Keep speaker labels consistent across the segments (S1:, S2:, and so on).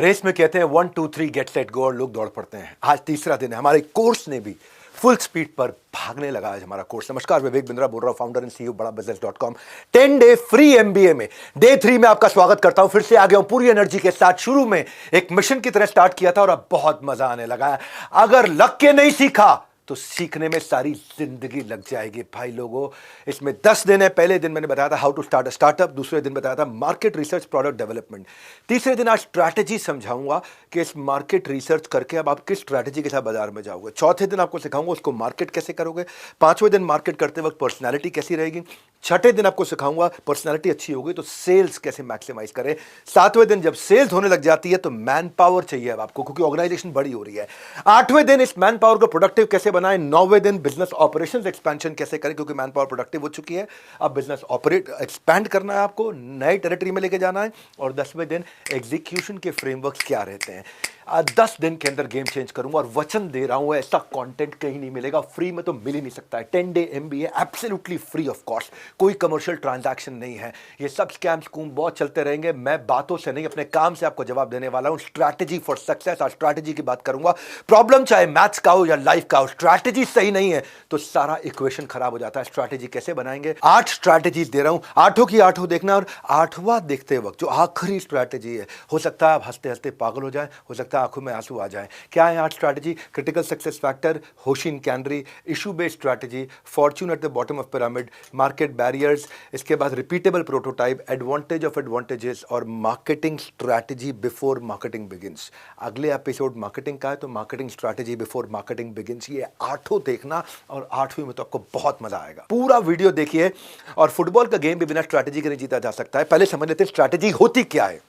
S1: Race में कहते हैं 1 2 3 गेट सेट गो और लोग दौड़ पड़ते हैं। आज तीसरा दिन है, हमारे कोर्स ने भी फुल स्पीड पर भागने लगा आज हमारा कोर्स। नमस्कार, विवेक बिंद्रा बोल रहा हूं, फाउंडर एंड सीईओ बड़ा बिजनेस.com। 10 डे फ्री एमबीए में डे 3 में आपका स्वागत करता हूं। फिर से आ गया हूं पूरी एनर्जी के साथ। शुरू में एक मिशन की तरह स्टार्ट किया था और अब बहुत मजा आने लगा है। अगर लग के नहीं सीखा तो सीखने में सारी जिंदगी लग जाएगी भाई लोगों। इसमें 10 दिन है। पहले दिन मैंने बताया था how to start a startup, दूसरे दिन बताया था मार्केट रिसर्च, प्रोडक्ट डेवलपमेंट, तीसरे दिन आज स्ट्रैटेजी समझाऊंगा कि इस मार्केट रिसर्च करके अब आप किस स्ट्रैटेजी के साथ बाजार में जाओगे। चौथे दिन आपको सिखाऊंगा उसको मार्केट कैसे करोगे। पांचवें दिन मार्केट करते वक्त पर्सनैलिटी कैसी रहेगी। छठे दिन आपको सिखाऊंगा पर्सनैलिटी अच्छी होगी तो सेल्स कैसे मैक्सिमाइज करें। सातवें दिन जब सेल्स होने लग जाती है तो मैन पावर चाहिए अब आपको, क्योंकि ऑर्गेनाइजेशन बड़ी हो रही है। आठवें दिन इस मैन पावर को प्रोडक्टिव कैसे बनाएं। नौवें दिन बिजनेस ऑपरेशंस एक्सपेंशन कैसे करें, क्योंकि मैन पावर प्रोडक्टिव हो चुकी है, अब बिजनेस ऑपरेट एक्सपैंड करना है, आपको नए टेरिटरी में लेके जाना है। और 10वें दिन एग्जीक्यूशन के फ्रेमवर्क्स क्या रहते हैं। आज 10 दिन के अंदर गेम चेंज करूंगा और वचन दे रहा हूं ऐसा कंटेंट कहीं नहीं मिलेगा, फ्री में तो मिल ही नहीं सकता है। 10 day MBA absolutely free of cost, कोई कमर्शियल ट्रांजैक्शन नहीं है। ये सब स्कैम स्कूम बहुत चलते रहेंगे, मैं बातों से नहीं अपने काम से आपको जवाब देने वाला हूं। स्ट्रैटेजी फॉर सक्सेस, आज स्ट्रैटेजी की बात करूंगा। प्रॉब्लम चाहे मैथ्स का हो या लाइफ का हो, स्ट्रैटेजी सही नहीं है तो सारा इक्वेशन खराब हो जाता है। स्ट्रैटेजी कैसे बनाएंगे, 8 स्ट्रैटेजी दे रहा हूं, आठों की आठों देखना। और आठवां देखते वक्त जो आखिरी स्ट्रैटेजी है, हो सकता है आप हंसते हंसते पागल हो जाए, हो सकता है आंखों में आंसू आ जाए। क्या है 8 strategy? Critical success factor, Hoshin Kanri, issue based strategy, fortune at the bottom of pyramid, market barriers, इसके बाद repeatable prototype, advantage of advantages और marketing strategy before marketing begins. अगले एपिसोड मार्केटिंग का है तो marketing strategy before marketing begins, ये आठों देखना और 8वीं में तो आपको बहुत मजा आएगा। पूरा वीडियो देखिए। और फुटबॉल का गेम भी बिना स्ट्रैटेजी के नहीं जीता जा सकता है। पहले समझ लेते हैं स्ट्रैटेजी होती क्या है,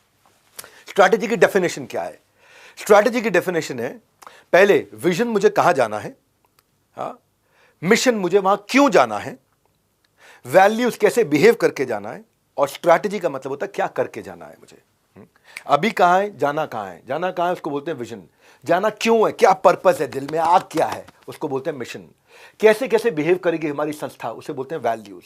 S1: स्ट्रैटेजी की डेफिनेशन क्या है। स्ट्रैटेजी की डेफिनेशन है, पहले विजन मुझे कहां जाना है, हाँ, मिशन मुझे वहां क्यों जाना है, वैल्यूज कैसे बिहेव करके जाना है, और स्ट्रैटेजी का मतलब होता है क्या करके जाना है मुझे। अभी कहां है, जाना कहां है, जाना कहां है उसको बोलते हैं विजन, जाना क्यों है, क्या पर्पस है, दिल में आग क्या है उसको बोलते हैं मिशन, कैसे कैसे बिहेव करेगी हमारी संस्था उसे बोलते हैं वैल्यूज,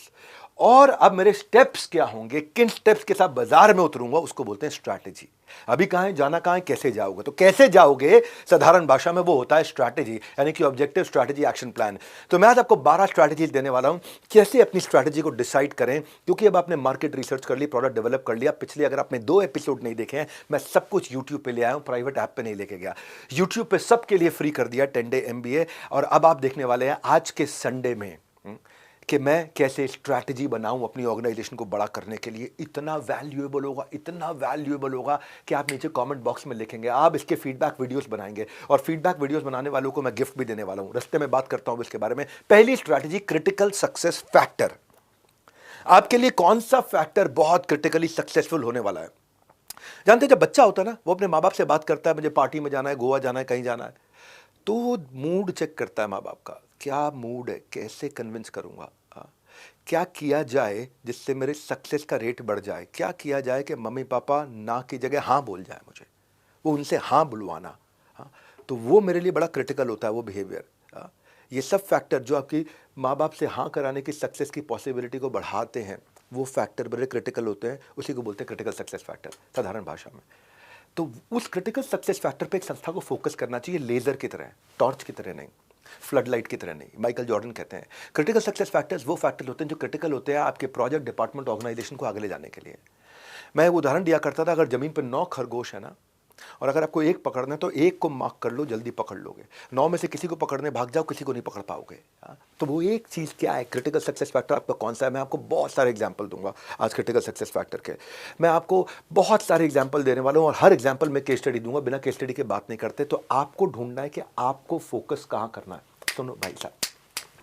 S1: और अब मेरे स्टेप्स क्या होंगे, किन स्टेप्स के साथ बाजार में उतरूंगा उसको बोलते हैं स्ट्रैटेजी। अभी कहां है, जाना कहां है, कैसे जाओगे, तो कैसे जाओगे साधारण भाषा में वो होता है स्ट्रैटेजी, यानी कि ऑब्जेक्टिव, स्ट्रैटेजी, एक्शन प्लान। तो मैं आज आपको 12 स्ट्रैटेजीज देने वाला हूं, कैसे अपनी स्ट्रैटेजी को डिसाइड करें। क्योंकि अब आपने मार्केट रिसर्च कर ली, प्रोडक्ट डेवलप कर लिया, पिछले अगर आपने 2 एपिसोड नहीं देखे हैं, मैं सब कुछ यूट्यूब पे ले आया हूं, प्राइवेट ऐप पे नहीं लेके गया, यूट्यूब पे सबके लिए फ्री कर दिया 10 डे एमबीए। और अब आप देखने वाले हैं आज के संडे में कि मैं कैसे स्ट्रैटेजी बनाऊं अपनी ऑर्गेनाइजेशन को बड़ा करने के लिए। इतना वैल्यूएबल होगा, इतना वैल्यूएबल होगा कि आप नीचे कमेंट बॉक्स में लिखेंगे, आप इसके फीडबैक वीडियोस बनाएंगे, और फीडबैक वीडियोस बनाने वालों को मैं गिफ्ट भी देने वाला हूं। रास्ते में बात करता हूं इसके बारे में। पहली स्ट्रैटेजी, क्रिटिकल सक्सेस फैक्टर। आपके लिए कौन सा फैक्टर बहुत क्रिटिकली सक्सेसफुल होने वाला है। जानते हैं, जब बच्चा होता है ना, वो अपने माँ बाप से बात करता है, मुझे पार्टी में जाना है, गोवा जाना है, कहीं जाना है, तो वो मूड चेक करता है माँ बाप का, क्या मूड है, कैसे कन्विंस करूंगा, क्या किया जाए जिससे मेरे सक्सेस का रेट बढ़ जाए, क्या किया जाए कि मम्मी पापा ना की जगह हाँ बोल जाए मुझे, वो उनसे हाँ बुलवाना। हाँ, तो वो मेरे लिए बड़ा क्रिटिकल होता है वो बिहेवियर। ये सब फैक्टर जो आपकी माँ बाप से हाँ कराने की सक्सेस की पॉसिबिलिटी को बढ़ाते हैं, वो फैक्टर बड़े क्रिटिकल होते हैं, उसी को बोलते हैं क्रिटिकल सक्सेस फैक्टर साधारण भाषा में। तो उस क्रिटिकल सक्सेस फैक्टर पे एक संस्था को फोकस करना चाहिए, लेजर की तरह, टॉर्च की तरह नहीं, फ्लड लाइट की तरह नहीं। माइकल जॉर्डन कहते हैं क्रिटिकल सक्सेस फैक्टर्स वो फैक्टर होते हैं जो क्रिटिकल होते हैं आपके प्रोजेक्ट, डिपार्टमेंट, ऑर्गेनाइजेशन को आगे ले जाने के लिए। मैं एक उदाहरण दिया करता था, अगर जमीन पर 9 खरगोश है ना, और अगर आपको एक पकड़ना है तो एक को मार्क कर लो, जल्दी पकड़ लोगे। 9 में से किसी को पकड़ने भाग जाओ, किसी को नहीं पकड़ पाओगे। तो वो एक चीज़ क्या है, क्रिटिकल सक्सेस फैक्टर आपका कौन सा है। मैं आपको बहुत सारे एग्जांपल दूंगा आज क्रिटिकल सक्सेस फैक्टर के। मैं आपको बहुत सारे एग्जांपल देने वाला हूँ और हर एग्जांपल में केस स्टडी दूंगा। बिना केस स्टडी के बात नहीं करते। तो आपको ढूंढना है कि आपको फोकस कहाँ करना है। सुनो भाई साहब,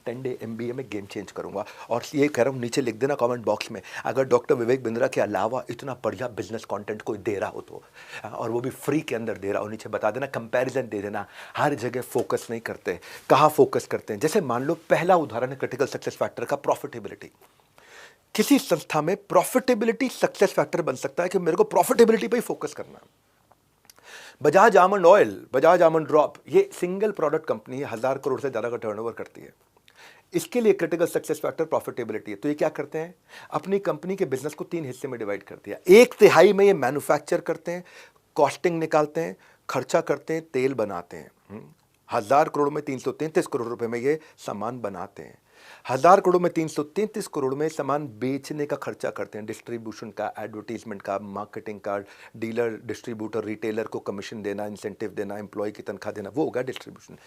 S1: 10 डे एमबीए में गेम चेंज करूंगा, और ये कह रहा हूँ, नीचे लिख देना कमेंट बॉक्स में, अगर डॉक्टर विवेक बिंद्रा के अलावा इतना बढ़िया बिजनेस कंटेंट कोई दे रहा हो तो, और वो भी फ्री के अंदर दे रहा हो, नीचे बता देना, कंपैरिजन दे देना। हर जगह फोकस नहीं करते, कहाँ फोकस करते हैं। जैसे मान लो पहला उदाहरण है क्रिटिकल सक्सेस फैक्टर का, प्रॉफिटेबिलिटी। किसी संस्था में प्रॉफिटेबिलिटी सक्सेस फैक्टर बन सकता है कि मेरे को प्रॉफिटेबिलिटी पर ही फोकस करना है। Bajaj almond oil, Bajaj almond drop, ये सिंगल प्रोडक्ट कंपनी है, 1000 करोड़ से ज़्यादा का टर्नओवर करती है। इसके लिए क्रिटिकल सक्सेस फैक्टर प्रॉफिटेबिलिटी है। तो ये क्या करते हैं, अपनी कंपनी के बिजनेस को 3 हिस्से में डिवाइड कर दिया। 1/3 में ये मैन्युफैक्चर करते हैं, कॉस्टिंग निकालते हैं, खर्चा करते हैं, तेल बनाते हैं। 1,000 करोड़ में 333 करोड़ रुपए में ये सामान बनाते हैं। 1,000 करोड़ में 333 करोड़ में सामान बेचने का खर्चा करते हैं, डिस्ट्रीब्यूशन का, एडवर्टीजमेंट का, मार्केटिंग का, डीलर, डिस्ट्रीब्यूटर, रिटेलर को कमीशन देना, इंसेंटिव देना, एम्प्लॉय की तनख्वाह देना, वो होगा डिस्ट्रीब्यूशन।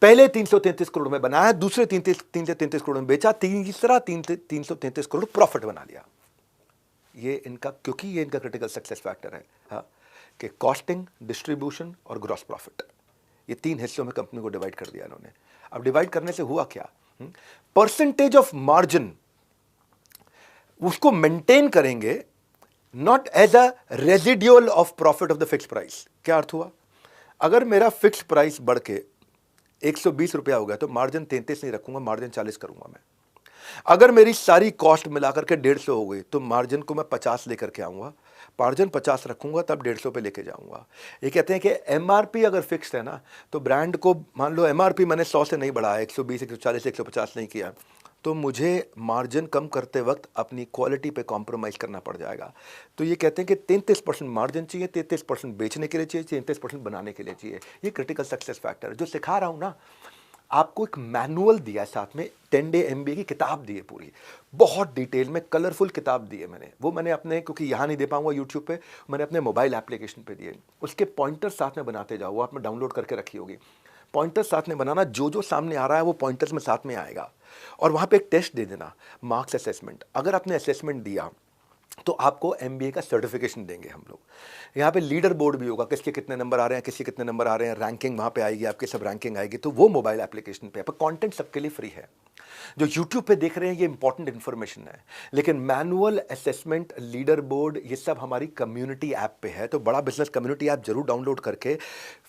S1: पहले 333 करोड़ में बनाया, दूसरे 333 करोड़ में बेचा, तीसरा 333 करोड़ प्रॉफिट बना लिया। ये इनका, क्योंकि ये इनका क्रिटिकल सक्सेस फैक्टर है, हाँ, कि कॉस्टिंग, डिस्ट्रीब्यूशन और ग्रॉस प्रॉफिट, ये 3 हिस्सों में कंपनी को डिवाइड कर दिया इन्होंने। अब डिवाइड करने से हुआ क्या, परसेंटेज ऑफ मार्जिन उसको मेंटेन करेंगे, not as a residual of profit of the fix price. क्या अर्थ हुआ, अगर मेरा फिक्स प्राइस बढ़ के 120 रुपया हो गया तो मार्जिन 33 नहीं रखूंगा, मार्जिन 40 करूंगा मैं। अगर मेरी सारी कॉस्ट मिलाकर के 150 हो गई तो मार्जिन को मैं 50 लेकर के आऊंगा, मार्जिन 50 रखूंगा, तब 150 पे लेके जाऊंगा। ये कहते हैं कि एमआरपी अगर फिक्स्ड है ना, तो ब्रांड को, मान लो एमआरपी मैंने 100 से नहीं बढ़ाया, 120, 140, 150 नहीं किया, तो मुझे मार्जिन कम करते वक्त अपनी क्वालिटी पे कॉम्प्रोमाइज़ करना पड़ जाएगा। तो ये कहते हैं कि 33% मार्जिन चाहिए, 33% बेचने के लिए चाहिए, 33% बनाने के लिए चाहिए। ये क्रिटिकल सक्सेस फैक्टर है। जो सिखा रहा हूँ ना, आपको एक मैनुअल दिया है साथ में, 10 डे MBA की किताब दी है पूरी, बहुत डिटेल में कलरफुल किताब दी है मैंने। वो मैंने अपने, क्योंकि यहाँ नहीं दे पाऊंगा यूट्यूब पे, मैंने अपने मोबाइल एप्लीकेशन पे दिए। उसके पॉइंटर्स साथ में बनाते जाओ, वो आपने डाउनलोड करके रखी होगी। पॉइंटर्स साथ में बनाना, जो जो सामने आ रहा है वो पॉइंटर्स में साथ में आएगा। और वहाँ पे एक टेस्ट दे देना, मार्क्स असेसमेंट। अगर आपने असेसमेंट दिया तो आपको MBA का सर्टिफिकेशन देंगे हम लोग। यहाँ पे लीडर बोर्ड भी होगा, किसके कितने नंबर आ रहे हैं, किसके कितने नंबर आ रहे हैं, रैंकिंग वहाँ पे आएगी, आपके सब रैंकिंग आएगी। तो वो मोबाइल एप्लीकेशन पे, पर कंटेंट सबके लिए फ्री है। जो यूट्यूब पे देख रहे हैं ये इंपॉर्टेंट इन्फॉर्मेशन है, लेकिन मैनुअल असेसमेंट, लीडर बोर्ड, ये सब हमारी कम्युनिटी ऐप पे है। तो बड़ा बिजनेस कम्युनिटी ऐप जरूर डाउनलोड करके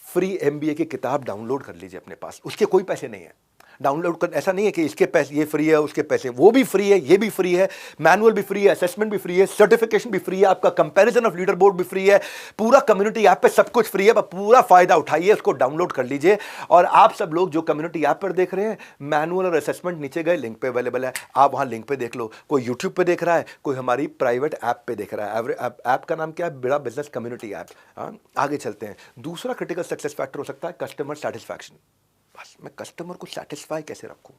S1: फ्री MBA की किताब डाउनलोड कर लीजिए अपने पास। उसके कोई पैसे नहीं है डाउनलोड कर, ऐसा नहीं है कि इसके पैसे, ये फ्री है, उसके पैसे, वो भी फ्री है, ये भी फ्री है, मैनुअल भी फ्री है, असेसमेंट भी फ्री है, सर्टिफिकेशन भी फ्री है, आपका कंपैरिजन ऑफ लीडर बोर्ड भी फ्री है, पूरा कम्युनिटी ऐप पे सब कुछ फ्री है। पूरा फायदा उठाइए, उसको डाउनलोड कर लीजिए। और आप सब लोग जो कम्युनिटी ऐप पर देख रहे हैं, मैनुअल और असेसमेंट नीचे गए लिंक पे अवेलेबल है, आप वहां लिंक पे देख लो। कोई यूट्यूब पे देख रहा है, कोई हमारी प्राइवेट ऐप पे देख रहा है। ऐप का नाम क्या है, बड़ा बिजनेस कम्युनिटी ऐप। आगे चलते हैं। दूसरा क्रिटिकल सक्सेस फैक्टर हो सकता है कस्टमर सेटिस्फैक्शन। बस मैं कस्टमर को सेटिस्फाई कैसे रखूं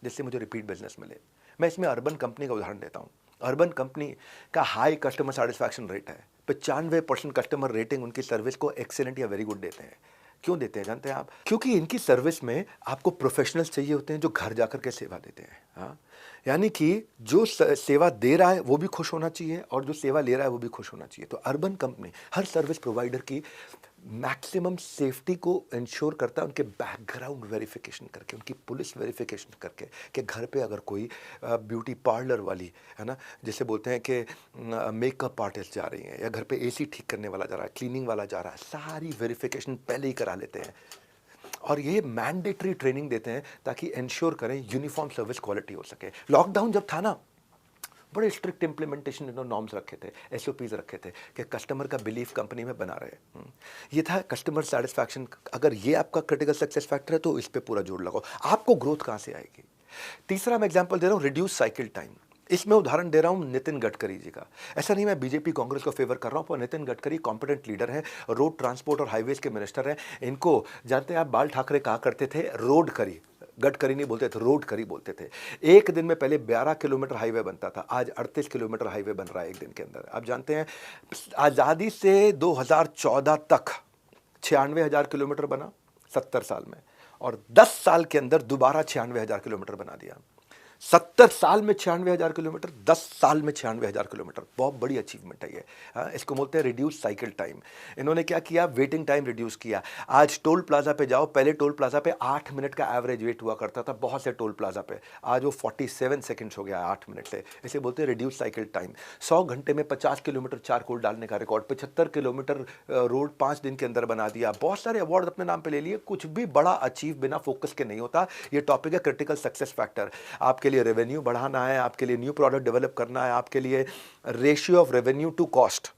S1: जिससे मुझे रिपीट बिजनेस मिले। मैं इसमें अर्बन कंपनी का उदाहरण देता हूं। अर्बन कंपनी का हाई कस्टमर सेटिस्फैक्शन रेट है, 95% कस्टमर रेटिंग उनकी सर्विस को एक्सीलेंट या वेरी गुड देते हैं। क्यों देते हैं जानते हैं आप? क्योंकि इनकी सर्विस में आपको प्रोफेशनल्स चाहिए होते हैं जो घर जाकर के सेवा देते हैं। हाँ, यानी कि जो सेवा दे रहा है वो भी खुश होना चाहिए और जो सेवा ले रहा है वो भी खुश होना चाहिए। तो अर्बन कंपनी हर सर्विस प्रोवाइडर की मैक्सिमम सेफ्टी को इंश्योर करता है, उनके बैकग्राउंड वेरिफिकेशन करके, उनकी पुलिस वेरिफिकेशन करके, कि घर पे अगर कोई ब्यूटी पार्लर वाली है ना, जैसे बोलते हैं कि मेकअप आर्टिस्ट जा रही हैं, या घर पे AC ठीक करने वाला जा रहा है, क्लीनिंग वाला जा रहा है, सारी वेरिफिकेशन पहले ही करा लेते हैं। और ये मैंडेटरी ट्रेनिंग देते हैं ताकि इंश्योर करें यूनिफॉर्म सर्विस क्वालिटी हो सके। लॉकडाउन जब था ना, बड़े स्ट्रिक्ट इंप्लीमेंटेशन इन्होंने नॉर्म्स रखे थे, SOPs रखे थे कि कस्टमर का बिलीफ कंपनी में बना रहे। ये था कस्टमर सेटिस्फैक्शन। अगर ये आपका क्रिटिकल सक्सेस फैक्टर है तो इस पे पूरा जोर लगाओ। आपको ग्रोथ कहाँ से आएगी? तीसरा मैं एग्जांपल दे रहा हूँ, रिड्यूस साइकिल टाइम। इसमें उदाहरण दे रहा हूं नितिन गडकरी जी का। ऐसा नहीं मैं बीजेपी कांग्रेस को फेवर कर रहा हूं, पर नितिन गडकरी कॉम्पिटेंट लीडर हैं, रोड ट्रांसपोर्ट और हाईवेज के मिनिस्टर हैं। इनको जानते हैं आप, बाल ठाकरे कहा करते थे रोड करी, गडकरी नहीं बोलते थे, रोड करी बोलते थे। एक दिन में पहले 12 किलोमीटर हाईवे बनता था, आज 38 किलोमीटर हाईवे बन रहा है एक दिन के अंदर। आप जानते हैं आज़ादी से 2014 तक 96,000 किलोमीटर बना 70 साल में, और 10 साल के अंदर दोबारा 96,000 किलोमीटर बना दिया। 70 साल में 96,000 किलोमीटर, 10 साल में 96,000 किलोमीटर, बहुत बड़ी अचीवमेंट है ये। इसको बोलते हैं रिड्यूस साइकिल टाइम। इन्होंने क्या किया, वेटिंग टाइम रिड्यूस किया। आज टोल प्लाजा पे जाओ, पहले टोल प्लाजा पे 8 मिनट का एवरेज वेट हुआ करता था बहुत से टोल प्लाजा पे, आज वो 47 सेकंड्स हो गया 8 मिनट से। इसे बोलते हैं रिड्यूस साइकिल टाइम। 100 घंटे में 50 किलोमीटर चारकोल डालने का रिकॉर्ड, 75 किलोमीटर रोड 5 दिन के अंदर बना दिया। बहुत सारे अवार्ड अपने नाम पे ले लिए। कुछ भी बड़ा अचीव बिना फोकस के नहीं होता। ये टॉपिक है क्रिटिकल सक्सेस फैक्टर। आपके लिए रेवेन्यू बढ़ाना है, आपके लिए न्यू प्रोडक्ट डेवलप करना है, आपके लिए ratio of revenue to cost,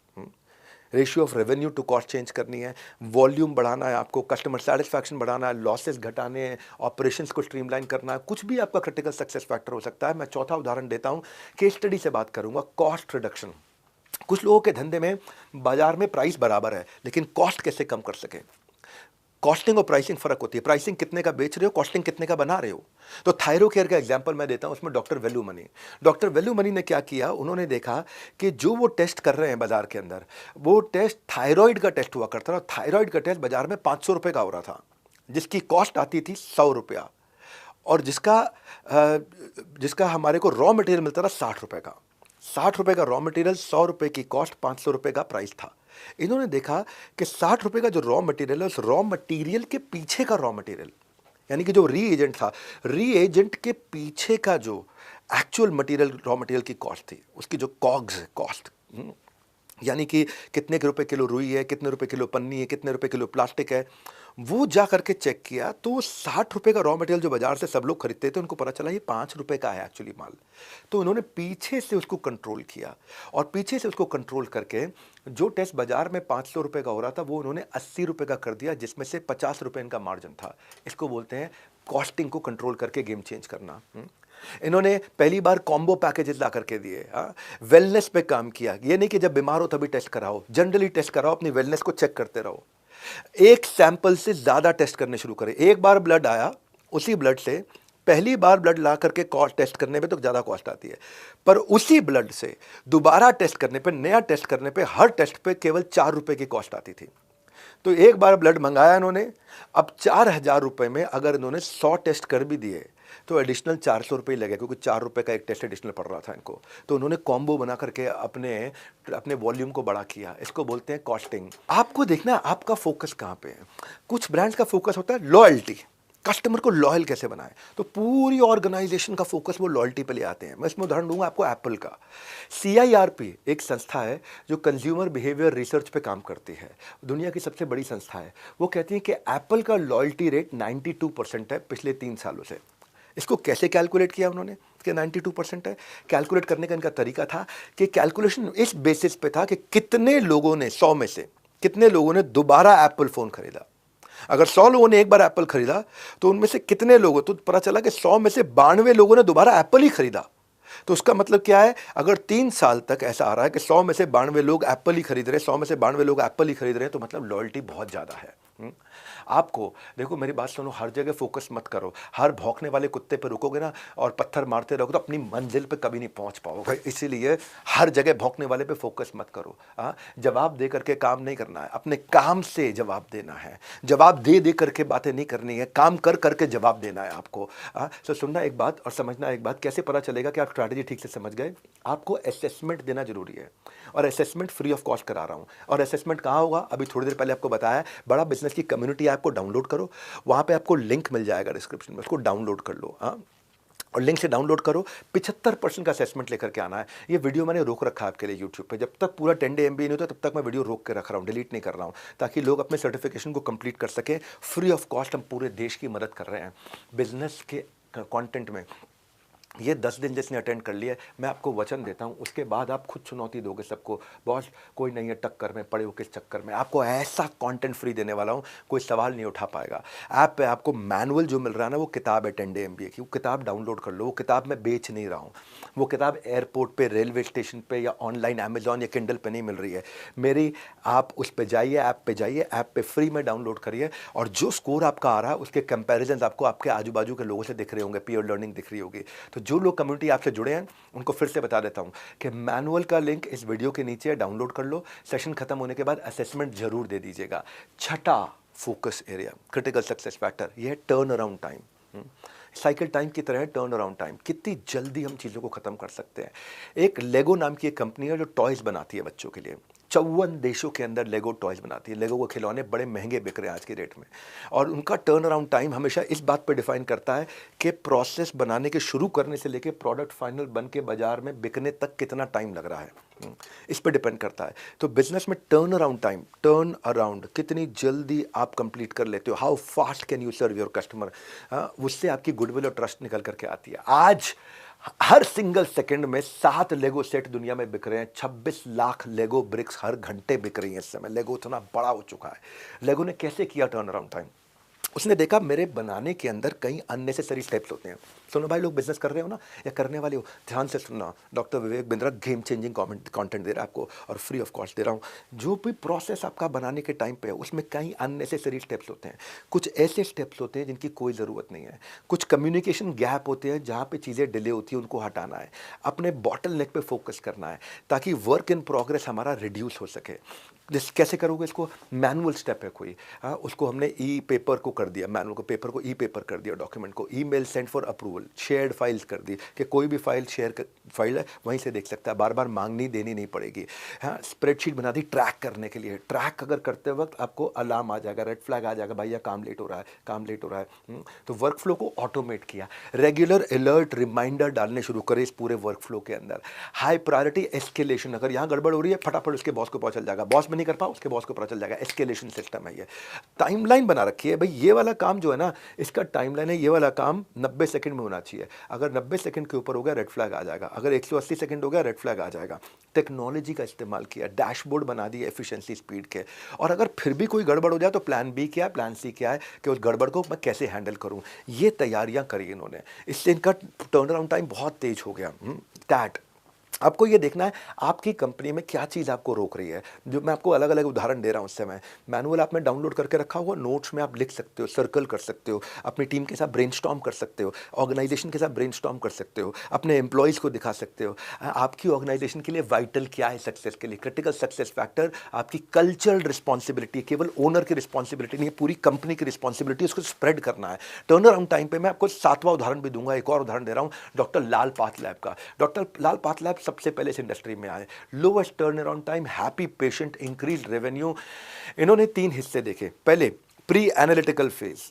S1: ratio of revenue to cost change करनी है, वॉल्यूम बढ़ाना है, आपको कस्टमर सेटिस्फैक्शन बढ़ाना है, लॉसेस घटाने हैं, ऑपरेशंस को स्ट्रीमलाइन करना है, कुछ भी आपका क्रिटिकल सक्सेस फैक्टर हो सकता है। मैं चौथा उदाहरण देता हूं, केस स्टडी से बात करूंगा, कॉस्ट रिडक्शन। कुछ लोगों के धंधे में बाजार में प्राइस बराबर है, लेकिन कॉस्ट कैसे कम कर सकें। कॉस्टिंग और प्राइसिंग फर्क होती है। प्राइसिंग कितने का बेच रहे हो, कॉस्टिंग कितने का बना रहे हो। तो थायरोकेयर का एग्जांपल मैं देता हूं, उसमें डॉक्टर वेलू मनी ने क्या किया, उन्होंने देखा कि जो वो टेस्ट कर रहे हैं बाजार के अंदर, वो टेस्ट थायराइड का टेस्ट हुआ करता था। थायराइड का टेस्ट बाजार में 500 रुपये का हो रहा था, जिसकी कॉस्ट आती थी 100 रुपया, और जिसका हमारे को रॉ मटेरियल मिलता था 60 रुपये का। 60 रुपये का रॉ मटेरियल, 100 रुपये की कॉस्ट, 500 रुपये का प्राइस था। इन्होंने देखा कि 60 रुपये का जो रॉ मटेरियल है, उस रॉ मटेरियल के पीछे का रॉ मटेरियल, यानी कि जो रीएजेंट था, रीएजेंट के पीछे का जो एक्चुअल मटेरियल, रॉ मटेरियल की कॉस्ट थी, उसकी जो कॉग्स कॉस्ट, यानी कि कितने रुपए किलो रुई है, कितने रुपए किलो पन्नी है, कितने रुपए किलो प्लास्टिक है, वो जा करके चेक किया तो 60 रुपये का रॉ मटेरियल जो बाजार से सब लोग खरीदते थे, उनको पता चला ये 5 रुपये का है एक्चुअली माल। तो उन्होंने पीछे से उसको कंट्रोल किया, और पीछे से उसको कंट्रोल करके जो टेस्ट बाजार में 500 रुपये का हो रहा था, वो उन्होंने 80 रुपये का कर दिया, जिसमें से 50 रुपये इनका मार्जिन था। इसको बोलते हैं कॉस्टिंग को कंट्रोल करके गेम चेंज करना। इन्होंने पहली बार कॉम्बो पैकेजेस ला करके दिए, वेलनेस पे काम किया। ये नहीं कि जब बीमार हो तभी टेस्ट कराओ, जनरली टेस्ट कराओ, अपनी वेलनेस को चेक करते रहो। एक सैंपल से ज्यादा टेस्ट करने शुरू करें। एक बार ब्लड आया, उसी ब्लड से पहली बार ब्लड ला करके कॉस्ट टेस्ट करने पे तो ज़्यादा कॉस्ट आती है, पर उसी ब्लड से दोबारा टेस्ट करने पे, नया टेस्ट करने पे, हर टेस्ट पे केवल 4 रुपए की कॉस्ट आती थी। तो एक बार ब्लड मंगाया इन्होंने, अब 4000 रुपये में अगर इन्होंने 100 टेस्ट कर भी दिए तो एडिशनल 400 रुपये लगे, क्योंकि 4 रुपये का एक टेस्ट एडिशनल पड़ रहा था इनको। तो उन्होंने कॉम्बो बना करके अपने वॉल्यूम को बड़ा किया। इसको बोलते हैं कॉस्टिंग। आपको देखना है आपका फोकस कहाँ पे है। कुछ ब्रांड्स का फोकस होता है लॉयल्टी, कस्टमर को लॉयल कैसे बनाए, तो पूरी ऑर्गेनाइजेशन का फोकस वो लॉयल्टी पे ले आते हैं। मैं इसमें उदाहरण दूंगा आपको एप्पल का। CIRP एक संस्था है जो कंज्यूमर बिहेवियर रिसर्च पे काम करती है, दुनिया की सबसे बड़ी संस्था है। वो कहती है कि एप्पल का लॉयल्टी रेट 92% है पिछले 3 सालों से। इसको कैसे कैलकुलेट किया उन्होंने कि 92% है? कैलकुलेट करने का इनका तरीका था कि कैलकुलेशन इस बेसिस पे था कि कितने लोगों ने, 100 में से कितने लोगों ने दोबारा एप्पल फोन खरीदा। अगर 100 लोगों ने एक बार एप्पल खरीदा तो उनमें से कितने लोगों, तो पता चला कि 100 में से 92 लोगों ने दोबारा एप्पल ही खरीदा। तो उसका मतलब क्या है, अगर 3 साल तक ऐसा आ रहा है कि 100 में से 92 लोग एप्पल ही खरीद रहे हैं, 100 में से 92 लोग एप्पल ही खरीद रहे हैं, तो मतलब लॉयल्टी बहुत ज़्यादा है। आपको देखो, मेरी बात सुनो, हर जगह फोकस मत करो। हर भौंकने वाले कुत्ते पे रुकोगे ना और पत्थर मारते रहोगे तो अपनी मंजिल पे कभी नहीं पहुंच पाओगे। इसीलिए हर जगह भौंकने वाले पे फोकस मत करो। जवाब दे करके काम नहीं करना है, अपने काम से जवाब देना है। जवाब दे करके बातें नहीं करनी है, काम कर करके जवाब देना है आपको। तो सुनना एक बात और समझना एक बात। कैसे पता चलेगा कि आप स्ट्रैटेजी ठीक से समझ गए? आपको असेसमेंट देना जरूरी है, और असेसमेंट फ्री ऑफ कॉस्ट करा रहा हूं। और असेसमेंट कहाँ होगा, अभी थोड़ी देर पहले आपको बताया, बड़ा बिजनेस की कम्युनिटी ऐप को डाउनलोड करो, वहां पे आपको लिंक मिल जाएगा डिस्क्रिप्शन में, उसको डाउनलोड कर लो। और लिंक से डाउनलोड करो। 75% का असेसमेंट लेकर के आना है। ये वीडियो मैंने रोक रखा है आपके लिए यूट्यूब पे, जब तक पूरा 10 डे MBA नहीं होता तब तक मैं वीडियो रोक के रख रहा हूँ, डिलीट नहीं कर रहा हूँ, ताकि लोग अपने सर्टिफिकेशन को कंप्लीट कर सकें। फ्री ऑफ कॉस्ट हम पूरे देश की मदद कर रहे हैं बिजनेस के कंटेंट में। ये 10 दिन जिसने अटेंड कर लिया, मैं आपको वचन देता हूँ, उसके बाद आप खुद चुनौती दोगे सबको, बॉस कोई नहीं है टक्कर में, पड़े हो किस चक्कर में। आपको ऐसा कंटेंट फ्री देने वाला हूँ, कोई सवाल नहीं उठा पाएगा। ऐप पे आपको मैनुअल जो मिल रहा है ना, वो किताब है 10 डे MBA की, वो किताब डाउनलोड कर लो। वो किताब मैं बेच नहीं रहा हूँ, वो किताब एयरपोर्ट पे, रेलवे स्टेशन पे या ऑनलाइन अमेजॉन या किंडल पे नहीं मिल रही है मेरी। आप उस पर जाइए, ऐप पे जाइए, ऐप पे फ्री में डाउनलोड करिए, और जो स्कोर आपका आ रहा है उसके कंपेरिजन आपको आपके आजू बाजू के लोगों से दिख रहे होंगे, पीयर लर्निंग दिख रही होगी। तो जो लोग कम्युनिटी आपसे जुड़े हैं उनको फिर से बता देता हूं कि मैनुअल का लिंक इस वीडियो के नीचे डाउनलोड कर लो। सेशन खत्म होने के बाद असेसमेंट जरूर दे दीजिएगा। छठा focus area, critical success factor, ये है turn around time. Cycle time की तरह है टर्न अराउंड टाइम, कितनी जल्दी हम चीज़ों को ख़त्म कर सकते हैं। एक लेगो नाम की एक कंपनी है जो टॉयज़ बनाती है बच्चों के लिए। 54 देशों के अंदर लेगो टॉयज़ बनाती है। लेगो के खिलौने बड़े महंगे बिक रहे हैं आज की डेट में, और उनका टर्न अराउंड टाइम हमेशा इस बात पर डिफाइन करता है कि प्रोसेस बनाने के शुरू करने से लेकर प्रोडक्ट फाइनल बन के बाजार में बिकने तक कितना टाइम लग रहा है, इस पर डिपेंड करता है। तो बिजनेस में turn around time, turn around कितनी जल्दी आप कंप्लीट कर लेते हो, how fast can you serve your customer, उससे आपकी गुडविल और ट्रस्ट निकल करके आती है। आज हर सिंगल सेकंड में 7 लेगो सेट दुनिया में बिक रहे हैं। 26 लाख लेगो ब्रिक्स हर घंटे बिक रही हैं इस समय। लेगो इतना बड़ा हो चुका है। लेगो ने कैसे किया टर्न अराउंड टाइम? उसने देखा मेरे बनाने के अंदर कई अननेसेसरी स्टेप्स होते हैं। सुनो भाई, लोग बिजनेस कर रहे हो ना या करने वाले हो, ध्यान से सुनना। Doctor Vivek Bindra game changing content दे रहा है आपको, और फ्री ऑफ कॉस्ट दे रहा हूँ। जो भी प्रोसेस आपका बनाने के टाइम पे है, उसमें कई अननेसेसरी स्टेप्स होते हैं, कुछ ऐसे स्टेप्स होते हैं जिनकी कोई ज़रूरत नहीं है, कुछ कम्युनिकेशन गैप होते हैं जहाँ पे चीज़ें डिले होती है, उनको हटाना है, अपने बॉटल नेक पे फोकस करना है, ताकि वर्क इन प्रोग्रेस हमारा रिड्यूस हो सके। जिस कैसे करोगे इसको, मैनुअल स्टेप है कोई, हाँ, उसको हमने ई पेपर को कर दिया, मैनुअल को पेपर को ई पेपर कर दिया, डॉक्यूमेंट को email send for approval, shared files कर दी कि कोई भी फाइल फाइल है वहीं से देख सकता है, बार बार मांगनी देनी नहीं पड़ेगी। हाँ, स्प्रेडशीट बना दी ट्रैक करने के लिए, ट्रैक अगर करते वक्त आपको अलार्म आ जाएगा, रेड फ्लैग आ जाएगा, भैया काम लेट हो रहा है, काम लेट हो रहा है। तो वर्क फ्लो को ऑटोमेट किया, रेगुलर अलर्ट रिमाइंडर डालने शुरू करे इस पूरे वर्क फ्लो के अंदर। हाई प्रायोरिटी एस्केलेशन, अगर यहाँ गड़बड़ हो रही है फटाफट उसके बॉस को पता चल जाएगा, बॉस में नहीं कर पाओ उसके बॉस को पता चल जाएगा, एस्केलेशन सिस्टम है ये। टाइमलाइन बना रखी है भाई, ये वाला काम जो है ना, इसका टाइमलाइन है, ये वाला काम 90 सेकंड में होना चाहिए, अगर 90 सेकंड के ऊपर हो गया रेड फ्लैग आ जाएगा, अगर 180 सेकंड हो गया रेड फ्लैग आ जाएगा। टेक्नोलॉजी का इस्तेमाल किया, डैशबोर्ड बना दिए एफिशिएंसी स्पीड के, और अगर फिर भी कोई गड़बड़ हो जाए तो प्लान बी क्या है, प्लान सी क्या है कि उस गड़बड़ को मैं कैसे हैंडल करूं, ये तैयारियां करी इन्होंने। इससे इनका टर्न अराउंड टाइम बहुत तेज हो गया। दैट आपको ये देखना है आपकी कंपनी में क्या चीज़ आपको रोक रही है। जो मैं आपको अलग अलग उदाहरण दे रहा हूँ उस समय, मैनुअल आपने डाउनलोड करके रखा हुआ, नोट्स में आप लिख सकते हो, सर्कल कर सकते हो, अपनी टीम के साथ ब्रेनस्टॉर्म कर सकते हो, ऑर्गेनाइजेशन के साथ ब्रेनस्टॉर्म कर सकते हो, अपने एम्प्लॉयज़ को दिखा सकते हो आपकी ऑर्गेनाइजेशन के लिए वाइटल क्या है सक्सेस के लिए, क्रिटिकल सक्सेस फैक्टर, आपकी कल्चरल रिस्पॉन्सिबिलिटी, केवल ओनर की रिस्पॉन्सिबिलिटी नहीं है, पूरी कंपनी की रिस्पॉन्सिबिलिटी, उसको स्प्रेड करना है। टर्न अराउंड टाइम पे मैं आपको 7वां उदाहरण भी दूंगा, एक और उदाहरण दे रहा हूँ डॉक्टर लाल पाथलैब का। डॉक्टर लाल पाथलैब सबसे पहले इस इंडस्ट्री में आए, lowest turn around time, happy patient, increase revenue. इन्होंने 3 हिस्से देखे। पहले प्री एनालिटिकल फेज,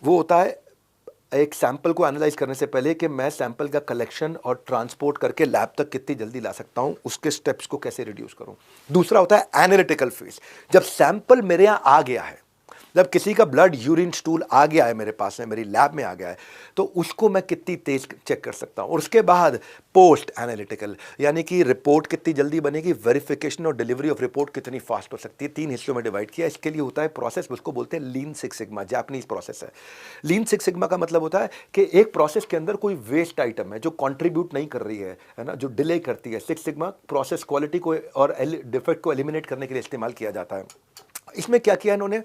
S1: वो होता है एक सैंपल को एनालाइज करने से पहले कि मैं सैंपल का कलेक्शन और ट्रांसपोर्ट करके लैब तक कितनी जल्दी ला सकता हूं, उसके स्टेप्स को कैसे रिड्यूस करूं। दूसरा होता है एनालिटिकल फेज, जब सैंपल मेरे यहां आ गया है, जब किसी का ब्लड यूरिन स्टूल आ गया है मेरे पास में, मेरी लैब में आ गया है, तो उसको मैं कितनी तेज चेक कर सकता हूं। और उसके बाद पोस्ट एनालिटिकल, यानी कि रिपोर्ट कितनी जल्दी बनेगी, वेरिफिकेशन और डिलीवरी ऑफ रिपोर्ट कितनी फास्ट हो सकती है। 3 हिस्सों में डिवाइड किया। इसके लिए होता है प्रोसेस, उसको बोलते हैं lean six sigma, Japanese process है। लीन सिक्स सिग्मा का मतलब होता है कि एक प्रोसेस के अंदर कोई वेस्ट आइटम है जो कॉन्ट्रीब्यूट नहीं कर रही है ना, जो डिले करती है। सिक्स सिग्मा प्रोसेस क्वालिटी को और डिफेक्ट को एलिमिनेट करने के लिए इस्तेमाल किया जाता है। इसमें क्या किया इन्होंने,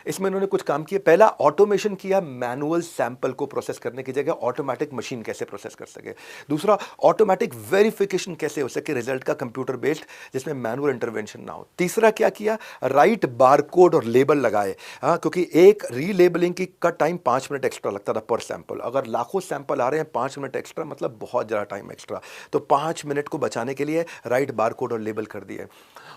S1: इसमें इन्होंने कुछ काम किए। पहला, ऑटोमेशन किया, मैनुअल सैंपल को प्रोसेस करने की जगह ऑटोमेटिक मशीन कैसे प्रोसेस कर सके। दूसरा, ऑटोमेटिक वेरिफिकेशन कैसे हो सके रिजल्ट का, कंप्यूटर बेस्ड, जिसमें मैनुअल इंटरवेंशन ना हो। तीसरा क्या किया, राइट बारकोड और लेबल लगाए। हाँ, क्योंकि एक रीलेबलिंग की का टाइम 5 मिनट एक्स्ट्रा लगता था पर सैंपल। अगर लाखों सैंपल आ रहे हैं, 5 मिनट एक्स्ट्रा मतलब बहुत ज़्यादा टाइम एक्स्ट्रा। तो 5 मिनट को बचाने के लिए राइट बारकोड और लेबल कर दिए।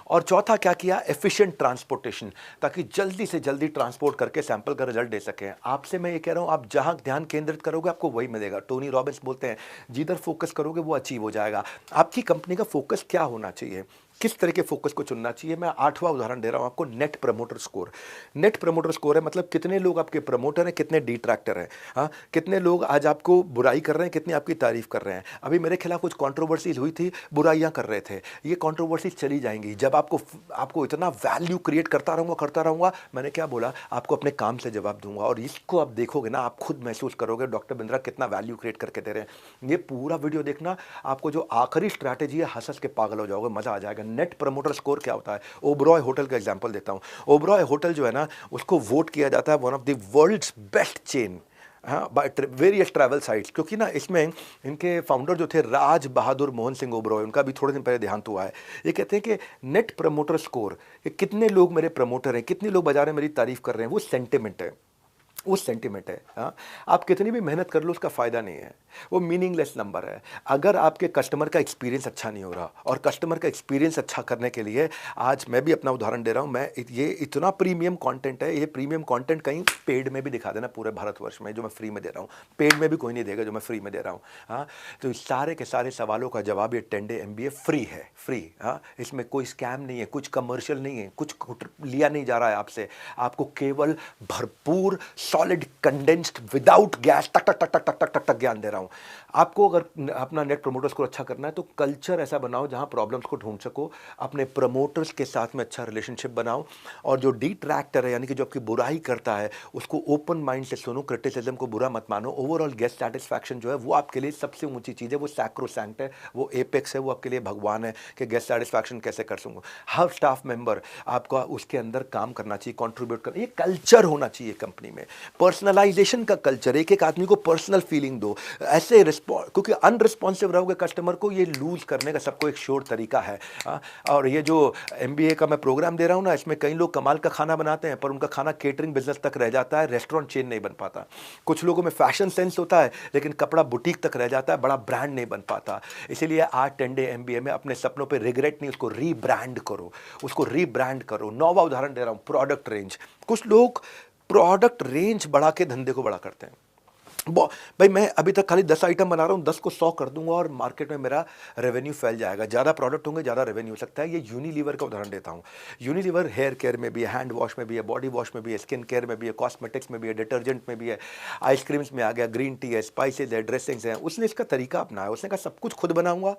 S1: और चौथा क्या किया, एफिशिएंट ट्रांसपोर्टेशन, ताकि जल्दी से जल्दी ट्रांसपोर्ट करके सैंपल का रिजल्ट दे सकें। आपसे मैं ये कह रहा हूं, आप जहां ध्यान केंद्रित करोगे आपको वही मिलेगा। टोनी रॉबिन्स बोलते हैं, जिधर फोकस करोगे वो अचीव हो जाएगा। आपकी कंपनी का फोकस क्या होना चाहिए, किस तरह के फोकस को चुनना चाहिए। मैं 8वां उदाहरण दे रहा हूं आपको, net promoter score. Net promoter score है मतलब कितने लोग आपके प्रमोटर हैं, कितने डिट्रैक्टर हैं। हाँ, कितने लोग आज आपको बुराई कर रहे हैं, कितनी आपकी तारीफ कर रहे हैं। अभी मेरे खिलाफ कुछ कंट्रोवर्सीज हुई थी, बुराइयां कर रहे थे, ये कंट्रोवर्सीज चली जाएंगी जब आपको इतना वैल्यू क्रिएट करता रहूंगा। मैंने क्या बोला, आपको अपने काम से जवाब दूंगा, और इसको आप देखोगे ना, आप खुद महसूस करोगे डॉक्टर बिंद्रा कितना वैल्यू क्रिएट करके दे रहे हैं। ये पूरा वीडियो देखना, आपको जो आखिरी स्ट्रैटेजी है हंस के पागल हो जाओगे, मजा आ जाएगा। नेट प्रमोटर स्कोर क्या होता है, ओबरॉय होटल का एग्जांपल देता हूं। ओबरॉय होटल जो है ना, उसको वोट किया जाता है one of the world's best chain, हाँ, बाय वेरियस ट्रैवल साइट्स। क्योंकि ना इसमें इनके फाउंडर जो थे राज बहादुर मोहन सिंह ओबरॉय, उनका भी थोड़े दिन पहले देहांत हुआ है। ये कहते हैं कि नेट प्रमोटर स्कोर, कितने लोग मेरे प्रमोटर हैं, कितने लोग बाजार में मेरी तारीफ कर रहे हैं, वो सेंटिमेंट है, वो सेंटिमेंट है। हाँ, आप कितनी भी मेहनत कर लो उसका फ़ायदा नहीं है, वो मीनिंगलेस नंबर है। अगर आपके कस्टमर का एक्सपीरियंस अच्छा नहीं हो रहा, और कस्टमर का एक्सपीरियंस अच्छा करने के लिए आज मैं भी अपना उदाहरण दे रहा हूँ, मैं ये इतना प्रीमियम कंटेंट है, ये प्रीमियम कंटेंट कहीं पेड में भी दिखा देना पूरे भारतवर्ष में, जो मैं फ्री में दे रहा हूँ। पेड में भी कोई नहीं देगा जो मैं फ्री में दे रहा हूँ। हाँ, तो इस सारे के सारे सवालों का जवाब ये 10 डे MBA फ्री है, फ्री। हाँ, इसमें कोई स्कैम नहीं है, कुछ कमर्शियल नहीं है, कुछ लिया नहीं जा रहा है आपसे। आपको केवल भरपूर सॉलिड कंडेंस्ड विदाउट गैस टक टक टक टक टक टक टक टक ज्ञान दे रहा हूँ आपको। अगर अपना नेट प्रमोटर स्कोर अच्छा करना है तो कल्चर ऐसा बनाओ जहाँ प्रॉब्लम्स को ढूंढ सको, अपने प्रमोटर्स के साथ में अच्छा रिलेशनशिप बनाओ, और जो डिट्रैक्टर है यानी कि जो आपकी बुराई करता है उसको ओपन माइंड से सुनो, क्रिटिसिज्म को बुरा मत मानो। ओवरऑल गेस्ट सेटिस्फैक्शन जो है वो आपके लिए सबसे ऊंची चीज़ है, वो सैक्रोसैंक्ट है, वो एपेक्स है, वो आपके लिए भगवान है कि गेस्ट सेटिस्फैक्शन कैसे कर सकूँ। हर स्टाफ मेंबर आपका उसके अंदर काम करना चाहिए, कॉन्ट्रीब्यूट करना, ये कल्चर होना चाहिए कंपनी में, पर्सनलाइजेशन का कल्चर। एक एक आदमी को पर्सनल फीलिंग दो, ऐसे रिस्पॉन्स, क्योंकि अनरिस्पॉन्सिव रहोगे कस्टमर को, ये लूज करने का सबको एक श्योर तरीका है। और ये जो MBA का मैं प्रोग्राम दे रहा हूँ ना, इसमें कई लोग कमाल का खाना बनाते हैं पर उनका खाना केटरिंग बिजनेस तक रह जाता है, रेस्टोरेंट चेन नहीं बन पाता। कुछ लोगों में फैशन सेंस होता है लेकिन कपड़ा बुटीक तक रह जाता है, बड़ा ब्रांड नहीं बन पाता। इसीलिए आज 10 डे MBA में अपने सपनों पे रिग्रेट नहीं, उसको रीब्रांड करो, उसको रीब्रांड करो। नौवा उदाहरण दे रहा हूं, प्रोडक्ट रेंज। कुछ लोग प्रोडक्ट रेंज बढ़ा के धंधे को बड़ा करते हैं। भाई मैं अभी तक खाली 10 आइटम बना रहा हूँ, 10 को 100 कर दूंगा और मार्केट में मेरा रेवेन्यू फैल जाएगा। ज़्यादा प्रोडक्ट होंगे ज़्यादा रेवेन्यू हो सकता है। ये यूनिलीवर का उदाहरण देता हूँ। यूनिलीवर हेयर केयर में भी है, हैंड वॉश में भी है, बॉडी वॉश में भी है, स्किन केयर में भी है, कॉस्मेटिक्स में भी है, डिटर्जेंट में भी है, आइसक्रीम्स में आ गया, ग्रीन टी है, स्पाइसेज है, ड्रेसिंग्स हैं। उसने इसका तरीका अपनाया, उसने कहा सब कुछ खुद बनाऊंगा।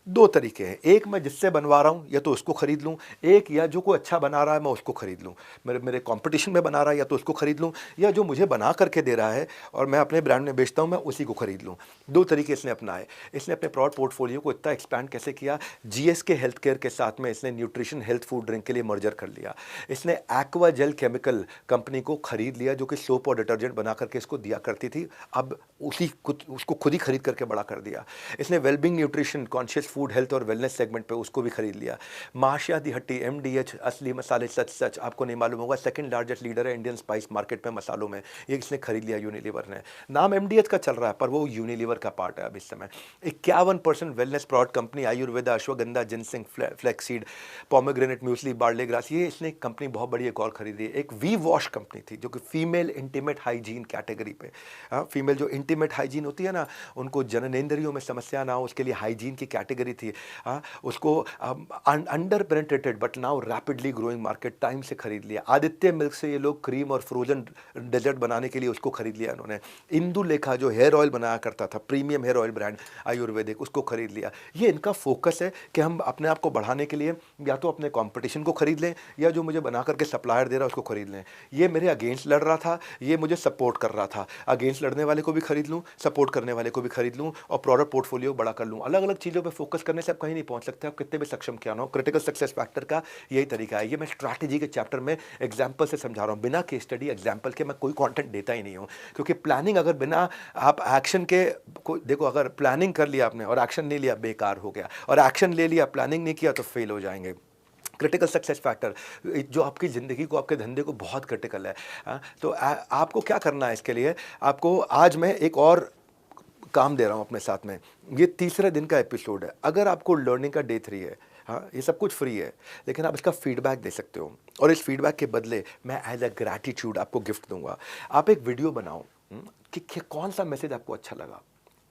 S1: दो तरीके हैं, एक मैं जिससे बनवा रहा हूँ या तो उसको खरीद लूँ, एक या जो कोई अच्छा बना रहा है मैं उसको खरीद लूँ, मेरे कॉम्पिटिशन में बना रहा है या तो उसको खरीद लूँ, या जो मुझे बना करके दे रहा है और मैं अपने ब्रांड में बेचता हूँ मैं उसी को खरीद लूँ। दो तरीके इसने अपनाए। इसने अपने प्रोडक्ट पोर्टफोलियो को इतना एक्सपैंड कैसे किया, GSK हेल्थ केयर के साथ में इसने न्यूट्रिशन हेल्थ फूड ड्रिंक के लिए मर्जर कर लिया। इसने एक्वा जेल केमिकल कंपनी को खरीद लिया जो कि सोप और डिटर्जेंट बना करके इसको दिया करती थी, अब उसको खुद ही खरीद करके बड़ा कर दिया। इसने wellbeing nutrition, conscious food, health और वेलनेस सेगमेंट पे उसको भी खरीद लिया। माशिया दी हट्टी, MDH, असली मसाले सच सच, आपको नहीं मालूम होगा, सेकंड लार्जेस्ट लीडर है इंडियन स्पाइस मार्केट में मसालों में, ये इसने खरीद लिया यूनिलीवर ने। नाम MDH का चल रहा है पर वो यूनिलीवर का पार्ट है अब इस समय। 51% wellness product company Ayurveda, ashwagandha, ginseng, flaxseed, pomegranate muesli, barley grass, ये इसने कंपनी बहुत बड़ी एक और खरीदी है। एक वी वॉश कंपनी थी जो कि फीमेल इंटीमेट हाइजीन कैटेगरी पे, फीमेल जो इंटीमेट हाइजीन होती है ना, उनको जननेंद्रियों में समस्या ना हो उसके लिए हाइजीन की कैटेगरी थी। उसको under penetrated but now rapidly growing market, time से खरीद लिया। आदित्य मिल्क से ये लोग क्रीम और फ्रोजन डेजर्ट बनाने के लिए उसको खरीद लिया इन्होंने। इंदु लेखा जो हेयर ऑयल बनाया करता था, premium hair oil brand ayurvedic, उसको खरीद लिया। ये इनका फोकस है कि हम अपने आप को बढ़ाने के लिए या तो अपने कंपटीशन को खरीद लें या जो मुझे बना करके सप्लायर दे रहा है उसको खरीद लें। ये मेरे अगेंस्ट लड़ रहा था, ये मुझे सपोर्ट कर रहा था। अगेंस्ट लड़ने वाले को भी खरीद लूँ, सपोर्ट करने वाले को भी खरीद लूँ और प्रोडक्ट पोर्टफोलियो बड़ा कर लूँ। अलग अलग चीज़ों पर फोकस करने से आप कहीं नहीं पहुँच सकते, आप कितने भी सक्षम क्या ना हो। क्रिटिकल सक्सेस फैक्टर का यही तरीका है। ये मैं स्ट्रैटेजी के चैप्टर में एग्जाम्पल से समझा रहा हूँ, बिना केस स्टडी एग्जाम्पल के मैं कोई कॉन्टेंट देता ही नहीं हूँ। क्योंकि प्लानिंग अगर बिना आप एक्शन के देखो, अगर प्लानिंग कर लिया आपने और एक्शन नहीं लिया बेकार हो गया, और एक्शन ले लिया प्लानिंग नहीं किया तो फेल हो जाएंगे। क्रिटिकल सक्सेस फैक्टर जो आपकी ज़िंदगी को, आपके धंधे को बहुत क्रिटिकल है। तो आपको क्या करना है इसके लिए, आपको आज मैं एक और काम दे रहा हूँ अपने साथ में। ये तीसरे दिन का एपिसोड है। अगर आपको लर्निंग का डे 3 है, हाँ ये सब कुछ फ्री है, लेकिन आप इसका फीडबैक दे सकते हो और इस फीडबैक के बदले मैं एज अ ग्रैटिट्यूड आपको गिफ्ट दूंगा। आप एक वीडियो बनाओ कि कौन सा मैसेज आपको अच्छा लगा,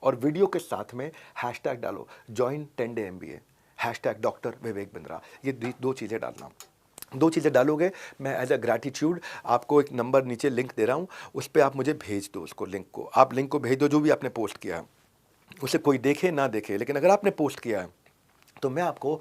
S1: और वीडियो के साथ में हैशटैग डालो join 10 day MBA, hashtag doctor Vivek Bindra. ये दो चीज़ें डालना। दो चीज़ें डालोगे, मैं एज अ ग्रैटिट्यूड आपको एक नंबर नीचे लिंक दे रहा हूँ, उस पर आप मुझे भेज दो उसको, लिंक को आप लिंक को भेज दो जो भी आपने पोस्ट किया है। उसे कोई देखे ना देखे, लेकिन अगर आपने पोस्ट किया है तो मैं आपको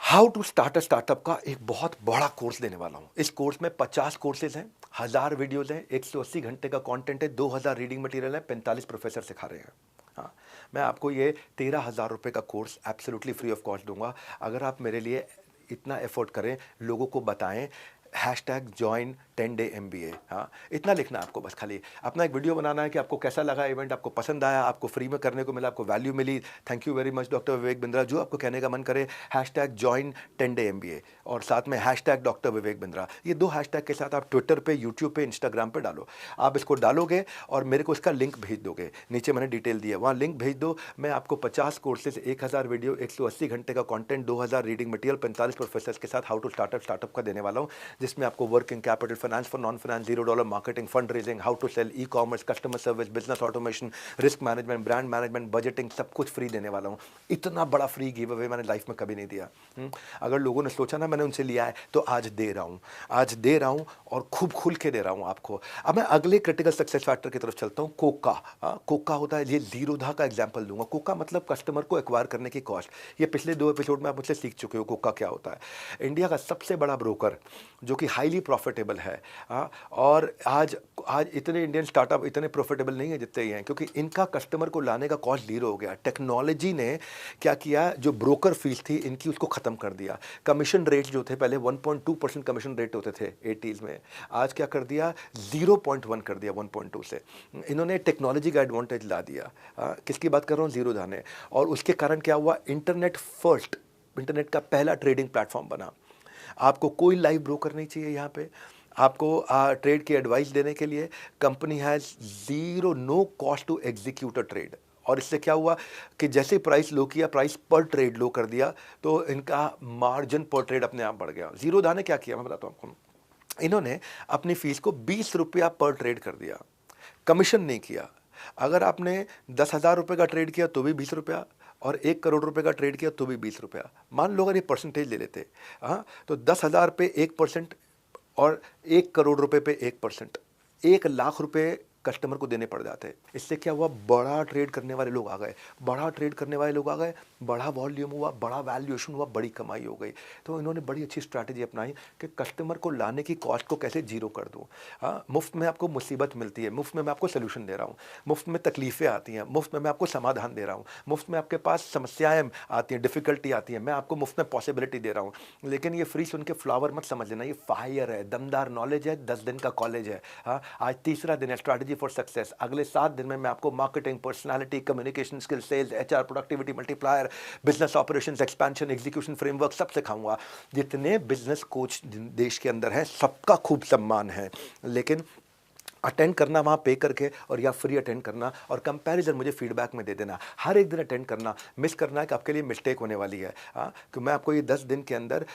S1: how to start a startup का एक बहुत बड़ा कोर्स देने वाला हूँ। इस कोर्स में 50 कोर्सेज हैं, 1000 वीडियोज़ हैं, 180 घंटे का कंटेंट है, 2000 रीडिंग मटेरियल है, 45 प्रोफेसर सिखा रहे हैं। हाँ, मैं आपको ये 13,000 रुपये का course absolutely free of cost दूंगा अगर आप मेरे लिए इतना एफर्ट करें, लोगों को बताएं हैशटैग जॉइन 10 डे MBA। हाँ, इतना लिखना है आपको, बस खाली अपना एक वीडियो बनाना है कि आपको कैसा लगा इवेंट, आपको पसंद आया, आपको फ्री में करने को मिला, आपको वैल्यू मिली, thank you very much doctor Vivek Bindra, जो आपको कहने का मन करे हैशटैग जॉइन 10 डे MBA और साथ में हैशटैग डॉक्टर विवेक बिंद्रा। ये दो हैशटैग के साथ आप ट्विटर पे, यूट्यूब पे, इंस्टाग्राम पे डालो। आप इसको डालोगे और मेरे को इसका लिंक भेज दोगे, नीचे मैंने डिटेल दिया, वहाँ लिंक भेज दो। मैं आपको 50 कोर्सेज, 1000 वीडियो, 180 घंटे का कॉन्टेंट, 2000 रीडिंग मटेरियल, 45 प्रोफेसर्स के साथ हाउ टू स्टार्टअप का देने वाला हूँ, जिसमें आपको working capital, finance for non finance, $0 marketing, fund raising, how to sell, e commerce, customer service, business automation, risk management, brand management, budgeting, सब कुछ फ्री देने वाला हूँ। इतना बड़ा फ्री गिव अवे मैंने लाइफ में कभी नहीं दिया। अगर लोगों ने सोचा ना मैंने उनसे लिया है, तो आज दे रहा हूँ, आज दे रहा हूँ और खूब खुल के दे रहा हूँ आपको। अब मैं अगले क्रिटिकल सक्सेस फैक्टर की तरफ चलता हूँ, कोका। कोका होता है, ये जीरोधा का एग्जाम्पल दूंगा। कोका मतलब कस्टमर को एक्वायर करने की कॉस्ट। ये पिछले 2 एपिसोड में आप मुझसे सीख चुके हो कोका क्या होता है। इंडिया का सबसे बड़ा ब्रोकर जो कि हाईली प्रॉफिटेबल है, और आज आज इतने इंडियन स्टार्टअप इतने प्रॉफिटेबल नहीं है जितने ये हैं, क्योंकि इनका कस्टमर को लाने का कॉस्ट 0 हो गया। टेक्नोलॉजी ने क्या किया, जो ब्रोकर फीस थी इनकी उसको ख़त्म कर दिया। कमीशन रेट जो थे पहले 1.2% कमीशन रेट होते थे 80s में, आज क्या कर दिया, 0.1 कर दिया 1.2 से। इन्होंने टेक्नोलॉजी का एडवांटेज ला दिया। किसकी बात कर रहा हूँ, जीरोधा ने। और उसके कारण क्या हुआ, इंटरनेट फर्स्ट, इंटरनेट का पहला ट्रेडिंग प्लेटफॉर्म बना। आपको कोई लाइव ब्रोकर नहीं चाहिए यहाँ पे। आपको ट्रेड की एडवाइस देने के लिए company has no cost to execute a trade. और इससे क्या हुआ कि जैसे प्राइस लो किया, प्राइस पर ट्रेड लो कर दिया, तो इनका मार्जिन पर ट्रेड अपने आप बढ़ गया। जीरोधा ने क्या किया मैं बताता हूँ आपको। इन्होंने अपनी फीस को 20 रुपया पर ट्रेड कर दिया, कमीशन नहीं किया। अगर आपने 10,000 रुपये का ट्रेड किया तो भी 20 रुपया, और 1 करोड़ रुपए का ट्रेड किया तो भी 20 रुपया। मान लो अगर ये परसेंटेज ले लेते, तो 10,000 पे 1% और 1 करोड़ रुपए पे 1%, 1 लाख रुपए कस्टमर को देने पड़ जाते। इससे क्या हुआ, बड़ा ट्रेड करने वाले लोग आ गए, बड़ा ट्रेड करने वाले लोग आ गए, बड़ा वॉल्यूम हुआ, बड़ा वैल्यूएशन हुआ, बड़ी कमाई हो गई। तो इन्होंने बड़ी अच्छी स्ट्रैटेजी अपनाई कि कस्टमर को लाने की कॉस्ट को कैसे जीरो कर दूँ। मुफ्त में आपको मुसीबत मिलती है, मुफ्त में मैं आपको सोल्यूशन दे रहा हूँ, मुफ्त में तकलीफ़ें आती हैं, मुफ्त में मैं आपको समाधान दे रहा हूँ, मुफ्त में आपके पास समस्याएं आती हैं, डिफ़िकल्टी आती है, मैं आपको मुफ्त में पॉसिबिलिटी दे रहा हूँ। लेकिन ये फ्री सुन के फ्लावर मत समझ लेना, ये फायर है, दमदार नॉलेज है, 10 दिन का कॉलेज है। आज तीसरा दिन है, स्ट्रैटेजी फॉर सक्सेस। अगले 7 दिन में मैं आपको marketing, personality, communication skill, sales, HR, productivity multiplier, business operations, expansion, execution framework सब सिखाऊंगा। जितने बिजनेस कोच देश के अंदर हैं सबका खूब सम्मान है, लेकिन अटेंड करना वहाँ पे करके, और या फ्री अटेंड करना, और कंपैरिजन मुझे फीडबैक में दे देना। हर एक दिन अटेंड करना, मिस करना है कि आपके लिए मिस्टेक होने वाली है। कि मैं आपको ये 10 दिन के अंदर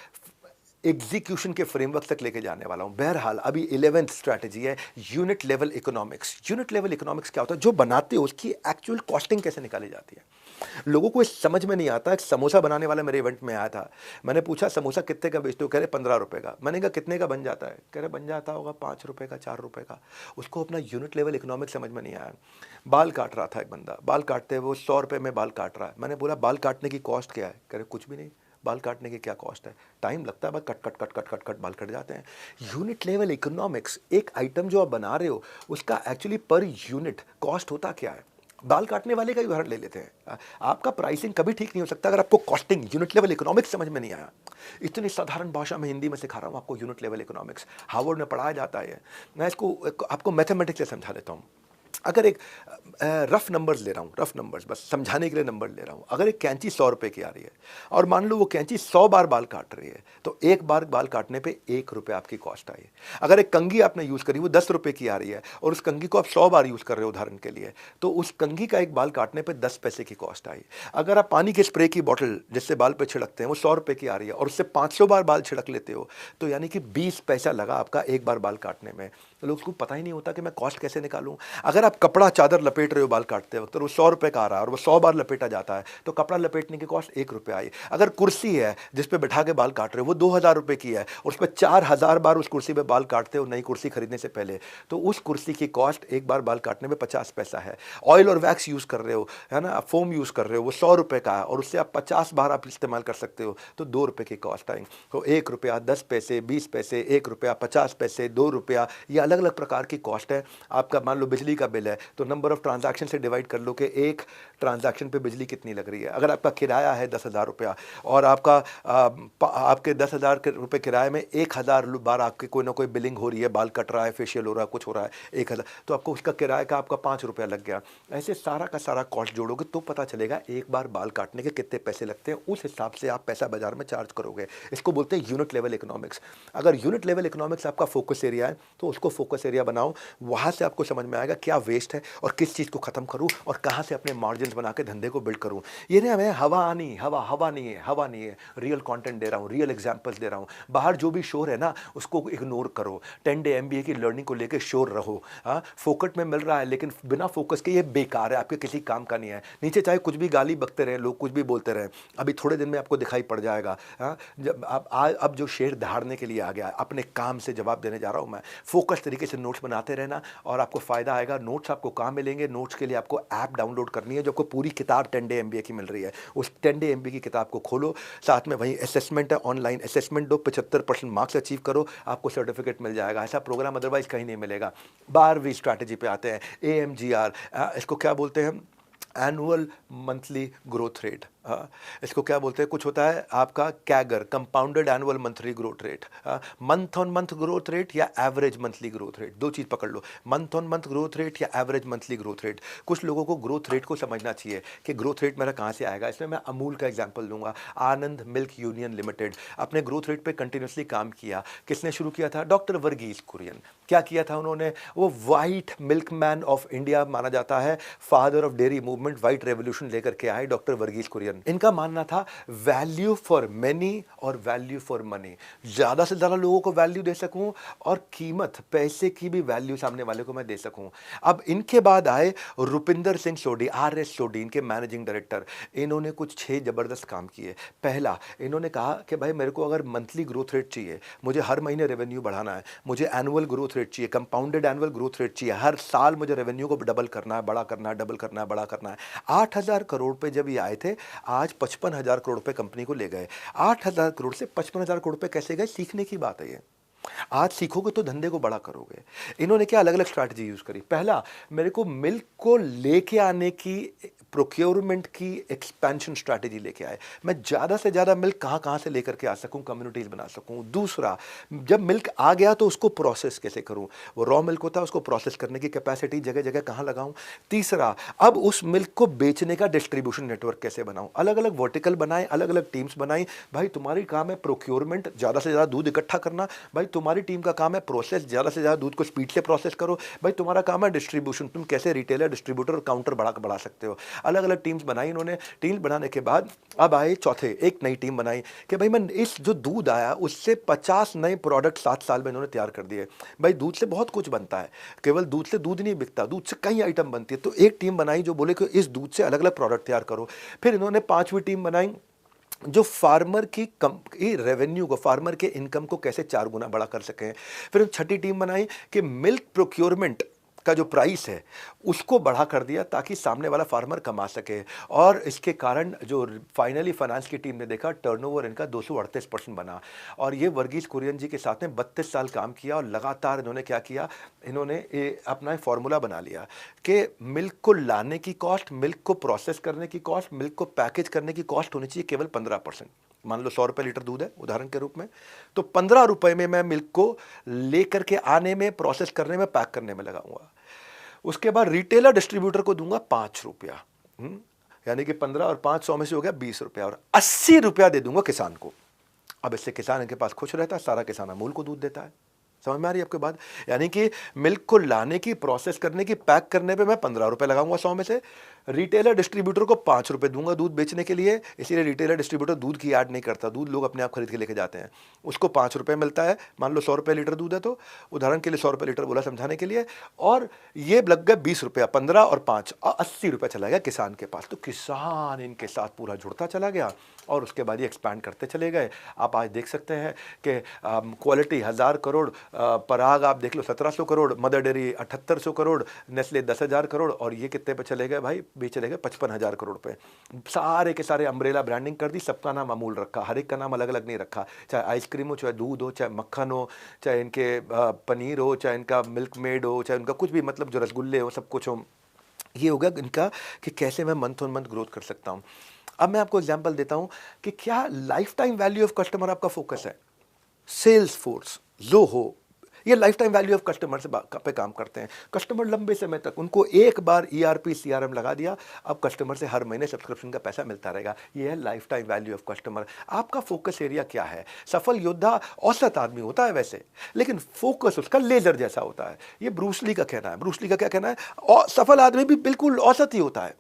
S1: एग्जीक्यूशन के फ्रेमवर्क तक लेके जाने वाला हूं। बहरहाल अभी 11th स्ट्रैटेजी है unit level economics. Unit level economics क्या होता है, जो बनाते हो उसकी एक्चुअल कॉस्टिंग कैसे निकाली जाती है। लोगों को इस समझ में नहीं आता। एक समोसा बनाने वाला मेरे इवेंट में आया था, मैंने पूछा समोसा कितने का बेचते हो, कह रहे 15 रुपए का। मैंने कहा कितने का बन जाता है, कह रहे बन जाता होगा 5 रुपए का, 4 रुपए का। उसको अपना यूनिट लेवल इकोनॉमिक्स समझ में नहीं आया। बाल काट रहा था एक बंदा, बाल काटते हुए 100 रुपये में बाल काट रहा है। मैंने बोला बाल काटने की कॉस्ट क्या है, कह रहे कुछ भी नहीं, बाल काटने की क्या कॉस्ट है, टाइम लगता है, बस cut cut cut cut cut cut बाल कट जाते हैं। यूनिट लेवल इकोनॉमिक्स, एक आइटम जो आप बना रहे हो उसका एक्चुअली पर यूनिट कॉस्ट होता क्या है। बाल काटने वाले का उदाहरण ले लेते हैं। आपका प्राइसिंग कभी ठीक नहीं हो सकता अगर आपको कॉस्टिंग, यूनिट लेवल इकोनॉमिक्स समझ में नहीं आया। इतनी साधारण भाषा में हिंदी में सिखा रहा हूँ आपको यूनिट लेवल इकोनॉमिक्स, हार्वर्ड में पढ़ाया जाता है। मैं इसको आपको मैथमेटिक्स से समझा देता हूँ। अगर एक रफ नंबर्स ले रहा हूँ, रफ नंबर्स बस समझाने के लिए नंबर ले रहा हूँ। अगर एक कैंची 100 रुपये की आ रही है और मान लो वो कैंची 100 बार बाल काट रही है, तो एक बार बाल काटने पे 1 रुपये आपकी कॉस्ट आई। अगर एक कंघी आपने यूज़ करी वो 10 रुपये की आ रही है और उस कंघी को आप 100 बार यूज़ कर रहे हो उदाहरण के लिए, तो उस कंघी का एक बाल काटने पर 10 पैसे की कॉस्ट आई। अगर आप पानी के स्प्रे की बॉटल जिससे बाल पे छिड़कते हैं वो 100 रुपये की आ रही है और उससे 500 बार बाल छिड़क लेते हो, तो यानी कि 20 पैसा लगा आपका एक बार बाल काटने में। तो लोग को पता ही नहीं होता कि मैं कॉस्ट कैसे निकालूं। अगर आप कपड़ा चादर लपेट रहे हो बाल काटते वक्त और वो 100 रुपये का आ रहा है और वो 100 बार लपेटा जाता है, तो कपड़ा लपेटने की कॉस्ट 1 रुपये आई। अगर कुर्सी है जिस पे बैठा के बाल काट रहे हो वो 2,000 रुपये की है और उस पर 4,000 बार उस कुर्सी पे बाल काटते हो नई कुर्सी खरीदने से पहले, तो उस कुर्सी की कॉस्ट एक बार बाल काटने में 50 पैसा है। ऑयल और वैक्स यूज़ कर रहे हो, है ना, फोम यूज़ कर रहे हो, वो 100 रुपये का है और उससे आप 50 बार आप इस्तेमाल कर सकते हो, तो 2 रुपये की कॉस्ट आई। तो 1 रुपया, 10 पैसे, 20 पैसे, 1 रुपया, 50 पैसे, 2 रुपया, ये अलग अलग प्रकार की कॉस्ट है। आपका मान लो बिजली का बिल है तो नंबर ऑफ ट्रांजैक्शन से डिवाइड कर लो कि एक ट्रांजैक्शन पे बिजली कितनी लग रही है। अगर आपका किराया है 10,000 रुपया और आपका आपके 10,000 रुपये किराए में 1,000 बार आपके कोई ना कोई बिलिंग हो रही है, बाल कट रहा है, फेशियल हो रहा है, कुछ हो रहा है, 1,000, तो आपको उसका किराए का आपका 5 रुपया लग गया। ऐसे सारा का सारा कॉस्ट जोड़ोगे तो पता चलेगा एक बार बाल काटने के कितने पैसे लगते हैं, उस हिसाब से आप पैसा बाजार में चार्ज करोगे। इसको बोलते हैं यूनिट लेवल इकोनॉमिक्स। अगर यूनिट लेवल इकोनॉमिक्स आपका फोकस एरिया है तो उसको फोकस एरिया बनाऊं, वहां से आपको समझ में आएगा क्या वेस्ट है और किस चीज़ को ख़त्म करूं और कहां से अपने मार्जिन बना के धंधे को बिल्ड करूं। ये नहीं मैं हवा आनी, हवा नहीं है, रियल कंटेंट दे रहा हूं, रियल एग्जांपल्स दे रहा हूं। बाहर जो भी शोर है ना उसको इग्नोर करो, 10 डे MBA की लर्निंग को लेकर श्योर रहो। हाँ, फोकट में मिल रहा है लेकिन बिना फोकस के ये बेकार है, आपके किसी काम का नहीं है। नीचे चाहे कुछ भी गाली बकते रहे लोग, कुछ भी बोलते रहे, अभी थोड़े दिन में आपको दिखाई पड़ जाएगा। हाँ, जब अब जो शेर दहाड़ने के लिए आ गया, अपने काम से जवाब देने जा रहा हूं मैं। फोकस तरीके से नोट्स बनाते रहना और आपको फायदा आएगा। नोट्स आपको कहाँ मिलेंगे? नोट्स के लिए आपको ऐप डाउनलोड करनी है जो आपको पूरी किताब 10 डे MBA की मिल रही है। उस 10 डे MBA की किताब को खोलो, साथ में वहीं असेसमेंट है, ऑनलाइन असेसमेंट दो, 75% मार्क्स अचीव करो, आपको सर्टिफिकेट मिल जाएगा। ऐसा प्रोग्राम अदरवाइज कहीं नहीं मिलेगा। 12वीं स्ट्रैटेजी पे आते हैं, AMGR, इसको क्या बोलते हैं? Annual monthly growth rate. इसको क्या बोलते हैं? कुछ होता है आपका CAGR, compounded annual monthly growth rate, month on month growth rate या एवरेज मंथली ग्रोथ रेट, दो चीज़ पकड़ लो, month on month growth rate या एवरेज मंथली ग्रोथ रेट। कुछ लोगों को ग्रोथ रेट को समझना चाहिए कि ग्रोथ रेट मेरा कहाँ से आएगा। इसमें मैं अमूल का एग्जांपल दूंगा। आनंद मिल्क यूनियन लिमिटेड अपने ग्रोथ रेट पे कंटिन्यूसली काम किया। किसने शुरू किया था? डॉक्टर वर्गीस कुरियन। क्या किया था उन्होंने? वो white milk man of India माना जाता है, father of dairy movement, white revolution लेकर के आए डॉक्टर वर्गीस कुरियन। इनका मानना था वैल्यू फॉर मेनी और वैल्यू फॉर मनी, ज्यादा से ज्यादा लोगों को वैल्यू दे सकूं और कीमत पैसे की भी वैल्यू सामने वाले को मैं दे सकूं। अब इनके बाद आए रुपिंदर सिंह सोडी, RS सोडी, इनके मैनेजिंग डायरेक्टर। इन्होंने कुछ 6 जबरदस्त काम किए। पहला, इन्होंने कहा कि भाई मेरे को अगर मंथली ग्रोथ रेट चाहिए, मुझे हर महीने रेवेन्यू बढ़ाना है, मुझे एनुअल ग्रोथ रेट चाहिए, कंपाउंडेड एनुअल ग्रोथ रेट चाहिए, हर साल मुझे रेवेन्यू को डबल करना है, बड़ा करना है, डबल करना है, बड़ा करना है। 8,000 करोड़ पे जब ये आए थे, आज 55,000 करोड़ पे कंपनी को ले गए। 8,000 करोड़ से 55,000 करोड़ पे कैसे गए? सीखने की बात है ये। आज सीखोगे तो धंधे को बड़ा करोगे। इन्होंने क्या अलग अलग स्ट्रैटेजी यूज करी। पहला, मेरे को मिल्क को लेके आने की, प्रोक्योरमेंट की एक्सपेंशन स्ट्रैटेजी लेके आए। मैं ज़्यादा से ज़्यादा मिल्क कहाँ से लेकर के आ सकूँ, कम्युनिटीज़ बना सकूँ। दूसरा, जब मिल्क आ गया तो उसको प्रोसेस कैसे करूँ, वो रॉ मिल्क होता है उसको प्रोसेस करने की कैपेसिटी जगह जगह कहाँ लगाऊँ। तीसरा, अब उस मिल्क को बेचने का डिस्ट्रीब्यूशन नेटवर्क कैसे बनाऊँ। अलग अलग वर्टिकल बनाए, अलग अलग टीम्स बनाई। भाई तुम्हारी काम है प्रोक्योरमेंट, ज़्यादा से ज़्यादा दूध इकट्ठा करना। भाई तुम्हारी टीम का काम है प्रोसेस, ज़्यादा से ज़्यादा दूध को स्पीड से प्रोसेस करो। भाई तुम्हारा काम है डिस्ट्रीब्यूशन, तुम कैसे रिटेलर, डिस्ट्रीब्यूटर और काउंटर बढ़ा सकते हो। अलग अलग टीम्स बनाई इन्होंने। टीम बनाने के बाद अब आए चौथे, एक नई टीम बनाई कि भाई मैं इस जो दूध आया उससे 50 नए प्रोडक्ट 7 साल में इन्होंने तैयार कर दिए। भाई दूध से बहुत कुछ बनता है, केवल दूध से दूध नहीं बिकता, दूध से कई आइटम बनती है। तो एक टीम बनाई जो बोले कि इस दूध से अलग अलग प्रोडक्ट तैयार करो। फिर इन्होंने 5वीं टीम बनाई जो फार्मर की रेवेन्यू को, फार्मर के इनकम को कैसे 4 गुना बड़ा कर सकें। फिर 6ठी टीम बनाई कि मिल्क प्रोक्योरमेंट का जो प्राइस है उसको बढ़ा कर दिया ताकि सामने वाला फार्मर कमा सके। और इसके कारण जो फाइनली फाइनेंस की टीम ने देखा, टर्नओवर इनका 238% बना। और ये वर्गीस कुरियन जी के साथ में 32 साल काम किया और लगातार इन्होंने क्या किया, इन्होंने अपना फॉर्मूला बना लिया कि मिल्क को लाने की कॉस्ट, मिल्क को प्रोसेस करने की कॉस्ट, मिल्क को पैकेज करने की कॉस्ट होनी चाहिए केवल 15%। मान लो 100 रुपये लीटर दूध है उदाहरण के रूप में, तो 15 रुपये में मैं मिल्क को लेकर के आने में, प्रोसेस करने में, पैक करने में लगाऊंगा। उसके बाद रिटेलर डिस्ट्रीब्यूटर को दूंगा 5 रुपया, यानी कि 15 और 5, 100 में से हो गया 20 रुपया, और 80 रुपया दे दूंगा किसान को। अब इससे किसान इनके पास खुश रहता है, सारा किसान अमूल को दूध देता है। समझ में आ रही है आपके बात? यानी कि मिल्क को लाने की, प्रोसेस करने की, पैक करने पे मैं 15 रुपए लगाऊंगा 100 में से, रिटेलर डिस्ट्रीब्यूटर को 5 रुपए दूंगा दूध बेचने के लिए। इसीलिए रिटेलर डिस्ट्रीब्यूटर दूध की ऐड नहीं करता, दूध लोग अपने आप खरीद के लेके जाते हैं, उसको 5 रुपए मिलता है। मान लो 100 रुपए लीटर दूध है तो उदाहरण के लिए 100 रुपए लीटर बोला समझाने के लिए, और ये लग गया 20 रुपया, 15 और 5 80 रुपये चला गया किसान के पास। तो किसान इनके साथ पूरा जुड़ता चला गया और उसके बाद ये एक्सपैंड करते चले गए। आप आज देख सकते हैं कि क्वालिटी 1000 करोड़, पराग आप देख लो 1700 crore, mother dairy 7800 crore, Nestle 10,000 crore, और ये कितने पे चले गए भाई? भी चले गए 55,000 करोड़ पे। सारे के सारे अम्ब्रेला ब्रांडिंग कर दी, सबका नाम अमूल रखा, हर एक का नाम अलग अलग नहीं रखा। चाहे आइसक्रीम हो, चाहे दूध हो, चाहे मक्खन हो, चाहे इनके पनीर हो, चाहे इनका मिल्क मेड हो, चाहे उनका कुछ भी, मतलब जो रसगुल्ले हो, सब कुछ हो। ये हो गया इनका कि कैसे मैं मंथ ऑन मंथ ग्रोथ कर सकता हूँ। अब मैं आपको एग्जांपल देता हूँ कि क्या life time value of customer आपका फोकस है। सेल्स फोर्स जो हो, ये life time value of customer से पे काम करते हैं। कस्टमर लंबे समय तक, उनको एक बार ERP CRM लगा दिया, अब कस्टमर से हर महीने सब्सक्रिप्शन का पैसा मिलता रहेगा। ये है life time value of customer. आपका फोकस एरिया क्या है? सफल योद्धा औसत आदमी होता है वैसे, लेकिन फोकस उसका लेजर जैसा होता है। ये ब्रूस ली का कहना है। ब्रूस ली का क्या कहना है? और सफल आदमी भी बिल्कुल औसत ही होता है,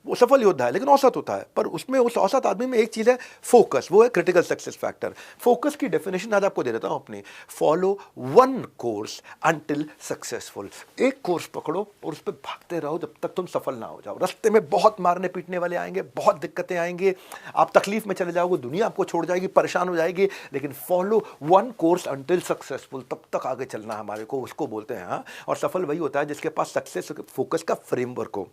S1: वो सफल योद्धा है लेकिन औसत होता है, पर उसमें उस औसत आदमी में एक चीज है, फोकस। वो है क्रिटिकल सक्सेस फैक्टर। फोकस की डेफिनेशन आज आपको दे देता हूं अपनी। Follow one course until successful. एक कोर्स पकड़ो और उस पर भागते रहो जब तक तुम सफल ना हो जाओ। रास्ते में बहुत मारने पीटने वाले आएंगे, बहुत दिक्कतें आएंगे, आप तकलीफ में चले जाओगे, दुनिया आपको छोड़ जाएगी, परेशान हो जाएगी, लेकिन follow one course until successful, तब तक आगे चलना हमारे को, उसको बोलते हैं। हाँ, और सफल वही होता है जिसके पास सक्सेस फोकस का फ्रेमवर्क हो।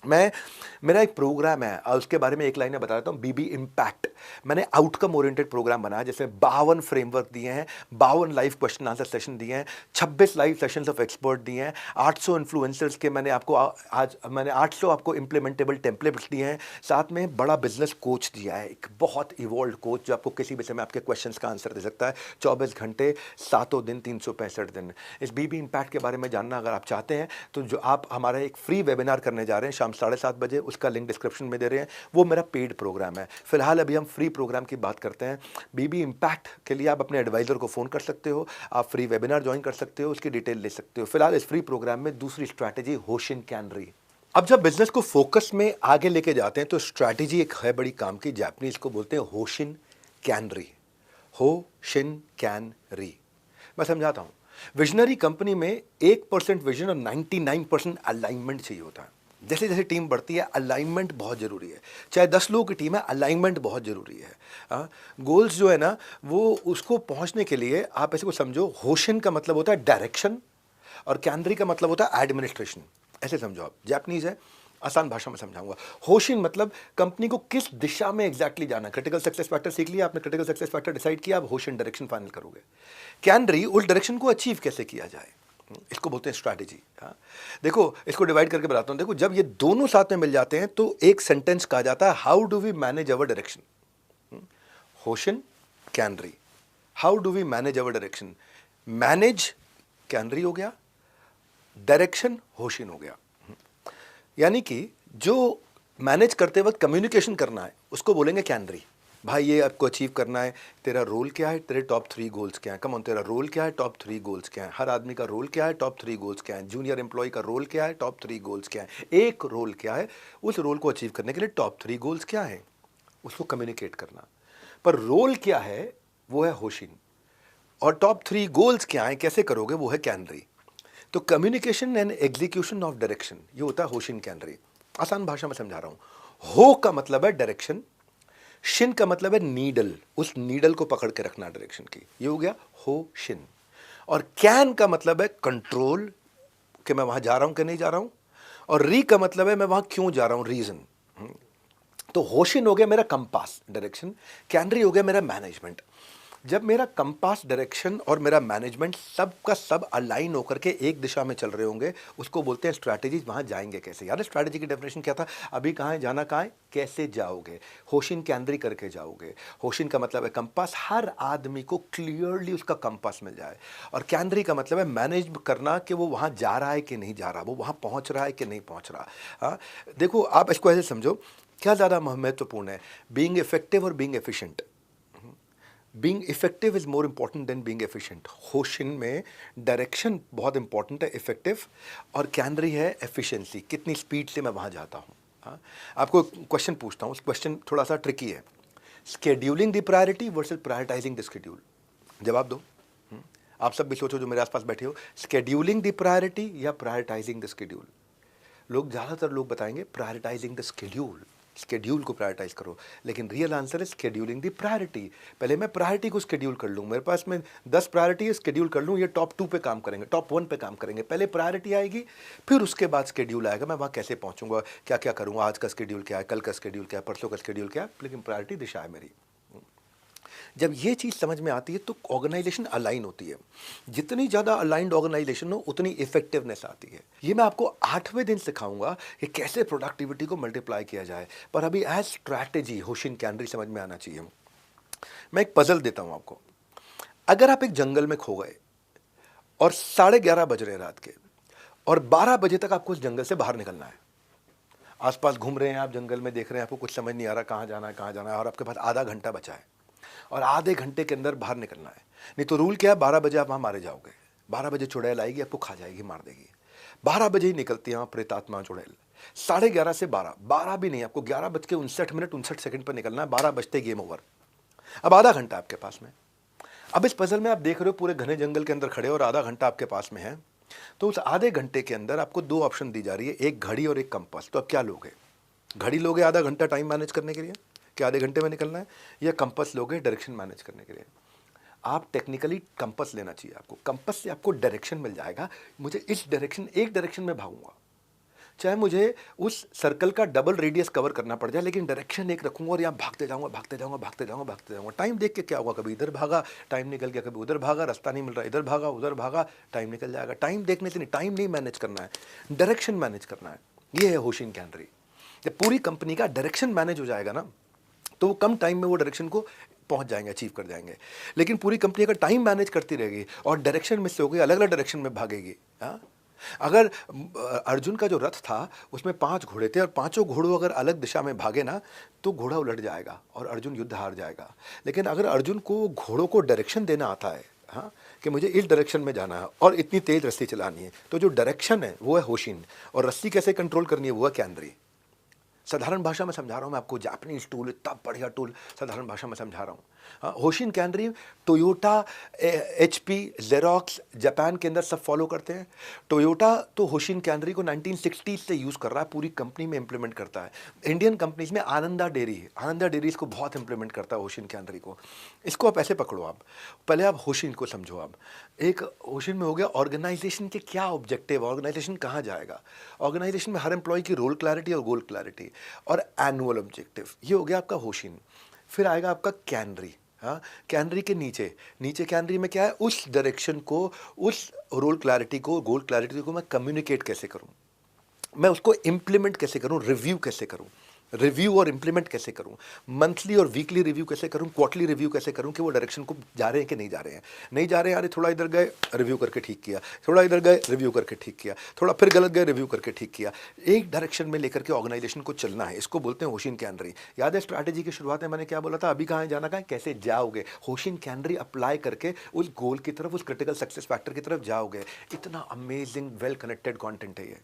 S1: मेरा एक प्रोग्राम है और उसके बारे में एक लाइन में बता देता हूँ, बीबी इम्पैक्ट। मैंने आउटकम ओरिएंटेड प्रोग्राम बनाया जिसमें 52 फ्रेमवर्क दिए हैं, 52 लाइव क्वेश्चन आंसर सेशन दिए हैं, 26 लाइव सेशंस ऑफ एक्सपर्ट दिए हैं, 800 इन्फ्लुएंसर्स के मैंने 800 आपको इम्प्लीमेंटेबल टेम्पलेट्स दिए हैं, साथ में बड़ा बिजनेस कोच दिया है, एक बहुत इवॉल्व कोच जो आपको किसी भी समय आपके क्वेश्चंस का आंसर दे सकता है, 24 घंटे 7 दिन 365 दिन। इस बीबी इम्पैक्ट के बारे में जानना अगर आप चाहते हैं तो जो आप हमारा एक फ्री वेबिनार करने जा रहे हैं शाम 7:30 बजे, उसका लिंक डिस्क्रिप्शन में दे रहे हैं, वो मेरा पेड प्रोग्राम है। फिलहाल अभी हम फ्री प्रोग्राम की बात करते हैं। बीबी इम्पैक्ट के लिए आप अपने एडवाइजर को फ़ोन कर सकते हो, आप फ्री वेबिनार ज्वाइन कर सकते हो, उसकी डिटेल ले सकते हो। फिलहाल इस फ्री प्रोग्राम में दूसरी स्ट्रैटेजी होशिन कैनरी। अब जब बिजनेस को फोकस में आगे लेके जाते हैं तो स्ट्रैटेजी एक है बड़ी काम की, जापानीज को बोलते हैं होशिन कैनरी। होशिन कैनरी मैं समझाता हूं। विजनरी कंपनी में 1% विजन और 99% अलाइनमेंट चाहिए होता है। जैसे जैसे टीम बढ़ती है अलाइनमेंट बहुत ज़रूरी है। चाहे 10 लोगों की टीम है, अलाइनमेंट बहुत ज़रूरी है। गोल्स जो है ना, वो उसको पहुंचने के लिए आप ऐसे को समझो, होशिन का मतलब होता है डायरेक्शन और कैनरी का मतलब होता है एडमिनिस्ट्रेशन। ऐसे समझो आप, जापानीज है, आसान भाषा में समझाऊंगा। होशिन मतलब कंपनी को किस दिशा में एग्जैक्टली जाना है। क्रिटिकल सक्सेस फैक्टर सीख लिया आपने, क्रिटिकल सक्सेस फैक्टर डिसाइड किया, आप होशिन डायरेक्शन फाइनल करोगे। कैनरी उस डायरेक्शन को अचीव कैसे किया जाए, इसको बोलते हैं स्ट्रैटेजी। हाँ, देखो इसको डिवाइड करके बताता हूं। देखो जब ये दोनों साथ में मिल जाते हैं तो एक सेंटेंस कहा जाता है, how do we manage our direction. Hoshin Kanri, how do we manage our direction. Manage Kanri हो गया, डायरेक्शन होशिन हो गया। यानी कि जो मैनेज करते वक्त कम्युनिकेशन करना है उसको बोलेंगे कैनरी। भाई ये आपको अचीव करना है, तेरा रोल क्या है, तेरे टॉप 3 गोल्स क्या है, कम ऑन तेरा रोल क्या है, टॉप 3 गोल्स क्या है। हर आदमी का रोल क्या है, टॉप 3 गोल्स क्या है। जूनियर एम्प्लॉय का रोल क्या है, टॉप 3 गोल्स क्या है। एक रोल क्या है, उस रोल को अचीव करने के लिए टॉप 3 गोल्स क्या है, उसको कम्युनिकेट करना। पर रोल क्या है वो है होशिन, और टॉप 3 गोल्स क्या है, कैसे करोगे, वो है कैनरी। तो communication and execution of direction, ये होता है होशिन कैनरी। आसान भाषा में समझा रहा हूं। हो का मतलब है डायरेक्शन, शिन का मतलब है नीडल, उस नीडल को पकड़ के रखना डायरेक्शन की, ये हो गया हो शिन। और कैन का मतलब है कंट्रोल, कि मैं वहां जा रहा हूं कि नहीं जा रहा हूं। और री का मतलब है मैं वहां क्यों जा रहा हूं, रीजन। तो होशिन हो गया मेरा कंपास डायरेक्शन, कैनरी हो गया मेरा मैनेजमेंट। जब मेरा कंपास डायरेक्शन और मेरा मैनेजमेंट सब का सब अलाइन होकर के एक दिशा में चल रहे होंगे, उसको बोलते हैं स्ट्रैटेजीज। वहां जाएंगे कैसे यार, स्ट्रैटेजी की डेफिनेशन क्या था, अभी कहाँ है, जाना कहाँ है, कैसे जाओगे, होशिन कैनरी करके जाओगे। होशिन का मतलब है कंपास, हर आदमी को क्लियरली उसका कंपास मिल जाए। और कैनरी का मतलब है मैनेज करना, कि वो वहां जा रहा है कि नहीं जा रहा, वो वहां पहुंच रहा है कि नहीं पहुंच रहा। हाँ, देखो आप इसको ऐसे समझो, क्या ज़्यादा महत्वपूर्ण है, बीइंग इफेक्टिव और being efficient. Being effective is more important than being efficient. Hoshin में डायरेक्शन बहुत इंपॉर्टेंट है, इफेक्टिव, और कैनरी है एफिशिएंसी, कितनी स्पीड से मैं वहां जाता हूं। हाँ, आपको क्वेश्चन पूछता हूं, क्वेश्चन थोड़ा सा ट्रिकी है। Scheduling the priority versus prioritising the schedule, जवाब दो। आप सब भी सोचो जो मेरे आसपास बैठे हो, स्केड्यूलिंग द प्रायोरिटी या प्रायोरिटाइजिंग द शेड्यूल। ज़्यादातर लोग बताएंगे प्रायोरिटाइजिंग द शेड्यूल, स्केड्यूल को प्रायोरिटाइज करो, लेकिन रियल आंसर है स्केड्यूलिंग दी प्रायोरिटी। पहले मैं प्रायोरिटी को स्केड्यूल कर लूँ, मेरे पास में 10 प्रायोरिटी है, स्केड्यूल कर लूँ, ये टॉप 2 पे काम करेंगे, टॉप 1 पे काम करेंगे। पहले प्रायोरिटी आएगी, फिर उसके बाद स्केड्यूल आएगा, मैं वहाँ कैसे पहुँचूंगा, क्या क्या करूँगा, आज का स्केड्यूल क्या है, कल का स्केड्यूल क्या है, परसों का स्केड्यूल क्या है, लेकिन प्रायोरिटी दिशा है मेरी। जब ये चीज़ समझ में आती है तो ऑर्गेनाइजेशन अलाइन होती है। जितनी ज़्यादा अलाइंड ऑर्गेनाइजेशन हो उतनी इफेक्टिवनेस आती है। ये मैं आपको 8वें दिन सिखाऊंगा कि कैसे प्रोडक्टिविटी को मल्टीप्लाई किया जाए, पर अभी एज स्ट्रैटेजी होशिन कैनरी समझ में आना चाहिए। मैं एक पजल देता हूं आपको। अगर आप एक जंगल में खो गए और 11:30 बज रहे हैं रात के, और 12 बजे तक आपको उस जंगल से बाहर निकलना है। आसपास घूम रहे हैं आप, जंगल में देख रहे हैं, आपको कुछ समझ नहीं आ रहा कहाँ जाना है कहाँ जाना है, और आपके पास आधा घंटा बचा है और आधे घंटे के अंदर बाहर निकलना है। नहीं तो रूल क्या है, 12 बजे आप वहाँ मारे जाओगे। 12 बजे चुड़ैल आएगी, आपको खा जाएगी, मार देगी। 12 बजे ही निकलती है वहाँ प्रेतात्मा चुड़ैल। 11:30 से 12 भी नहीं, आपको 11:59 पर निकलना है। 12 बजते गेम ओवर। अब आधा घंटा आपके पास में। अब इस पजल में आप देख रहे हो पूरे घने जंगल के अंदर खड़े हो और आधा घंटा आपके पास में है। तो उस आधे घंटे के अंदर आपको दो ऑप्शन दी जा रही है, एक घड़ी और एक कंपास। तो अब क्या लोगे? घड़ी लोगे आधा घंटा टाइम मैनेज करने के लिए कि आधे घंटे में निकलना है, या कंपास लोगे डायरेक्शन मैनेज करने के लिए? आप टेक्निकली कंपास लेना चाहिए आपको। कंपास से आपको डायरेक्शन मिल जाएगा, मुझे इस डायरेक्शन, एक डायरेक्शन में भागूंगा, चाहे मुझे उस सर्कल का डबल रेडियस कवर करना पड़ जाए, लेकिन डायरेक्शन एक रखूंगा और यहाँ भागते जाऊंगा भागते जाऊंगा भागते जाऊंगा भागते जाऊंगा। टाइम देख के क्या होगा, कभी इधर भागा टाइम निकल गया, कभी उधर भागा रास्ता नहीं मिल रहा, इधर भागा उधर भागा टाइम निकल जाएगा। टाइम देखने से नहीं, टाइम नहीं मैनेज करना है, डायरेक्शन मैनेज करना है। ये है होशिन कैनरी। जब पूरी कंपनी का डायरेक्शन मैनेज हो जाएगा ना, तो वो कम टाइम में वो डायरेक्शन को पहुंच जाएंगे, अचीव कर जाएंगे। लेकिन पूरी कंपनी अगर टाइम मैनेज करती रहेगी और डायरेक्शन मिस होगी, अलग अलग डायरेक्शन में भागेगी। हाँ, अगर अर्जुन का जो रथ था उसमें 5 घोड़े थे और पांचों घोड़ों अगर अलग दिशा में भागे ना, तो घोड़ा उलट जाएगा और अर्जुन युद्ध हार जाएगा। लेकिन अगर अर्जुन को घोड़ों को डायरेक्शन देना आता है, हाँ, कि मुझे इस डायरेक्शन में जाना है और इतनी तेज रस्सी चलानी है, तो जो डायरेक्शन है वो है होशिन, और रस्सी कैसे कंट्रोल करनी है वो है कैनरी। साधारण भाषा में समझा रहा हूँ मैं आपको, जापानीज टूल, इतना बढ़िया टूल, साधारण भाषा में समझा रहा हूँ। हाँ, Hoshin Kanri Toyota, HP, Xerox Japan के अंदर सब फॉलो करते हैं। टोयोटा तो होशिन कैनरी को 1960 से यूज़ कर रहा है, पूरी कंपनी में इंप्लीमेंट करता है। इंडियन कंपनीज में आनंदा डेयरी इसको बहुत इंप्लीमेंट करता है होशिन कैनरी को। इसको आप ऐसे पकड़ो, आप पहले आप होशिन को समझो। आप एक होशिन में हो गया ऑर्गेनाइजेशन के क्या ऑब्जेक्टिव, ऑर्गेनाइजेशन कहाँ जाएगा, ऑर्गेनाइजेशन में हर एम्प्लॉय की रोल क्लैरिटी और गोल क्लैरिटी और एनुअल ऑब्जेक्टिव, ये हो गया आपका होशिन। फिर आएगा आपका कैनरी। हाँ, कैनरी के नीचे नीचे कैनरी में क्या है, उस डायरेक्शन को, उस रोल क्लैरिटी को, गोल क्लैरिटी को मैं कम्युनिकेट कैसे करूं, मैं उसको इम्प्लीमेंट कैसे करूं, रिव्यू कैसे करूं, रिव्यू और इम्प्लीमेंट कैसे करूं, मंथली और वीकली रिव्यू कैसे करूं, क्वार्टरली रिव्यू कैसे करूं कि वो डायरेक्शन को जा रहे हैं कि नहीं जा रहे हैं। नहीं जा रहे हैं, अरे थोड़ा इधर गए रिव्यू करके ठीक किया, थोड़ा इधर गए रिव्यू करके ठीक किया, थोड़ा फिर गलत गए रिव्यू करके ठीक किया। एक डायरेक्शन में लेकर के ऑर्गेनाइजेशन को चलना है, इसको बोलते हैं होशिन कैनरी। याद है स्ट्रैटेजी की शुरुआत में मैंने क्या बोला था, अभी कहाँ है, जाना कहाँ है, कैसे जाओगे। होशिन कैनरी अप्लाई करके उस गोल की तरफ, उस क्रिटिकल सक्सेस फैक्टर की तरफ जाओगे। इतना अमेजिंग वेल कनेक्टेड कॉन्टेंट है ये।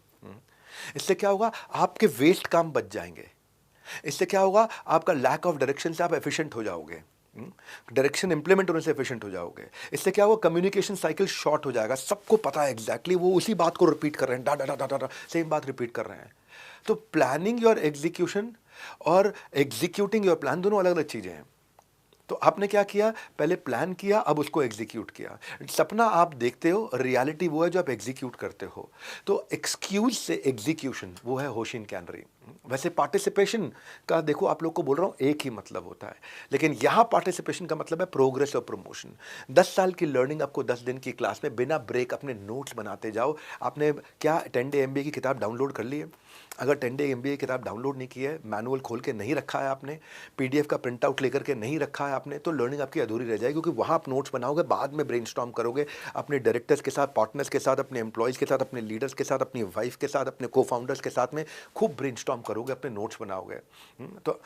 S1: इससे क्या होगा, आपके वेस्ट काम बच जाएंगे। इससे क्या होगा, आपका लैक ऑफ डायरेक्शन से आप एफिशिएंट हो जाओगे, डायरेक्शन इंप्लीमेंट होने से एफिशिएंट हो जाओगे। इससे क्या होगा, कम्युनिकेशन साइकिल शॉर्ट हो जाएगा, सबको पता है एग्जैक्टली, वो उसी बात को रिपीट कर रहे हैं, डा डा डा डा डा सेम बात रिपीट कर रहे हैं। तो प्लानिंग योर एग्जीक्यूशन और एग्जीक्यूटिंग योर प्लान दोनों अलग अलग चीजें हैं। तो आपने क्या किया, पहले प्लान किया, अब उसको एग्जीक्यूट किया। सपना आप देखते हो, रियलिटी वो है जो आप एग्जीक्यूट करते हो। तो एक्सक्यूज से एग्जीक्यूशन, वो है होशिन कैनरी। वैसे पार्टिसिपेशन का देखो, आप लोग को बोल रहा हूँ, एक ही मतलब होता है, लेकिन यहाँ पार्टिसिपेशन का मतलब है प्रोग्रेस और प्रमोशन। 10 साल की लर्निंग आपको 10 दिन की क्लास में बिना ब्रेक अपने नोट्स बनाते जाओ। आपने क्या 10 डे MBA की किताब डाउनलोड कर ली है? अगर 10 डे MBA की किताब डाउनलोड नहीं की है, मैनुअल खोल के नहीं रखा है आपने, PDF का प्रिंट आउट लेकर के नहीं रखा है आपने, तो लर्निंग आपकी अधूरी रह जाएगी। क्योंकि वहाँ आप नोट्स बनाओगे, बाद में ब्रेनस्टॉर्म करोगे अपने डायरेक्टर्स के साथ, पार्टनर्स के साथ, अपने एम्प्लॉयज़ के साथ, अपने लीडर्स के साथ, अपनी वाइफ के साथ, अपने को फाउंडर्स के साथ में खूब ब्रेनस्टॉर्म करोगे, अपने नोट्स बनाओगे। तो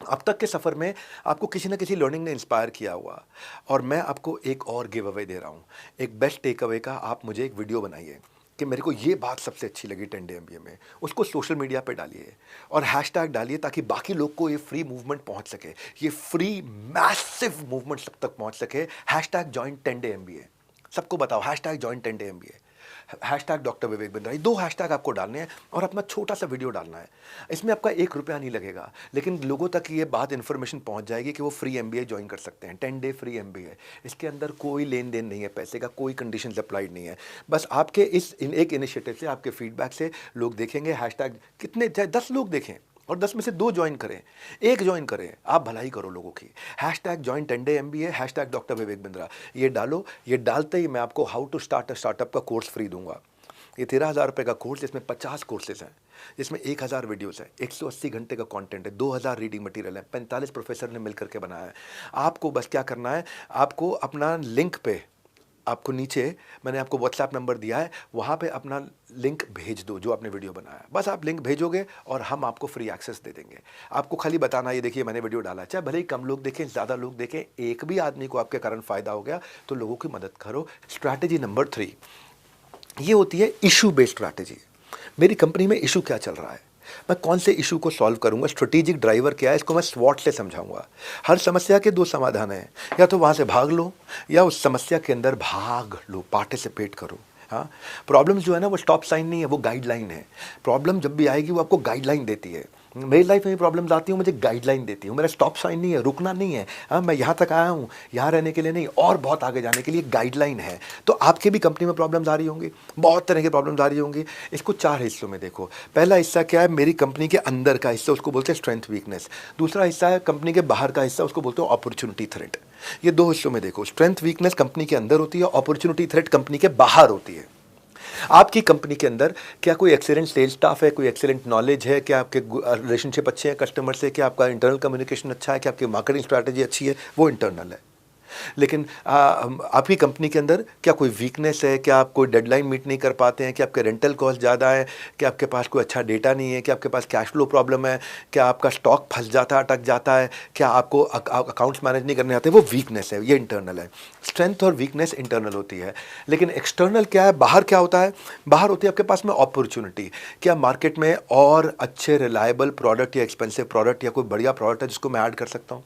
S1: अब तक के सफ़र में आपको किसी ना किसी लर्निंग ने इंस्पायर किया हुआ, और मैं आपको एक और गिव अवे दे रहा हूँ, एक बेस्ट टेक अवे का। आप मुझे एक वीडियो बनाइए कि मेरे को ये बात सबसे अच्छी लगी 10 डे MBA में, उसको सोशल मीडिया पे डालिए और हैशटैग डालिए, ताकि बाकी लोग को ये फ्री मूवमेंट पहुंच सके, ये फ्री मैसिव मूवमेंट सब तक पहुंच सके। हैशटैग जॉइन 10 डे MBA, सबको बताओ, hashtag join 10 day MBA, hashtag doctor Vivek Bindra. 2 hashtag आपको डालने हैं और अपना छोटा सा वीडियो डालना है। इसमें आपका 1 रुपया नहीं लगेगा, लेकिन लोगों तक ये बात इन्फॉर्मेशन पहुंच जाएगी कि वो फ्री MBA ज्वाइन कर सकते हैं। 10 डे फ्री MBA, इसके अंदर कोई लेन देन नहीं है पैसे का, कोई कंडीशंस अप्लाइड नहीं है। बस आपके इस एक इनिशिएटिव से, आपके फीडबैक से लोग देखेंगे, हैशटैग कितने, चाहे 10 लोग देखें और 10 में से 2 ज्वाइन करें, 1 ज्वाइन करें, आप भलाई करो लोगों की। Hashtag join 10 day MBA, hashtag doctor Vivek Bindra, ये डालो। ये डालते ही मैं आपको how to start a startup का कोर्स फ्री दूंगा। ये 13,000 रुपये का कोर्स, जिसमें 50 कोर्सेज हैं, जिसमें 1,000 वीडियोस है, 180 घंटे का कंटेंट है, 2,000 रीडिंग मटेरियल है, 45 प्रोफेसर ने मिलकर के बनाया है। आपको बस क्या करना है, आपको अपना लिंक पे आपको नीचे मैंने आपको व्हाट्सएप नंबर दिया है, वहाँ पे अपना लिंक भेज दो जो आपने वीडियो बनाया है। बस आप लिंक भेजोगे और हम आपको फ्री एक्सेस दे देंगे। आपको खाली बताना, ये देखिए मैंने वीडियो डाला, चाहे भले ही कम लोग देखें ज़्यादा लोग देखें, एक भी आदमी को आपके कारण फ़ायदा हो गया तो लोगों की मदद करो। स्ट्रैटेजी नंबर 3 ये होती है इशू बेस्ड स्ट्रैटेजी। मेरी कंपनी में इशू क्या चल रहा है, मैं कौन से इशू को सॉल्व करूंगा, स्ट्रेटेजिक ड्राइवर क्या है, इसको मैं स्वॉट से समझाऊंगा। हर समस्या के 2 समाधान हैं, या तो वहाँ से भाग लो या उस समस्या के अंदर भाग लो, पार्टिसिपेट करो। हाँ, प्रॉब्लम जो है ना वो स्टॉप साइन नहीं है, वो गाइडलाइन है। प्रॉब्लम जब भी आएगी वो आपको गाइडलाइन देती है। मेरी लाइफ में प्रॉब्लम्स आती हूँ, मुझे गाइडलाइन देती हूँ, मेरा स्टॉप साइन नहीं है, रुकना नहीं है। हाँ, मैं यहाँ तक आया हूँ, यहाँ रहने के लिए नहीं, और बहुत आगे जाने के लिए गाइडलाइन है। तो आपके भी कंपनी में प्रॉब्लम्स आ रही होंगी, बहुत तरह की प्रॉब्लम्स आ रही होंगी। इसको 4 हिस्सों में देखो। पहला हिस्सा क्या है, मेरी कंपनी के अंदर का हिस्सा, उसको बोलते हैं स्ट्रेंथ वीकनेस। दूसरा हिस्सा है कंपनी के बाहर का हिस्सा, उसको बोलते हैं अपॉर्चुनिटी थ्रेट। ये 2 हिस्सों में देखो। स्ट्रेंथ वीकनेस कंपनी के अंदर होती है, अपॉर्चुनिटी थ्रेट कंपनी के बाहर होती है। आपकी कंपनी के अंदर क्या कोई एक्सीलेंट सेल्स स्टाफ है, कोई एक्सीलेंट नॉलेज है, क्या आपके रिलेशनशिप अच्छे हैं कस्टमर से, क्या आपका इंटरनल कम्युनिकेशन अच्छा है, क्या आपकी मार्केटिंग स्ट्रैटेजी अच्छी है, वो इंटरनल है। लेकिन आपकी कंपनी के अंदर क्या कोई वीकनेस है, क्या आप कोई डेडलाइन मीट नहीं कर पाते हैं, क्या आपके रेंटल कॉस्ट ज़्यादा है, क्या आपके पास कोई अच्छा डेटा नहीं है, क्या आपके पास कैश फ्लो प्रॉब्लम है, क्या आपका स्टॉक फंस जाता है, अटक जाता है, क्या आपको अकाउंट्स मैनेज नहीं करने आते, वो वीकनेस है, ये इंटरनल है। स्ट्रेंथ और वीकनेस इंटरनल होती है। लेकिन एक्सटर्नल क्या है, बाहर क्या होता है, बाहर होती है आपके पास में अपॉर्चुनिटी। क्या मार्केट में और अच्छे रिलायबल प्रोडक्ट या एक्सपेंसिव प्रोडक्ट या कोई बढ़िया प्रोडक्ट है जिसको मैं ऐड कर सकता हूँ,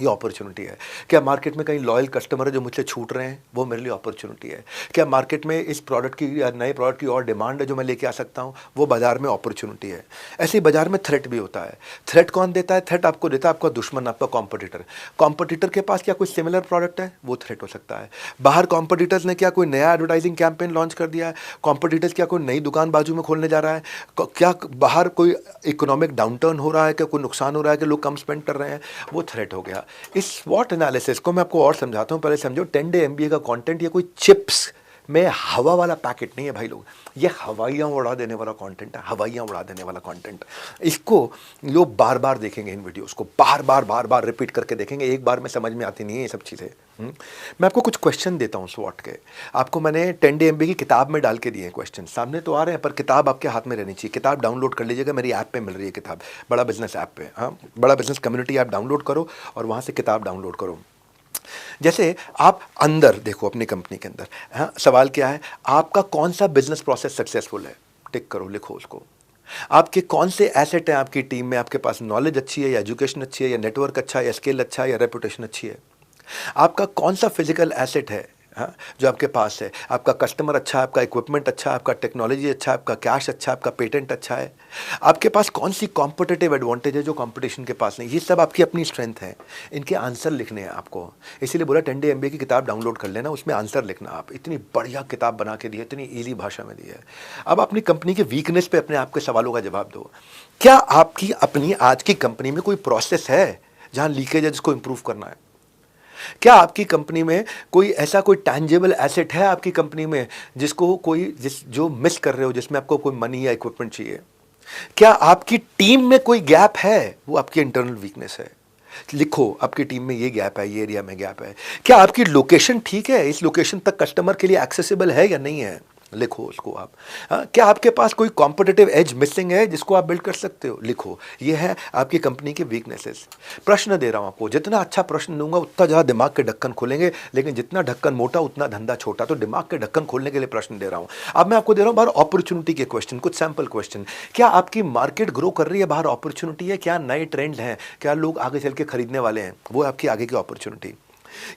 S1: ये अपॉर्चुनिटी है। क्या मार्केट में कहीं लॉयल कस्टमर है जो मुझसे छूट रहे हैं, वो मेरे लिए अपॉर्चुनिटी है। क्या मार्केट में इस प्रोडक्ट की या नए प्रोडक्ट की और डिमांड है जो मैं लेके आ सकता हूँ, वो बाजार में अपॉर्चुनिटी है। ऐसे ही बाजार में थ्रेट भी होता है। थ्रेट कौन देता है, थ्रेट आपको देता है आपका दुश्मन, आपका कॉम्पिटिटर। कॉम्पिटिटर के पास क्या कोई सिमिलर प्रोडक्ट है, वो थ्रेट हो सकता है। बाहर कॉम्पिटिटर्स ने क्या कोई नया एडवर्टाइजिंग कैंपेन लॉन्च कर दिया है, कॉम्पिटिटर्स क्या कोई नई दुकान बाजू में खोलने जा रहा है, क्या बाहर कोई इकोनॉमिक डाउनटर्न हो रहा है, क्या कोई नुकसान हो रहा है कि लोग कम स्पेंड कर रहे हैं, वो थ्रेट हो गया। इस स्वॉट एनालिसिस को मैं आपको और समझाता हूं, पहले समझो 10 डे एमबीए का कंटेंट ये कोई चिप्स में हवा वाला पैकेट नहीं है भाई लोग, ये हवाइयाँ उड़ा देने वाला कंटेंट है, हवाइयाँ उड़ा देने वाला कंटेंट। इसको लोग बार बार देखेंगे, इन वीडियोस को बार बार रिपीट करके देखेंगे, एक बार में समझ में आती नहीं है ये सब चीज़ें। मैं आपको कुछ क्वेश्चन देता हूँ स्वॉट के, आपको मैंने 10 डे एमबीए की किताब में डाल के दिए हैं क्वेश्चन, सामने तो आ रहे हैं पर किताब आपके हाथ में रहनी चाहिए। किताब डाउनलोड कर लीजिएगा, मेरी ऐप पे मिल रही है किताब, बड़ा बिजनेस ऐप पे। हाँ, बड़ा बिजनेस कम्युनिटी ऐप डाउनलोड करो और वहाँ से किताब डाउनलोड करो। जैसे आप अंदर देखो अपनी कंपनी के अंदर, हाँ, सवाल क्या है, आपका कौन सा बिजनेस प्रोसेस सक्सेसफुल है, टिक करो, लिखो उसको। आपके कौन से एसेट हैं आपकी टीम में, आपके पास नॉलेज अच्छी है या एजुकेशन अच्छी है या नेटवर्क अच्छा है या स्किल अच्छा है या रेपुटेशन अच्छी है। आपका कौन सा फिजिकल एसेट है, हाँ, जो आपके पास है, आपका कस्टमर अच्छा है, आपका इक्विपमेंट अच्छा है, आपका टेक्नोलॉजी अच्छा है, आपका कैश अच्छा है, आपका पेटेंट अच्छा है। आपके पास कौन सी कॉम्पिटिटिव एडवांटेज है जो कंपटीशन के पास नहीं, ये सब आपकी अपनी स्ट्रेंथ है। इनके आंसर लिखने हैं आपको, इसीलिए बोला 10 डे एमबीए की किताब डाउनलोड कर लेना, उसमें आंसर लिखना। आप इतनी बढ़िया किताब बना के दी है, इतनी ईजी भाषा में दी है। अब अपनी कंपनी के वीकनेस पे अपने आपके सवालों का जवाब दो। क्या आपकी अपनी आज की कंपनी में कोई प्रोसेस है जहाँ लीकेज है जिसको इंप्रूव करना है? क्या आपकी कंपनी में कोई ऐसा कोई टैंजिबल एसेट है आपकी कंपनी में जिसको कोई जो मिस कर रहे हो, जिसमें आपको कोई मनी या इक्विपमेंट चाहिए? क्या आपकी टीम में कोई गैप है, वो आपकी इंटरनल वीकनेस है। लिखो, आपकी टीम में ये गैप है, ये एरिया में गैप है। क्या आपकी लोकेशन ठीक है, इस लोकेशन तक कस्टमर के लिए एक्सेसिबल है या नहीं है, लिखो उसको आप। क्या आपके पास कोई कॉम्पिटिटिव एज मिसिंग है जिसको आप बिल्ड कर सकते हो, लिखो। ये है आपकी कंपनी के वीकनेसेस। प्रश्न दे रहा हूं आपको, जितना अच्छा प्रश्न दूंगा उतना ज़्यादा दिमाग के ढक्कन खोलेंगे, लेकिन जितना ढक्कन मोटा उतना धंधा छोटा। तो दिमाग के ढक्कन खोलने के लिए प्रश्न दे रहा हूं। अब मैं आपको दे रहा हूं बाहर अपॉर्चुनिटी के क्वेश्चन, कुछ सैंपल क्वेश्चन। क्या आपकी मार्केट ग्रो कर रही है, बाहर अपॉर्चुनिटी है, क्या नए ट्रेंड हैं, क्या लोग आगे चल के खरीदने वाले हैं, वो आपकी आगे की अपॉर्चुनिटी।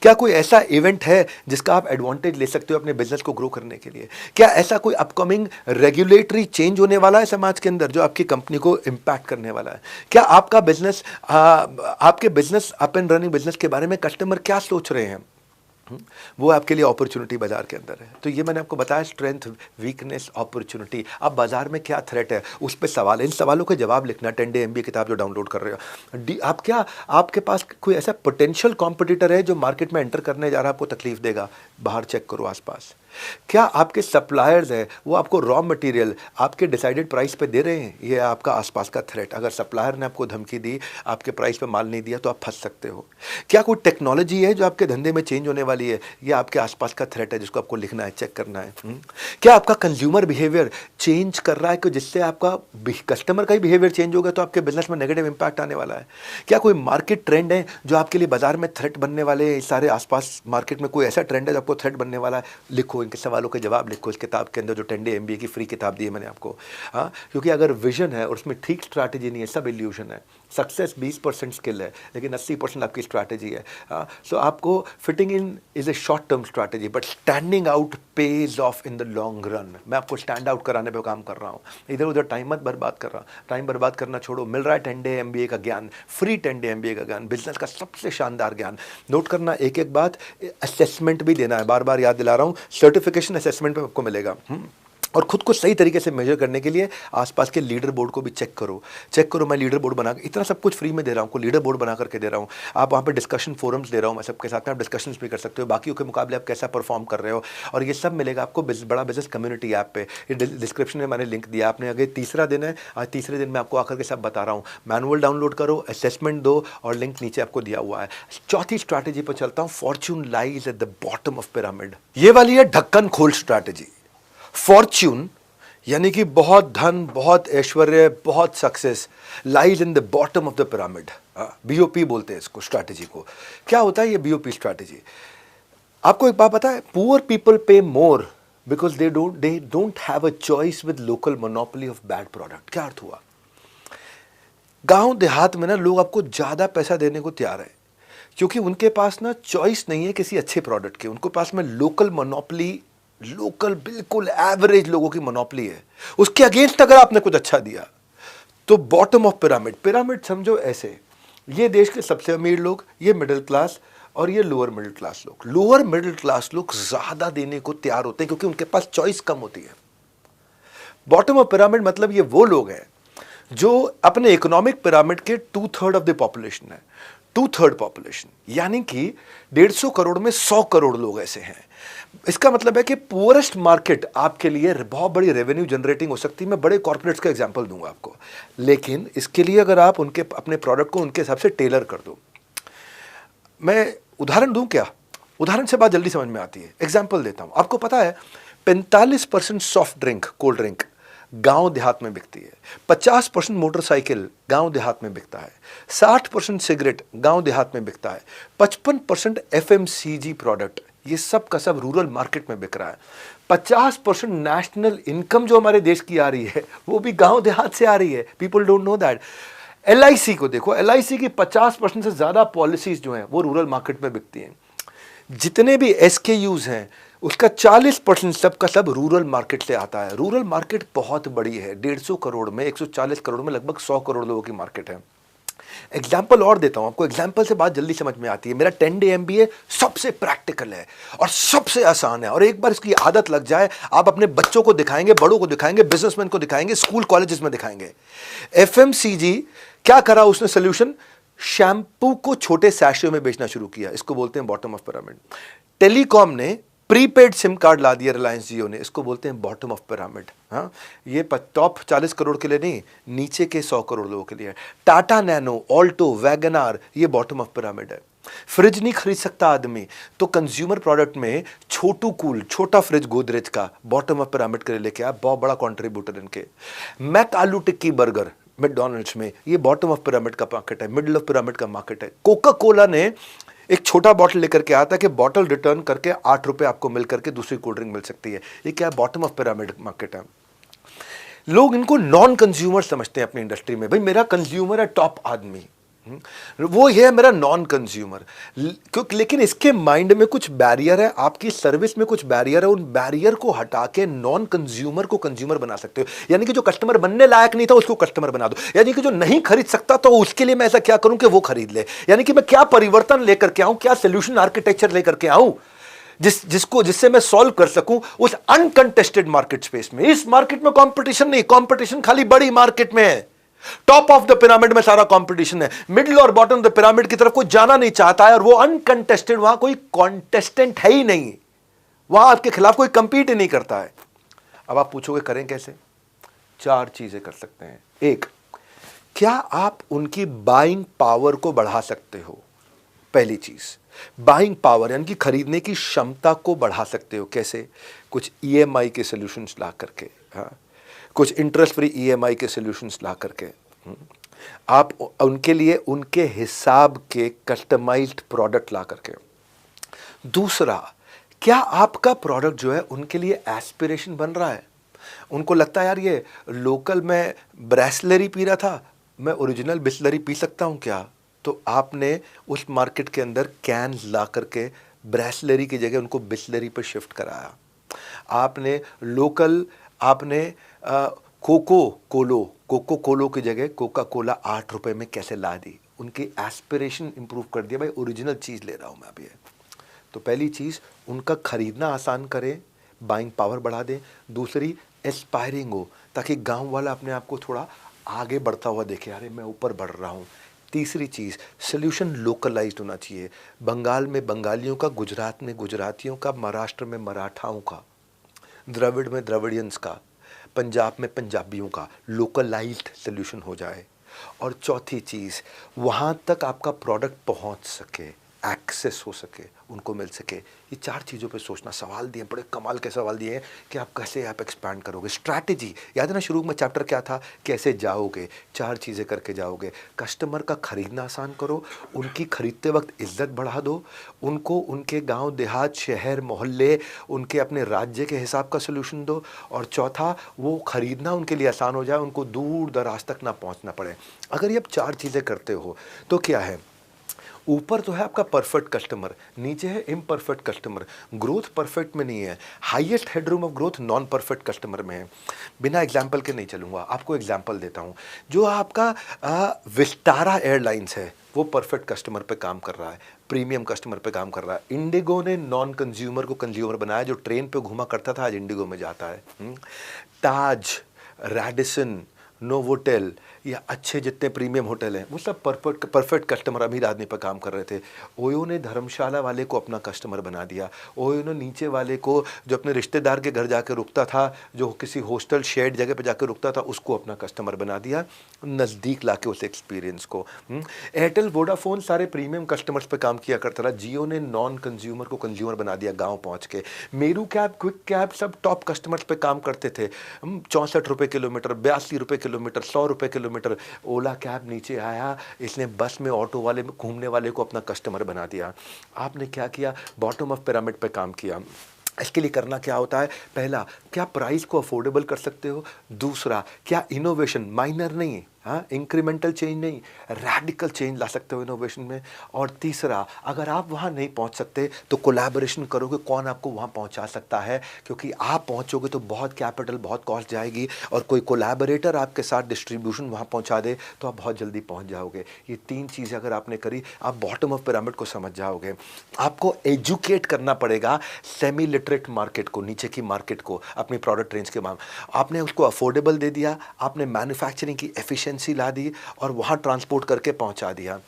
S1: क्या कोई ऐसा इवेंट है जिसका आप एडवांटेज ले सकते हो अपने बिजनेस को ग्रो करने के लिए? क्या ऐसा कोई अपकमिंग रेगुलेटरी चेंज होने वाला है समाज के अंदर जो आपकी कंपनी को इंपैक्ट करने वाला है? क्या आपका बिजनेस, आपके business up and running business के बारे में कस्टमर क्या सोच रहे हैं, वो आपके लिए अपॉर्चुनिटी बाजार के अंदर है। तो ये मैंने आपको बताया, स्ट्रेंथ, वीकनेस, अपॉर्चुनिटी। अब बाजार में क्या थ्रेट है, उस पर सवाल है, इन सवालों के जवाब लिखना। 10 डे एमबीए किताब जो डाउनलोड कर रहे हो, आप क्या, आपके पास कोई ऐसा पोटेंशियल कॉम्पिटिटर है जो मार्केट में एंटर करने जा रहा है, आपको तकलीफ देगा, बाहर चेक करो आसपास। क्या आपके सप्लायर्स हैं वो आपको रॉ मटेरियल आपके डिसाइडेड प्राइस पे दे रहे हैं? ये आपका आसपास का थ्रेट। अगर सप्लायर ने आपको धमकी दी, आपके प्राइस पे माल नहीं दिया, तो आप फंस सकते हो। क्या कोई टेक्नोलॉजी है जो आपके धंधे में चेंज होने वाली है? ये आपके आसपास का थ्रेट है जिसको आपको लिखना है, चेक करना है। क्या आपका कंज्यूमर बिहेवियर चेंज कर रहा है कि जिससे आपका कस्टमर का ही बिहेवियर चेंज होगा तो आपके बिजनेस में नेगेटिव इंपैक्ट आने वाला है? क्या कोई मार्केट ट्रेंड है जो आपके लिए बाजार में थ्रेट बनने वाले हैं? सारे आसपास मार्केट में कोई ऐसा ट्रेंड है जो आपको थ्रेट बनने वाला है? लिखो, इनके सवालों के जवाब लिखो इस किताब के अंदर, जो 10 डे MBA की फ्री किताब दी है मैंने आपको। हाँ, क्योंकि अगर विजन है और उसमें ठीक स्ट्रैटेजी नहीं है, सब इल्यूशन है। सक्सेस 20% स्किल है लेकिन 80% आपकी स्ट्रैटेजी है। सो आपको fitting in is a short term strategy but standing out page of in the long run. मैं आपको स्टैंड आउट कराने पे काम कर रहा हूँ, इधर उधर टाइम मत बर्बाद कर रहा। टाइम बर्बाद करना छोड़ो, मिल रहा है 10 डे MBA का ज्ञान, फ्री 10 डे MBA का ज्ञान, बिजनेस का सबसे शानदार ज्ञान। नोट करना एक एक बात, असेसमेंट भी देना है, बार बार याद दिला रहा हूँ, सर्टिफिकेशन असेसमेंट पे आपको मिलेगा। और खुद को सही तरीके से मेजर करने के लिए आसपास के लीडर बोर्ड को भी चेक करो। मैं लीडर बोर्ड बना, इतना सब कुछ फ्री में दे रहा हूँ, लीडर बोर्ड बना करके दे रहा हूँ। आप वहाँ पे डिस्कशन फोरम्स दे रहा हूँ मैं सबके साथ में, आप डिस्कशंस भी कर सकते हो, बाकियों के मुकाबले आप कैसा परफॉर्म कर रहे हो, और ये सब मिलेगा आपको बड़ा बिजनेस कम्युनिटी ऐप पे। ये डिस्क्रिप्शन में मैंने लिंक दिया, आपने अगर तीसरा दिन है, आज तीसरे दिन मैं आपको आकर के सब बता रहा हूँ। मैनुअल डाउनलोड करो, असेसमेंट दो, और लिंक नीचे आपको दिया हुआ है। चौथी स्ट्रैटेजी पर चलता हूँ, Fortune lies at the bottom of pyramid. ये वाली है ढक्कन खोल स्ट्रैटेजी। फॉर्च्यून यानी कि बहुत धन, बहुत ऐश्वर्य, बहुत success lies in the bottom of the pyramid. BOP बोलते हैं इसको, स्ट्रैटेजी को। क्या होता है ये BOP स्ट्रैटेजी? आपको एक बात पता है, पुअर पीपल पे more because they don't have a choice with local monopoly of bad product. क्या अर्थ हुआ? गांव देहात में ना लोग आपको ज्यादा पैसा देने को तैयार है क्योंकि उनके पास ना चॉइस नहीं है किसी अच्छे प्रोडक्ट की, उनके पास में लोकल मोनोपोली, लोकल बिल्कुल एवरेज लोगों की मोनोपोली है। उसके अगेंस्ट अगर आपने कुछ अच्छा दिया तो बॉटम ऑफ पिरामिड समझो ऐसे, ये देश के सबसे अमीर लोग, ये मिडिल क्लास, और ये लोअर मिडिल क्लास लोग। लोअर मिडिल क्लास लोग ज्यादा देने को तैयार होते हैं क्योंकि उनके पास चॉइस कम होती है। बॉटम ऑफ पिरामिड मतलब ये वो लोग हैं जो अपने इकोनॉमिक पिरामिड के 2/3 ऑफ द पॉपुलेशन है। 2/3 पॉपुलेशन यानी कि 150 करोड़ में 100 करोड़ लोग ऐसे हैं। इसका मतलब है कि पुअरेस्ट मार्केट आपके लिए बहुत बड़ी रेवेन्यू जनरेटिंग हो सकती है। मैं बड़े कॉर्पोरेट्स का एग्जांपल दूंगा आपको, लेकिन इसके लिए अगर आप उनके अपने प्रोडक्ट को उनके हिसाब से टेलर कर दो। मैं उदाहरण दूं क्या? उदाहरण से बात जल्दी समझ में आती है। एग्जांपल देता हूं, आपको पता है 45% सॉफ्ट ड्रिंक, कोल्ड ड्रिंक गांव देहात में बिकती है। 50% मोटरसाइकिल गांव देहात में बिकता है। 60% सिगरेट गांव देहात में बिकता है। 55% FMCG प्रोडक्ट, ये सब का सब रूरल मार्केट में बिक रहा है। 50% नेशनल इनकम जो हमारे देश की आ रही है वो भी गांव देहात से आ रही है। People don't know that. LIC को देखो, LIC की 50% से ज्यादा पॉलिसीज जो हैं वो रूरल मार्केट में बिकती हैं। जितने भी SKUs हैं उसका 40% सब का सब रूरल मार्केट से आता है। रूरल मार्केट बहुत बड़ी है, 150 करोड़ में, 140 करोड़ में लगभग 100 करोड़ लोगों की मार्केट है। एग्जाम्पल और देता हूं आपको, एग्जाम्पल से बात जल्दी समझ में आती है। मेरा 10 डे MBA सबसे प्रैक्टिकल है और सबसे आसान है, और एक बार इसकी आदत लग जाए, आप अपने बच्चों को दिखाएंगे, बड़ों को दिखाएंगे, बिजनेसमैन को दिखाएंगे, स्कूल कॉलेजेस में दिखाएंगे। FMCG क्या करा उसने सोल्यूशन? शैम्पू को छोटे सैशे में बेचना शुरू किया, इसको बोलते हैं बॉटम ऑफ पिरामिड। टेलीकॉम ने प्रीपेड सिम कार्ड ला दिया, रिलायंस जियो ने, इसको बोलते हैं बॉटम ऑफ पिरामिड। हाँ, ये टॉप 40 करोड़ के लिए नहीं, नीचे के 100 करोड़ लोगों के लिए। टाटा नैनो, ऑल्टो, वैगनार, ये बॉटम ऑफ पिरामिड है। फ्रिज नहीं खरीद सकता आदमी तो कंज्यूमर प्रोडक्ट में छोटू कूल, छोटा फ्रिज गोदरेज का, बॉटम ऑफ पिरामिड के लिए लेके आया, बहुत बड़ा कॉन्ट्रीब्यूटर इनके। मैक आलू टिक्की बर्गर मैकडॉनल्ड्स में, ये बॉटम ऑफ पिरामिड का मार्केट है, मिडिल ऑफ पिरामिड का मार्केट है। कोका कोला ने एक छोटा बॉटल लेकर के आता है कि बॉटल रिटर्न करके 8 रुपए आपको मिल करके दूसरी कोल्ड ड्रिंक मिल सकती है। ये क्या? बॉटम ऑफ पिरामिड मार्केट है। लोग इनको नॉन कंज्यूमर समझते हैं अपनी इंडस्ट्री में। भाई मेरा कंज्यूमर है टॉप आदमी, वो है मेरा नॉन कंज्यूमर। क्योंकि लेकिन इसके माइंड में कुछ बैरियर है, आपकी सर्विस में कुछ बैरियर है। उन बैरियर को हटा के नॉन कंज्यूमर को कंज्यूमर बना सकते हो। यानी कि जो कस्टमर बनने लायक नहीं था उसको कस्टमर बना दो। यानी कि जो नहीं खरीद सकता तो उसके लिए मैं ऐसा क्या करूं कि वो खरीद ले। यानी कि मैं क्या परिवर्तन लेकर के आऊं, क्या सोल्यूशन आर्किटेक्चर लेकर के आऊं जिससे मैं सॉल्व कर सकूं उस अनकंटेस्टेड मार्केट स्पेस में। इस मार्केट में कंपटीशन नहीं, कंपटीशन खाली बड़ी मार्केट में है। टॉप ऑफ द पिरामिड में सारा कंपटीशन है, मिडिल और बॉटम ऑफ द पिरामिड की तरफ कोई जाना नहीं चाहता है, और वो अनकंटेस्टेड, वहां कोई कॉन्टेस्टेंट है ही नहीं। वहां आपके खिलाफ कोई कंपीट ही नहीं करता है। अब आप पूछोगे करें कैसे? 4 चीजें कर सकते हैं। एक, क्या आप उनकी बाइंग पावर को बढ़ा सकते हो? पहली चीज, बाइंग पावर यानी कि खरीदने की क्षमता को बढ़ा सकते हो। कैसे? कुछ ईएमआई के सॉल्यूशंस ला करके, हाँ, कुछ इंटरेस्ट फ्री ईएमआई के सॉल्यूशंस ला करके, आप उनके लिए उनके हिसाब के कस्टमाइज्ड प्रोडक्ट ला करके। दूसरा, क्या आपका प्रोडक्ट जो है उनके लिए एस्पिरेशन बन रहा है? उनको लगता है यार ये लोकल में ब्रेसलरी पी रहा था, मैं ओरिजिनल बिस्लरी पी सकता हूं क्या? तो आपने उस मार्केट के अंदर कैन ला करके ब्रेसलरी की जगह उनको बिस्लरी पर शिफ्ट कराया। आपने लोकल, आपने कोको कोलो की जगह कोका कोला 8 रुपए में कैसे ला दी? उनकी एस्पिरेशन इंप्रूव कर दिया, भाई ओरिजिनल चीज ले रहा हूं मैं अभी। तो पहली चीज, उनका खरीदना आसान करें, बाइंग पावर बढ़ा दें। दूसरी, एस्पायरिंग हो, ताकि गांव वाला अपने आप को थोड़ा आगे बढ़ता हुआ देखे, अरे मैं ऊपर बढ़ रहा हूं। तीसरी चीज, सोल्यूशन लोकलाइज्ड होना चाहिए। बंगाल में बंगालियों का, गुजरात में गुजरातियों का, महाराष्ट्र में मराठाओं का, द्रविड़ में द्रविडियंस का, पंजाब में पंजाबियों का लोकलाइज्ड सोल्यूशन हो जाए। और चौथी चीज, वहां तक आपका प्रोडक्ट पहुंच सके, एक्सेस हो सके, उनको मिल सके। ये 4 चीज़ों पे सोचना। सवाल दिए, बड़े कमाल के सवाल दिए हैं कि आप कैसे आप एक्सपैंड करोगे। स्ट्रैटेजी याद है ना, शुरू में चैप्टर क्या था? कैसे जाओगे? 4 चीज़ें करके जाओगे। कस्टमर का खरीदना आसान करो, उनकी खरीदते वक्त इज्जत बढ़ा दो, उनको उनके गांव देहात, शहर, मोहल्ले, उनके अपने राज्य के हिसाब का सोल्यूशन दो। और चौथा, वो खरीदना उनके लिए आसान हो जाए, उनको दूर दराज तक ना पहुँचना पड़े। अगर ये आप 4 चीज़ें करते हो तो क्या है, ऊपर तो है आपका परफेक्ट कस्टमर, नीचे है इम्परफेक्ट कस्टमर। ग्रोथ परफेक्ट में नहीं है, highest headroom of growth non perfect customer में है। बिना एग्जाम्पल के नहीं चलूंगा, आपको एग्जाम्पल देता हूं। जो आपका विस्तारा एयरलाइंस है वो परफेक्ट कस्टमर पे काम कर रहा है, प्रीमियम कस्टमर पे काम कर रहा है। इंडिगो ने नॉन कंज्यूमर को कंज्यूमर बनाया, जो ट्रेन पे घुमा करता था आज इंडिगो में जाता है। ताज, रैडिसन, नोवोटेल या अच्छे जितने प्रीमियम होटल हैं वो सब परफेक्ट कस्टमर अमीर आदमी पर काम कर रहे थे। ओयो ने धर्मशाला वाले को अपना कस्टमर बना दिया। ओयो ने नीचे वाले को, जो अपने रिश्तेदार के घर जाकर रुकता था, जो किसी हॉस्टल शेड जगह पे जाकर रुकता था, उसको अपना कस्टमर बना दिया, नज़दीक लाके उस एक्सपीरियंस को। एयरटेल वोडाफोन सारे प्रीमियम कस्टमर्स पे काम किया करता था। जियो ने नॉन कंज्यूमर को कंज्यूमर बना दिया गाँव पहुँच के। मेरू कैब, क्विक कैब सब टॉप कस्टमर्स पे काम करते थे। 64 रुपये किलोमीटर, 82 रुपये किलोमीटर, 100 रुपये किलोमीटर। ओला कैब नीचे आया, इसने बस में, ऑटो वाले में, घूमने वाले को अपना कस्टमर बना दिया। आपने क्या किया? बॉटम ऑफ पिरामिड पे काम किया। इसके लिए करना क्या होता है? पहला, क्या प्राइस को अफोर्डेबल कर सकते हो? दूसरा, क्या इनोवेशन, माइनर नहीं, हाँ, इंक्रीमेंटल चेंज नहीं, रैडिकल चेंज ला सकते हो इनोवेशन में। और तीसरा, अगर आप वहाँ नहीं पहुँच सकते तो कोलैबोरेशन करोगे, कौन आपको वहाँ पहुँचा सकता है, क्योंकि आप पहुँचोगे तो बहुत कैपिटल, बहुत कॉस्ट जाएगी, और कोई कोलैबोरेटर आपके साथ डिस्ट्रीब्यूशन वहाँ पहुँचा दे तो आप बहुत जल्दी पहुँच जाओगे। ये 3 चीज़ें अगर आपने करी, आप बॉटम ऑफ पिरामिड को समझ जाओगे। आपको एजुकेट करना पड़ेगा सेमी लिटरेट मार्केट को, नीचे की मार्केट को, अपनी प्रोडक्ट रेंज के मामले। आपने उसको अफोर्डेबल दे दिया, आपने मैन्युफैक्चरिंग की एफिशिएंसी ला दी और वहां ट्रांसपोर्ट करके पहुंचा दिया।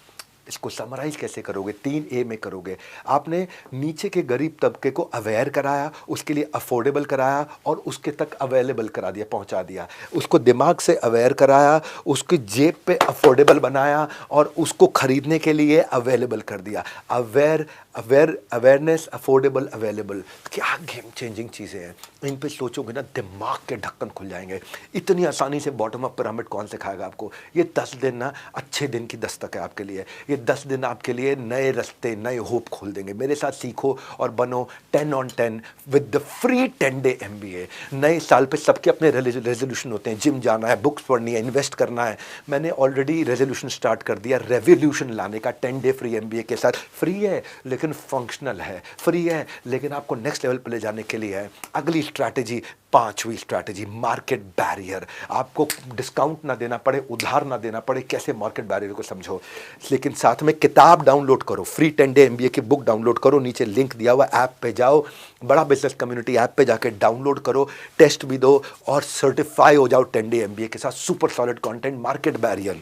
S1: इसको समराइज कैसे करोगे? 3A में करोगे। आपने नीचे के गरीब तबके को अवेयर कराया, उसके लिए अफोर्डेबल कराया और उसके तक अवेलेबल करा दिया, पहुंचा दिया। उसको दिमाग से अवेयर कराया, उसकी जेब पे अफोर्डेबल बनाया और उसको खरीदने के लिए अवेलेबल कर दिया। अवेयरनेस, अफोर्डेबल, अवेलेबल, क्या गेम चेंजिंग चीज़ें हैं। इन पे सोचोगे ना, दिमाग के ढक्कन खुल जाएंगे। इतनी आसानी से बॉटम अप पिरामिड कौन सिखाएगा आपको? ये 10 दिन ना अच्छे दिन की दस्तक है आपके लिए। ये 10 दिन आपके लिए नए रास्ते, नए होप खोल देंगे। मेरे साथ सीखो और बनो 10 on 10 with the free 10-day MBA। नए साल पे सबके अपने रेजोल्यूशन होते हैं, जिम जाना है, बुक्स पढ़नी है, इन्वेस्ट करना है। मैंने ऑलरेडी रेजोल्यूशन स्टार्ट कर दिया रेवोल्यूशन लाने का 10-day फ्री MBA के साथ। फ्री है लेकिन फंक्शनल है, फ्री है लेकिन आपको नेक्स्ट लेवल पर ले जाने के लिए है। अगली स्ट्रैटेजी, 5वीं स्ट्रैटेजी, मार्केट बैरियर। आपको डिस्काउंट ना देना पड़े, उधार ना देना पड़े, कैसे मार्केट बैरियर को समझो। लेकिन साथ में किताब डाउनलोड करो, फ्री 10-day MBA की बुक डाउनलोड करो, नीचे लिंक दिया हुआ, ऐप पे जाओ, बड़ा बिजनेस कम्युनिटी ऐप पे जाके डाउनलोड करो, टेस्ट भी दो और सर्टिफाई हो जाओ 10-day MBA के साथ। Super solid content, market barrier.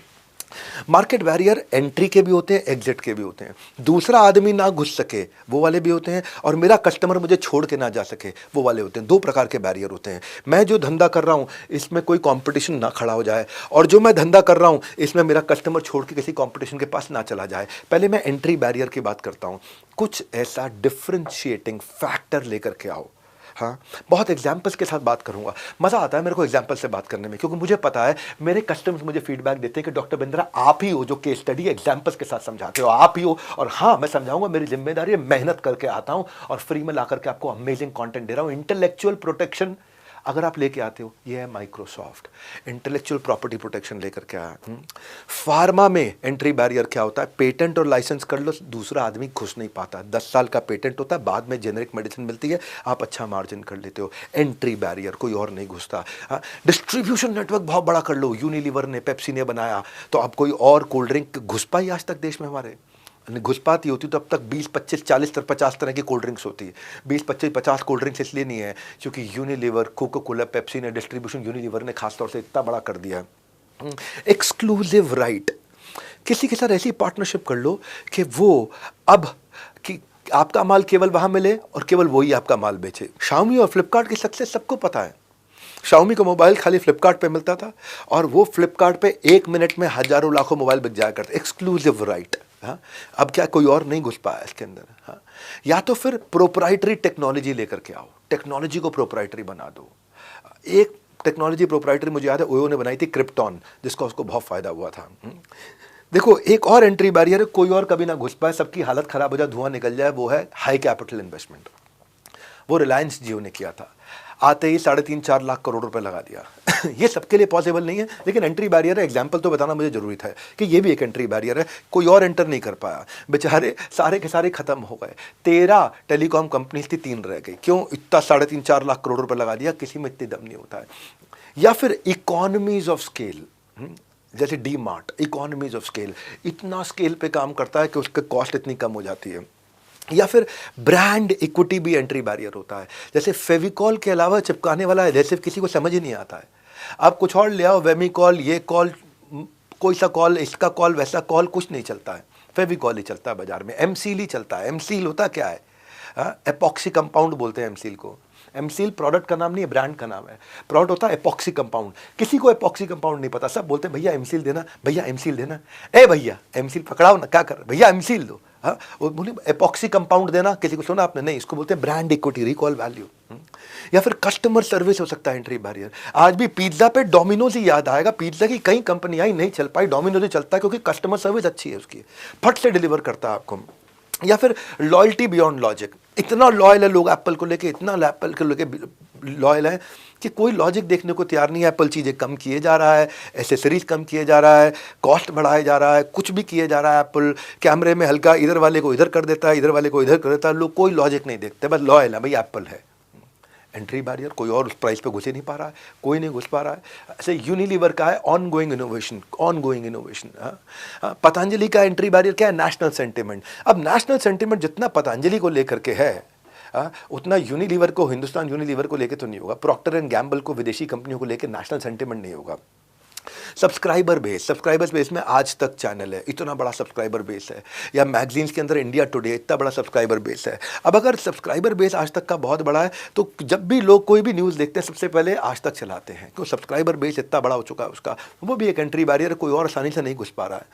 S1: Market barrier entry के भी होते हैं, एग्जिट के भी होते हैं। दूसरा आदमी ना घुस सके वो वाले भी होते हैं, और मेरा कस्टमर मुझे छोड़ के ना जा सके वो वाले होते हैं। दो प्रकार के बैरियर होते हैं। मैं जो धंधा कर रहा हूं इसमें कोई कंपटीशन ना खड़ा हो जाए, और जो मैं धंधा कर रहा हूं इसमें मेरा कस्टमर छोड़ के किसी कंपटीशन के पास ना चला जाए। पहले मैं एंट्री बैरियर की बात करता हूं। कुछ ऐसा डिफरेंशिएटिंग फैक्टर लेकर के आओ। हाँ, बहुत एग्जाम्पल्स के साथ बात करूंगा। मज़ा आता है मेरे को एग्जाम्पल से बात करने में, क्योंकि मुझे पता है मेरे कस्टमर्स मुझे फीडबैक देते हैं कि डॉक्टर बिंद्रा आप ही हो जो केस स्टडी एग्जाम्पल्स के साथ समझाते हो, आप ही हो। और हाँ, मैं समझाऊंगा, मेरी जिम्मेदारी है, मेहनत करके आता हूं और फ्री में ला करके आपको अमेजिंग कंटेंट दे रहा हूं। इंटेलेक्चुअल प्रोटेक्शन अगर आप लेके आते हो, ये है माइक्रोसॉफ्ट इंटेलेक्चुअल प्रॉपर्टी प्रोटेक्शन लेकर के आया। फार्मा में एंट्री बैरियर क्या होता है? पेटेंट और लाइसेंस कर लो, दूसरा आदमी घुस नहीं पाता। 10 साल का पेटेंट होता है, बाद में जेनेरिक मेडिसिन मिलती है, आप अच्छा मार्जिन कर लेते हो। एंट्री बैरियर, कोई और नहीं घुसता। डिस्ट्रीब्यूशन नेटवर्क बहुत बड़ा कर लो, यूनिलीवर ने, पेप्सी ने बनाया, तो अब कोई और कोल्ड ड्रिंक घुस पाई आज तक देश में? हमारे घुस पाती होती तो अब तक 20, 25, 40, 50 तरह की कोल्ड ड्रिंक्स होती है। 20, 25, 50 कोल्ड ड्रिंक्स इसलिए नहीं है क्योंकि यूनिलीवर, कोका कोला, पेप्सी ने डिस्ट्रीब्यूशन, यूनिलीवर ने खासतौर से इतना बड़ा कर दिया है। एक्सक्लूसिव राइट, किसी के साथ ऐसी पार्टनरशिप कर लो कि वो अब कि आपका माल केवल वहां मिले और केवल वही आपका माल बेचे। शाओमी और फ्लिपकार्ट की सक्सेस सबको पता है। शाओमी का मोबाइल खाली फ्लिपकार्ट पे मिलता था और वो फ्लिपकार्ट पे 1 मिनट में हजारों लाखों मोबाइल बिक जाया करते। Exclusive right. हाँ, अब क्या कोई और नहीं घुस पाया इसके अंदर? हाँ, या तो फिर प्रोप्राइटरी टेक्नोलॉजी लेकर के आओ, टेक्नोलॉजी को प्रोप्राइटरी बना दो। एक टेक्नोलॉजी प्रोप्राइटरी मुझे याद है ओयो ने बनाई थी, क्रिप्टॉन, जिसका उसको बहुत फायदा हुआ था। देखो, एक और एंट्री बैरियर है, कोई और कभी ना घुस पाए, सबकी हालत खराब हो जाए, धुआं निकल जाए, वो है हाई कैपिटल इन्वेस्टमेंट। वो रिलायंस जियो ने किया था, आते ही 3.5-4 लाख करोड़ रुपए लगा दिया। ये सबके लिए पॉसिबल नहीं है, लेकिन एंट्री बैरियर है। एग्जाम्पल तो बताना मुझे जरूरी था कि ये भी एक एंट्री बैरियर है, कोई और एंटर नहीं कर पाया। बेचारे सारे के सारे खत्म हो गए। 13 टेलीकॉम कंपनीज थी, 3 रह गई। क्यों? इतना 3.5-4 लाख करोड़ रुपए लगा दिया, किसी में इतनी दम नहीं होता है। या फिर इकोनॉमीज ऑफ स्केल, जैसे D mart, economies of scale, इतना स्केल पे काम करता है कि उसका कॉस्ट इतनी कम हो जाती है। या फिर ब्रांड इक्विटी भी एंट्री बैरियर होता है। जैसे फेविकॉल के अलावा चिपकाने वाला एडहेसिव किसी को समझ ही नहीं आता है। आप कुछ और ले आओ, वेमिकॉल, ये कॉल, कोई सा कॉल, इसका कॉल, वैसा कॉल, कुछ नहीं चलता है। फेविकॉल ही चलता है बाजार में, एमसील ही चलता है। एमसील होता क्या है? एपॉक्सी कंपाउंड बोलते हैं एमसील को। एमसील प्रोडक्ट का नाम नहीं है, ब्रांड का नाम है। प्रोडक्ट होता है एपॉक्सी कंपाउंड। किसी को एपॉक्सी कंपाउंड नहीं पता, सब बोलते हैं भैया एमसील देना, भैया एमसील देना। ए भैया एमसील पकड़ाओ ना, क्या कर भैया एमसील दो। हाँ, वो बोले एपॉक्सी कंपाउंड देना, किसी को सुना आपने? नहीं, इसको बोलते हैं ब्रांड इक्विटी, रिकॉल वैल्यू। या फिर कस्टमर सर्विस हो सकता है एंट्री बैरियर। आज भी पिज्जा पे डोमिनोज ही याद आएगा। पिज्जा की कई कंपनियां ही नहीं चल पाई, डोमिनोज ही चलता है, क्योंकि कस्टमर सर्विस अच्छी है उसकी, फट से डिलीवर करता है आपको। या फिर लॉयल्टी बियॉन्ड लॉजिक, इतना लॉयल है लोग एप्पल को लेके, इतना एप्पल को लेके लॉयल है कि कोई लॉजिक देखने को तैयार नहीं है। एप्पल चीज़ें कम किए जा रहा है, एसेसरीज कम किए जा रहा है, कॉस्ट बढ़ाया जा रहा है, कुछ भी किए जा रहा है। एप्पल कैमरे में हल्का इधर वाले को इधर कर देता है, इधर वाले को इधर कर देता है। लोग कोई लॉजिक नहीं देखते, बस लॉयल है, भाई एप्पल है। एंट्री बैरियर, कोई और उस प्राइस पे घुस ही नहीं पा रहा है, कोई नहीं घुस पा रहा है। ऐसे यूनिलीवर का है on going innovation, on going innovation. Patanjali का एंट्री बैरियर क्या है? National sentiment. अब नेशनल सेंटिमेंट जितना पतंजलि को लेकर के है, उतना यूनिलीवर को, हिंदुस्तान यूनिलीवर को लेकर तो नहीं होगा। प्रॉक्टर एंड गैम्बल को, विदेशी कंपनियों को लेकर नेशनल सेंटिमेंट नहीं होगा। सब्सक्राइबर बेस में आज तक चैनल है, इतना बड़ा सब्सक्राइबर बेस है। या मैगजीन्स के अंदर इंडिया टुडे, इतना बड़ा सब्सक्राइबर बेस है। अब अगर सब्सक्राइबर बेस आज तक का बहुत बड़ा है, तो जब भी लोग कोई भी न्यूज़ देखते हैं सबसे पहले आज तक चलाते हैं, क्योंकि सब्सक्राइबर बेस इतना बड़ा हो चुका है उसका। वो भी एक एंट्री बैरियर है, कोई और आसानी से नहीं घुस पा रहा है।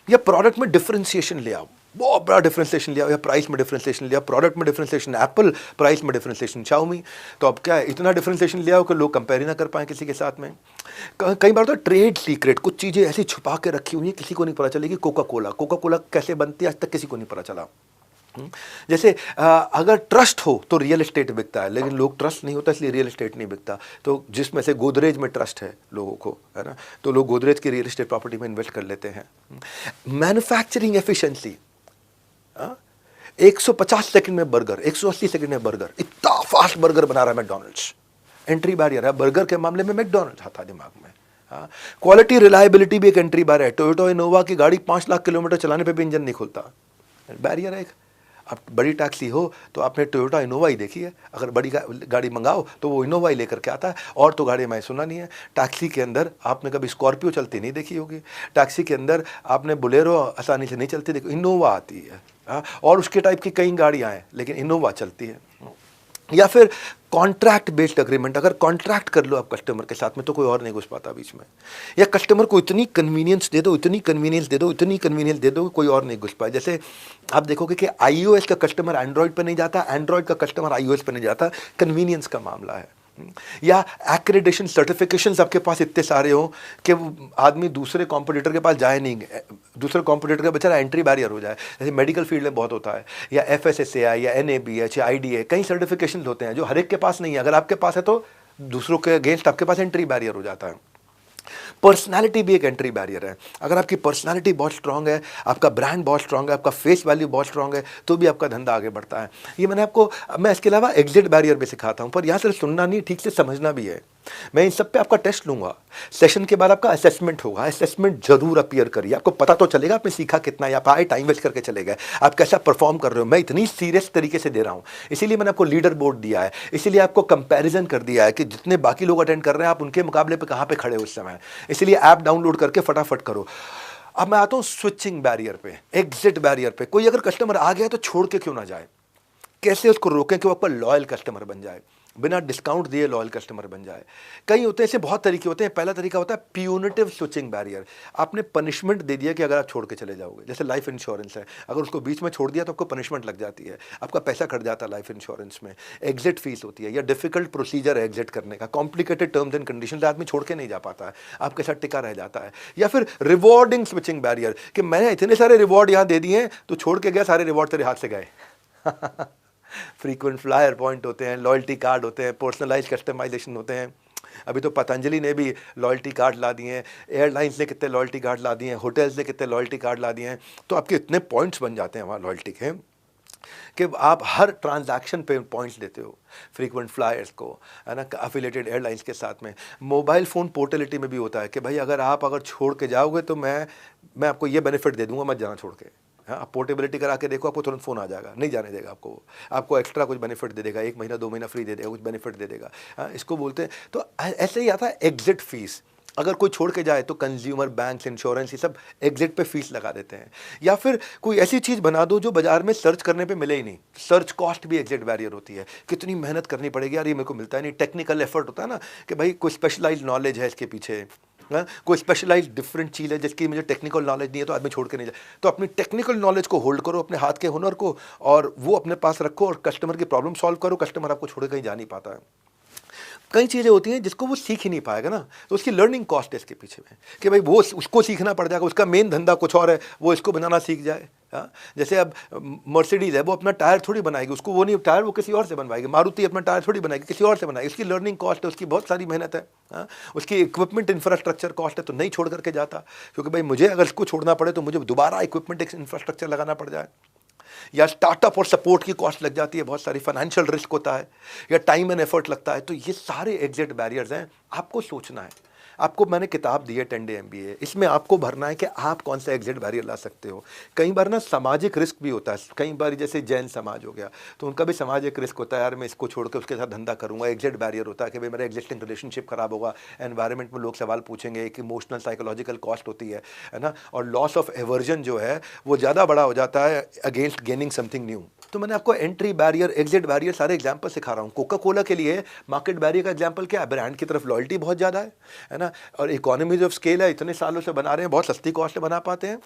S1: या प्रोडक्ट में डिफरेंशिएशन ले आओ, बहुत बड़ा डिफरेंशिएशन लिया, या प्राइस में डिफरेंशिएशन लिया, प्रोडक्ट में डिफरेंशिएशन एप्पल, प्राइस में डिफरेंशिएशन शाओमी। तो अब क्या है, इतना डिफरेंशिएशन लिया हो कि लोग कंपेयर ही ना कर पाए किसी के साथ में। कई बार तो ट्रेड सीक्रेट, कुछ चीज़ें ऐसी छुपा के रखी हुई हैं, किसी को नहीं पता चलेगी। कोका कोला कैसे बनती है आज तक किसी को नहीं पता चला। जैसे अगर ट्रस्ट हो तो रियल एस्टेट बिकता है, लेकिन लोग ट्रस्ट नहीं होता इसलिए रियल एस्टेट नहीं बिकता। तो जिसमें से गोदरेज में ट्रस्ट है लोगों को, है ना, तो लोग गोदरेज की रियल एस्टेट प्रॉपर्टी में इन्वेस्ट कर लेते हैं। मैन्युफैक्चरिंग एफिशिएंसी, 150 सेकंड में बर्गर, 180 सेकंड में बर्गर, इतना फास्ट बर्गर बना रहा है मैकडॉनल्ड्स। एंट्री बैरियर है बर्गर के मामले में, मैकडॉनल्ड्स आता दिमाग में। क्वालिटी रिलायबिलिटी भी एक एंट्री बैरियर है। टोयोटा इनोवा की गाड़ी 5 लाख किलोमीटर चलाने पे भी इंजन नहीं खुलता, बैरियर है एक। अब बड़ी टैक्सी हो तो आपने टोयोटा इनोवा ही देखी है, अगर बड़ी गाड़ी मंगाओ तो वो इनोवा ही लेकर के आता है, और तो गाड़ी मैं सुना नहीं है। टैक्सी के अंदर आपने कभी स्कॉर्पियो चलती नहीं देखी होगी, टैक्सी के अंदर आपने बोलेरो आसानी से नहीं चलती देखो, इनोवा आती है। और उसके टाइप की कई गाड़ियाँ हैं लेकिन इनोवा चलती है। या फिर कॉन्ट्रैक्ट बेस्ड अग्रीमेंट, अगर कॉन्ट्रैक्ट कर लो आप कस्टमर के साथ में तो कोई और नहीं घुस पाता बीच में, या कस्टमर को इतनी कन्वीनियंस दे दो, इतनी कन्वीनियंस दे दो, इतनी कन्वीनियंस दे दो, कोई और नहीं घुस पाए। जैसे आप देखोगे कि iOS का कस्टमर एंड्रॉयड पे नहीं जाता, एंड्रॉयड का कस्टमर iOS पे नहीं जाता, कन्वीनियंस का मामला है। या एक्रेडिटेशन सर्टिफिकेशंस आपके पास इतने सारे हो कि वो आदमी दूसरे कॉम्पिटिटर के पास जाए नहीं, दूसरे कॉम्पिटिटर का बेचारा एंट्री बैरियर हो जाए। जैसे मेडिकल फील्ड में बहुत होता है, या FSSAI या NABH या IDA, कई सर्टिफिकेशन होते हैं जो हर एक के पास नहीं है, अगर आपके पास है तो दूसरों के अगेंस्ट आपके पास एंट्री बैरियर हो जाता है। पर्सनालिटी भी एक एंट्री बैरियर है, अगर आपकी पर्सनालिटी बहुत स्ट्रांग है, आपका ब्रांड बहुत स्ट्रांग है, आपका फेस वैल्यू बहुत स्ट्रांग है, तो भी आपका धंधा आगे बढ़ता है। ये मैं इसके अलावा एग्जिट बैरियर भी सिखाता हूँ, पर यहाँ सिर्फ सुनना नहीं, ठीक से समझना भी है। मैं इन सब पे आपका टेस्ट लूंगा, सेशन के बाद आपका असेसमेंट होगा, असेसमेंट जरूर अपीयर करिए, आपको पता तो चलेगा आपने सीखा कितना है, आप आए टाइम वेस्ट करके चले गए, आप कैसा परफॉर्म कर रहे हो। मैं इतनी सीरियस तरीके से दे रहा हूँ, इसीलिए मैंने आपको लीडर बोर्ड दिया है, इसीलिए आपको कंपैरिजन कर दिया है कि जितने बाकी लोग अटेंड कर रहे हैं आप उनके मुकाबले पे कहाँ पे खड़े हो उस समय, इसलिए ऐप डाउनलोड करके फटाफट करो। अब मैं आता हूँ स्विचिंग बैरियर पे, एग्जिट बैरियर पे। कोई अगर कस्टमर आ गया तो छोड़ के क्यों ना जाए, कैसे उसको रोकें कि वो आपका लॉयल कस्टमर बन जाए, बिना डिस्काउंट दिए लॉयल कस्टमर बन जाए। कई होते हैं ऐसे, बहुत तरीके होते हैं। पहला तरीका होता है प्यूनिटिव स्विचिंग बैरियर, आपने पनिशमेंट दे दिया कि अगर आप छोड़ के चले जाओगे, जैसे लाइफ इंश्योरेंस है, अगर उसको बीच में छोड़ दिया तो आपको पनिशमेंट लग जाती है, आपका पैसा कट जाता है लाइफ इंश्योरेंस में, एग्जिट फीस होती है, या डिफिकल्ट प्रोसीजर है एग्जिट करने का, कॉम्प्लिकेटेड टर्म्स एंड कंडीशन, आदमी छोड़ के नहीं जा पाता है, आपके साथ टिका रह जाता है। या फिर रिवॉर्डिंग स्विचिंग बैरियर, कि मैंने इतने सारे रिवॉर्ड यहाँ दे दिए हैं तो छोड़ के गया, सारे रिवॉर्ड तेरे हाथ से गए। फ्रीक्वेंट फ्लायर पॉइंट होते हैं, लॉयल्टी कार्ड होते हैं, पर्सनलाइज कस्टमाइजेशन होते हैं। अभी तो पतंजलि ने भी लॉयल्टी कार्ड ला दिए हैं, एयरलाइंस ने कितने लॉयल्टी कार्ड ला दिए हैं, होटल्स ने कितने लॉयल्टी कार्ड ला दिए हैं, तो आपके इतने पॉइंट्स बन जाते हैं वहाँ लॉयल्टी के कि आप हर ट्रांजैक्शन पे पॉइंट्स देते हो फ्रीक्वेंट फ्लायर्स को, है ना, अफिलिएटेड एयरलाइंस के साथ में। मोबाइल फ़ोन पोर्टेलिटी में भी होता है कि भाई अगर छोड़ के जाओगे तो मैं आपको ये बेनिफिट दे दूंगा, मत जाना छोड़ के। हाँ, आप पोर्टेबिलिटी करा के देखो, आपको तुरंत फ़ोन आ जाएगा, नहीं जाने देगा आपको एक्स्ट्रा कुछ बेनिफिट दे देगा, 1 महीना 2 महीना फ्री दे देगा, कुछ बेनिफिट दे देगा। हाँ, इसको बोलते हैं। तो ऐसे ही आता है एग्जिट फीस, अगर कोई छोड़ के जाए तो कंज्यूमर बैंक, इंश्योरेंस, ये सब एग्जिट पे फीस लगा देते हैं। या फिर कोई ऐसी चीज़ बना दो जो बाजार में सर्च करने पे मिले ही नहीं, सर्च कॉस्ट भी एग्जिट बैरियर होती है, कितनी मेहनत करनी पड़ेगी यार, ये मेरे को मिलता है नहीं। टेक्निकल एफर्ट होता है ना कि भाई कोई स्पेशलाइज नॉलेज है इसके पीछे, कोई स्पेशलाइज डिफरेंट चीज़ है जिसकी मुझे टेक्निकल नॉलेज नहीं है, तो आदमी छोड़ के नहीं जाए। तो अपनी टेक्निकल नॉलेज को होल्ड करो, अपने हाथ के हुनर को, और वो अपने पास रखो, और कस्टमर की प्रॉब्लम सॉल्व करो। कस्टमर आपको छोड़ कहीं जा नहीं पाता है। कई चीज़ें होती हैं जिसको वो सीख ही नहीं पाएगा ना, तो उसकी लर्निंग कॉस्ट है इसके पीछे में, कि भाई वो उसको सीखना पड़ जाएगा, उसका मेन धंधा कुछ और है, वो इसको बनाना सीख जाए। हाँ, जैसे अब मर्सिडीज़ है, वो अपना टायर थोड़ी बनाएगी, उसको वो नहीं, टायर वो किसी और से बनवाएगी। मारुति अपना टायर थोड़ी बनाएगी, किसी और से बनाएगी, उसकी लर्निंग कॉस्ट है, उसकी बहुत सारी मेहनत है। हाँ, उसकी इक्विपमेंट इंफ्रास्ट्रक्चर कॉस्ट है, तो नहीं छोड़ करके जाता, क्योंकि भाई मुझे अगर इसको छोड़ना पड़े तो मुझे दोबारा इक्विपमेंट इंफ्रास्ट्रक्चर लगाना पड़ जाए, या स्टार्टअप और सपोर्ट की कॉस्ट लग जाती है, बहुत सारी फाइनेंशियल रिस्क होता है, या टाइम एंड एफर्ट लगता है। तो ये सारे एग्जिट बैरियर्स हैं, आपको सोचना है। आपको मैंने किताब दी है 10 डे MBA, इसमें आपको भरना है कि आप कौन सा एग्जिट बैरियर ला सकते हो। कई बार ना सामाजिक रिस्क भी होता है, कई बार जैसे जैन समाज हो गया तो उनका भी सामाजिक रिस्क होता है, यार मैं इसको छोड़ के उसके साथ धंधा करूंगा। एग्जिट बैरियर होता है कि भाई मेरा एग्जिस्टिंग रिलेशनशिप खराब होगा, एनवायरनमेंट में लोग सवाल पूछेंगे, एक इमोशनल साइकोलॉजिकल कॉस्ट होती है ना, और लॉस ऑफ एवर्जन जो है वो ज़्यादा बड़ा हो जाता है अगेंस्ट गेनिंग समथिंग न्यू। तो मैंने आपको एंट्री बैरियर, एग्जिट बैरियर सारे एग्जांपल सिखा रहा हूँ। कोका कोला के लिए मार्केट बैरियर का एग्जांपल क्या है, ब्रांड की तरफ लॉयल्टी बहुत ज़्यादा है ना, और इकोनॉमीज ऑफ स्केल है, इतने सालों से बना रहे हैं, बहुत सस्ती कॉस्ट बना पाते हैं।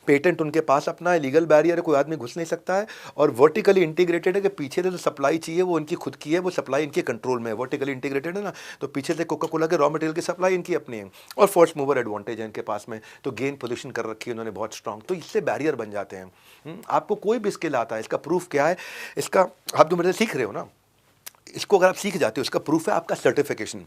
S1: पेटेंट उनके पास अपना है, लीगल बैरियर है, कोई आदमी घुस नहीं सकता है, और वर्टिकली इंटीग्रेटेड है कि पीछे से जो सप्लाई चाहिए वो इनकी खुद की है, वो सप्लाई इनके कंट्रोल में है, वर्टिकली इंटीग्रेटेड है ना, तो पीछे से कोका कोला के रॉ मटेरियल की सप्लाई इनकी अपनी है, और फर्स्ट मूवर एडवांटेज है इनके पास में, तो गेन पोजीशन कर रखी है उन्होंने बहुत स्ट्रांग, तो इससे बैरियर बन जाते हैं। आपको कोई भी स्किल आता है, इसका प्रूफ क्या है, इसका आप जो मेरे से सीख रहे हो ना, इसको अगर आप सीख जाते हो, इसका प्रूफ है आपका सर्टिफिकेशन।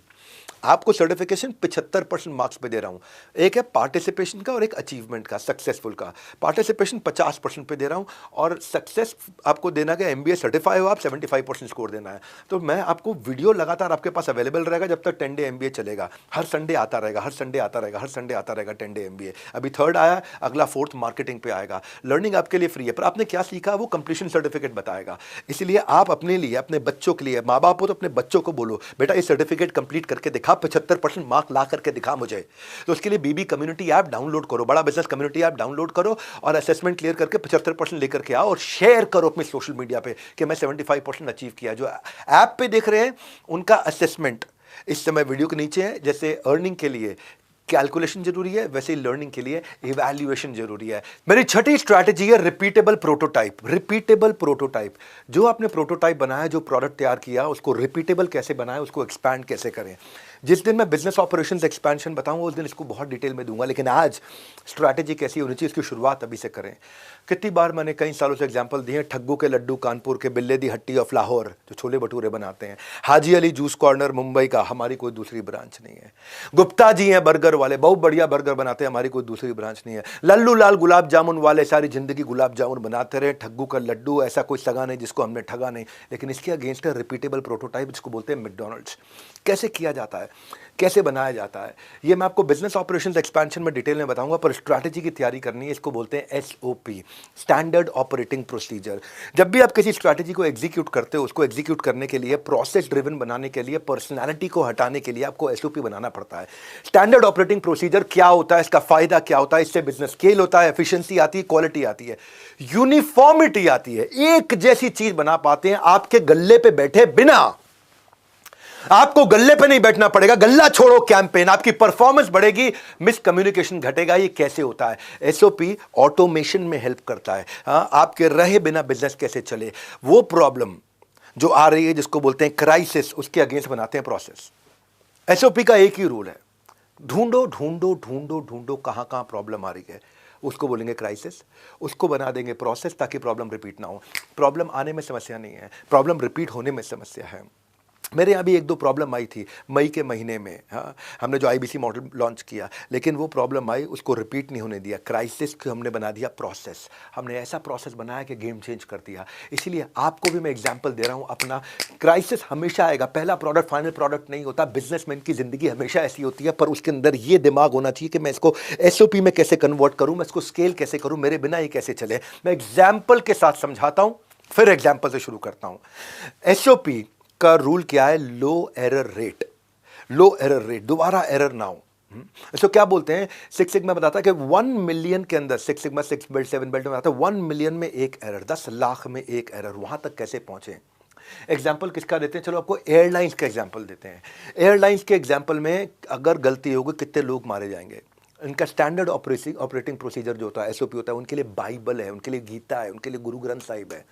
S1: आपको सर्टिफिकेशन 75% मार्क्स पे दे रहा हूँ। एक है पार्टिसिपेशन का और एक अचीवमेंट का, सक्सेसफुल का। पार्टिसिपेशन 50% पे दे रहा हूँ और सक्सेस आपको देना कि MBA सर्टिफाई हो आप, 75% स्कोर देना है। तो मैं आपको वीडियो लगातार आपके पास अवेलेबल रहेगा जब तक 10 डे MBA चलेगा। हर संडे आता रहेगा, हर संडे आता रहेगा, हर संडे आता रहेगा 10 डे MBA। अभी 3rd आया, अगला 4th मार्केटिंग पे आएगा। लर्निंग आपके लिए फ्री है, पर आपने क्या सीखा वो कंप्लीशन सर्टिफिकेट बताएगा। इसलिए आप अपने लिए, अपने बच्चों के लिए, माँ बाप हो तो अपने बच्चों को बोलो बेटा ये सर्टिफिकेट कंप्लीट करके दिखा, 75% मार्क ला करके दिखा मुझे। तो उसके लिए BB कम्युनिटी ऐप डाउनलोड करो, बड़ा बिजनेस कम्युनिटी ऐप डाउनलोड करो और असेसमेंट क्लियर करके 75% लेकर के आओ और शेयर करो अपने सोशल मीडिया पे कि मैं 75% अचीव किया। जो ऐप पे देख रहे हैं उनका असेसमेंट इस समय वीडियो के नीचे है। जैसे अर्निंग के लिए कैलकुलेशन जरूरी है, वैसे ही लर्निंग के लिए इवैल्यूएशन जरूरी है। मेरी छठी स्ट्रैटेजी है रिपीटेबल प्रोटोटाइप। रिपीटेबल प्रोटोटाइप, जो आपने प्रोटोटाइप बनाया, जो प्रोडक्ट तैयार किया, उसको रिपीटेबल कैसे बनाए, उसको एक्सपैंड कैसे करें। जिस दिन मैं बिजनेस ऑपरेशंस एक्सपेंशन बताऊंगा उस दिन इसको बहुत डिटेल में दूंगा, लेकिन आज स्ट्रैटेजी कैसी होनी चाहिए इसकी शुरुआत अभी से करें। कितनी बार मैंने कई सालों से एग्जांपल दिए, ठग्गू के लड्डू कानपुर के, बिल्ले दी हट्टी ऑफ लाहौर जो छोले भटूरे बनाते हैं, हाजी अली जूस कॉर्नर मुंबई का, हमारी कोई दूसरी ब्रांच नहीं है। गुप्ता जी हैं बर्गर वाले, बहुत बढ़िया बर्गर बनाते हैं, हमारी कोई दूसरी ब्रांच नहीं है। लल्लू लाल गुलाब जामुन वाले, सारी जिंदगी गुलाब जामुन बनाते रहे। ठग्गू का लड्डू, ऐसा कोई सगा नहीं जिसको हमने ठगा नहीं। लेकिन इसके अगेंस्ट है रिपीटेबल प्रोटोटाइप, जिसको बोलते हैं मैकडॉनल्ड्स। कैसे किया जाता है, कैसे बनाया जाता है, ये मैं आपको बिजनेस ऑपरेशंस एक्सपेंशन में डिटेल में बताऊंगा, पर स्ट्रैटेजी की तैयारी करनी है। इसको बोलते हैं SOP, स्टैंडर्ड ऑपरेटिंग प्रोसीजर। जब भी आप किसी स्ट्रैटेजी को एग्जीक्यूट करते हो, उसको एग्जीक्यूट करने के लिए, प्रोसेस ड्रिवन बनाने के लिए, पर्सनैलिटी को हटाने के लिए आपको SOP बनाना पड़ता है। स्टैंडर्ड ऑपरेटिंग प्रोसीजर क्या होता है, इसका फायदा क्या होता है, इससे बिजनेस स्केल होता है, एफिशिएंसी आती है, क्वालिटी आती है, यूनिफॉर्मिटी आती है। एक जैसी चीज बना पाते हैं आपके गल्ले पे बैठे बिना। आपको गल्ले पे नहीं बैठना पड़ेगा, गल्ला छोड़ो कैंपेन, आपकी परफॉर्मेंस बढ़ेगी, मिसकम्युनिकेशन घटेगा। ये कैसे होता है? SOP ऑटोमेशन में हेल्प करता है। आपके रहे बिना बिजनेस कैसे चले, वो प्रॉब्लम जो आ रही है जिसको बोलते हैं क्राइसिस, उसके अगेंस्ट बनाते हैं प्रोसेस। SOP का एक ही रूल है, ढूंढो ढूंढो ढूंढो ढूंढो कहां कहां प्रॉब्लम आ रही है, उसको बोलेंगे क्राइसिस। उसको बना देंगे प्रोसेस ताकि प्रॉब्लम रिपीट ना हो। प्रॉब्लम आने में समस्या नहीं है, प्रॉब्लम रिपीट होने में समस्या है। मेरे यहाँ भी 1-2 प्रॉब्लम आई थी मई के महीने में। हमने जो IBC मॉडल लॉन्च किया, लेकिन वो प्रॉब्लम आई, उसको रिपीट नहीं होने दिया। क्राइसिस को हमने बना दिया प्रोसेस। हमने ऐसा प्रोसेस बनाया कि गेम चेंज कर दिया। इसीलिए आपको भी मैं एग्जांपल दे रहा हूँ अपना। क्राइसिस हमेशा आएगा, पहला प्रोडक्ट फाइनल प्रोडक्ट नहीं होता। बिजनेसमैन की जिंदगी हमेशा ऐसी होती है, पर उसके अंदर ये दिमाग होना चाहिए कि मैं इसको SOP में कैसे कन्वर्ट करूँ, मैं इसको स्केल कैसे करूँ, मेरे बिना ये कैसे चले। मैं एग्जाम्पल के साथ समझाता हूँ, फिर एग्जाम्पल से शुरू करता हूँ। SOP का रूल क्या है? लो एरर रेट। लो एरर रेट, दोबारा एरर ना हो। इसको क्या बोलते हैं? 6 सिग्मा बताता है कि 1 मिलियन के अंदर, 6 सिग्मा 6 बेल्ट 7 बेल्ट में बताता है 1 मिलियन में एक एरर, 10 लाख में एक एरर। वहां तक कैसे पहुंचे? एग्जाम्पल किसका देते हैं? चलो आपको एयरलाइंस का एग्जाम्पल देते हैं। एयरलाइंस के एग्जाम्पल में अगर गलती होगी कितने लोग मारे जाएंगे? इनका स्टैंडर्ड ऑपरेटिंग प्रोसीजर जो होता है, SOP होता है, उनके लिए बाइबल है, उनके लिए गीता है, उनके लिए गुरु ग्रंथ साहिब है।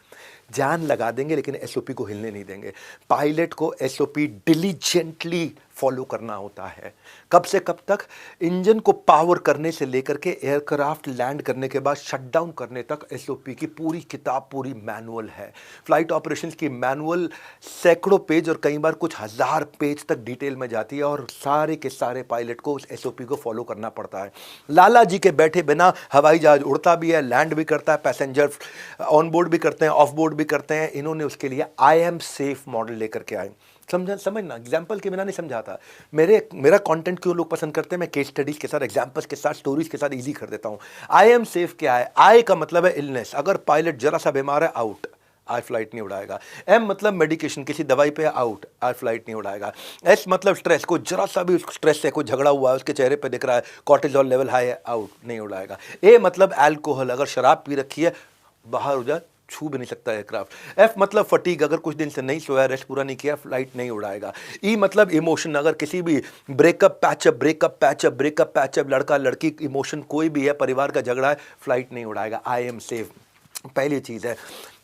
S1: जान लगा देंगे लेकिन SOP को हिलने नहीं देंगे। पायलट को SOP डिलीजेंटली फॉलो करना होता है। कब से कब तक? इंजन को पावर करने से लेकर के एयरक्राफ्ट लैंड करने के बाद शटडाउन करने तक SOP की पूरी किताब, पूरी मैनुअल है। फ्लाइट ऑपरेशंस की मैनुअल सैकड़ों पेज और कई बार कुछ हज़ार पेज तक डिटेल में जाती है, और सारे के सारे पायलट को उस SOP को फॉलो करना पड़ता है। लाला जी के बैठे बिना हवाई जहाज उड़ता भी है, लैंड भी करता है, पैसेंजर ऑन बोर्ड भी करते हैं, ऑफ बोर्ड भी करते हैं। इन्होंने उसके लिए I am safe मॉडल लेकर के आए। समझना, एग्जाम्पल के बिना नहीं समझाता। मेरा कंटेंट क्यों लोग पसंद करते हैं? मैं केस स्टडीज के साथ, एग्जाम्पल्स के साथ, स्टोरीज के साथ इजी कर देता हूं। I am safe क्या है? I का मतलब है इलनेस, अगर पायलट जरा सा बीमार है, आउट, आज फ्लाइट नहीं उड़ाएगा। M मतलब मेडिकेशन, किसी दवाई पे आउट, आज फ्लाइट नहीं उड़ाएगा। S मतलब स्ट्रेस, को जरा सा भी स्ट्रेस है, कोई झगड़ा हुआ है, उसके चेहरे पे दिख रहा है कॉर्टिसोल लेवल हाई है, आउट, नहीं उड़ाएगा। A मतलब अल्कोहल, अगर शराब पी रखी है, बाहर हो जाए, छू भी नहीं सकता एयरक्राफ्ट। F मतलब फटीग, अगर कुछ दिन से नहीं सोया, रेस्ट पूरा नहीं किया, फ्लाइट नहीं उड़ाएगा। E मतलब इमोशन, अगर किसी भी ब्रेकअप पैचअप, लड़का लड़की इमोशन कोई भी है, परिवार का झगड़ा है, फ्लाइट नहीं उड़ाएगा। I am safe पहली चीज़ है।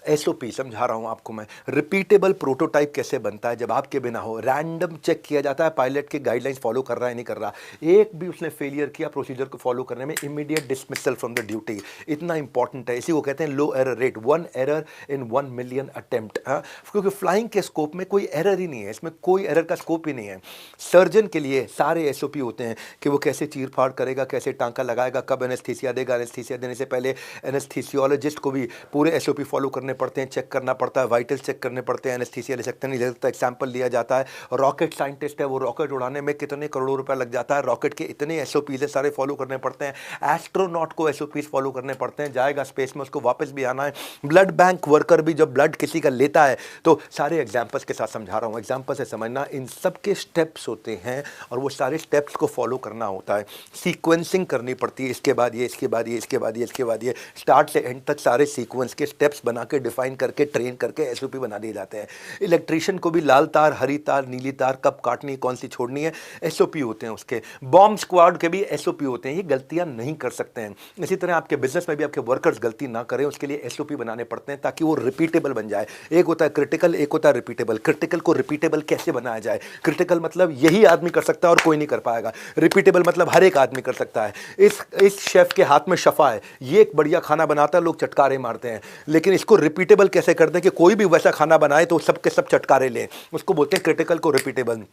S1: एसओपी समझा रहा हूं आपको मैं। रिपीटेबल प्रोटोटाइप कैसे बनता है जब आपके बिना हो, रैंडम चेक किया जाता है पायलट के गाइडलाइंस फॉलो कर रहा है नहीं कर रहा, एक भी उसने फेलियर किया प्रोसीजर को फॉलो करने में, immediate dismissal from the duty. इतना इंपॉर्टेंट है, इसी को कहते हैं low error rate, 1 error in 1 million attempt. क्योंकि फ्लाइंग के स्कोप में कोई एरर ही नहीं है, इसमें कोई एरर का स्कोप ही नहीं है। सर्जन के लिए सारे एसओपी होते हैं कि वो कैसे चीर फाड़ करेगा, कैसे टांका लगाएगा, कब एनेस्थीसिया देगा, एनेस्थीसिया देने से पहले एनेस्थीसियोलॉजिस्ट को भी पूरे एसओपी फॉलो करने पड़ते हैं, चेक करना पड़ता है, वाइटल चेक करने पड़ते हैं, एनेस्थीसिया ले सकते नहीं ले सकता, एग्जाम्पल लिया जाता है। रॉकेट साइंटिस्ट है, वो रॉकेट उड़ाने में कितने करोड़ों रुपया लग जाता है, रॉकेट के इतने एसओपीज सारे फॉलो करने पड़ते हैं। एस्ट्रोनॉट को एसओपीज फॉलो करने पड़ते हैं, जाएगा स्पेस में, उसको वापस भी आना है। ब्लड बैंक वर्कर भी जब ब्लड किसी का लेता है, तो सारे एग्जाम्पल्स के साथ समझा रहा हूँ, एग्जाम्पल से समझना, इन सब के स्टेप्स होते हैं और वो सारे स्टेप्स को फॉलो करना होता है। सीक्वेंसिंग करनी पड़ती है, इसके बाद ये, इसके बाद ये, इसके बाद ये, इसके बाद ये, स्टार्ट से एंड तक सारे सीक्वेंस के स्टेप्स बना के डिफाइन करके ट्रेन करके एसओपी बना दिए जाते हैं। इलेक्ट्रिशियन को भी लाल तार, हरी तार, नीली तार कब काटनी, कौन सी छोड़नी है, एसओपी होते हैं उसके। बॉम्ब स्क्वाड के भी एसओपी होते हैं, ये गलतियां नहीं कर सकते हैं। इसी तरह आपके बिजनेस में भी आपके वर्कर्स गलती ना करें, उसके लिए एसओपी बनाने पड़ते हैं ताकि वो रिपीटेबल बन जाए। एक होता है क्रिटिकल, एक होता है रिपीटेबल। क्रिटिकल को रिपीटेबल कैसे बनाया जाए? क्रिटिकल मतलब यही आदमी कर सकता है और कोई नहीं कर पाएगा, रिपीटेबल मतलब हर एक आदमी कर सकता है। इस शेफ के हाथ में शफा है, ये एक बढ़िया खाना बनाता है, लोग चटकारे मारते हैं, लेकिन इसको रिपीटेबल कैसे कर दें कि कोई भी वैसा खाना बनाए तो सब के सब चटकारे लें, उसको बोलते हैं क्रिटिकल को रिपीटेबल।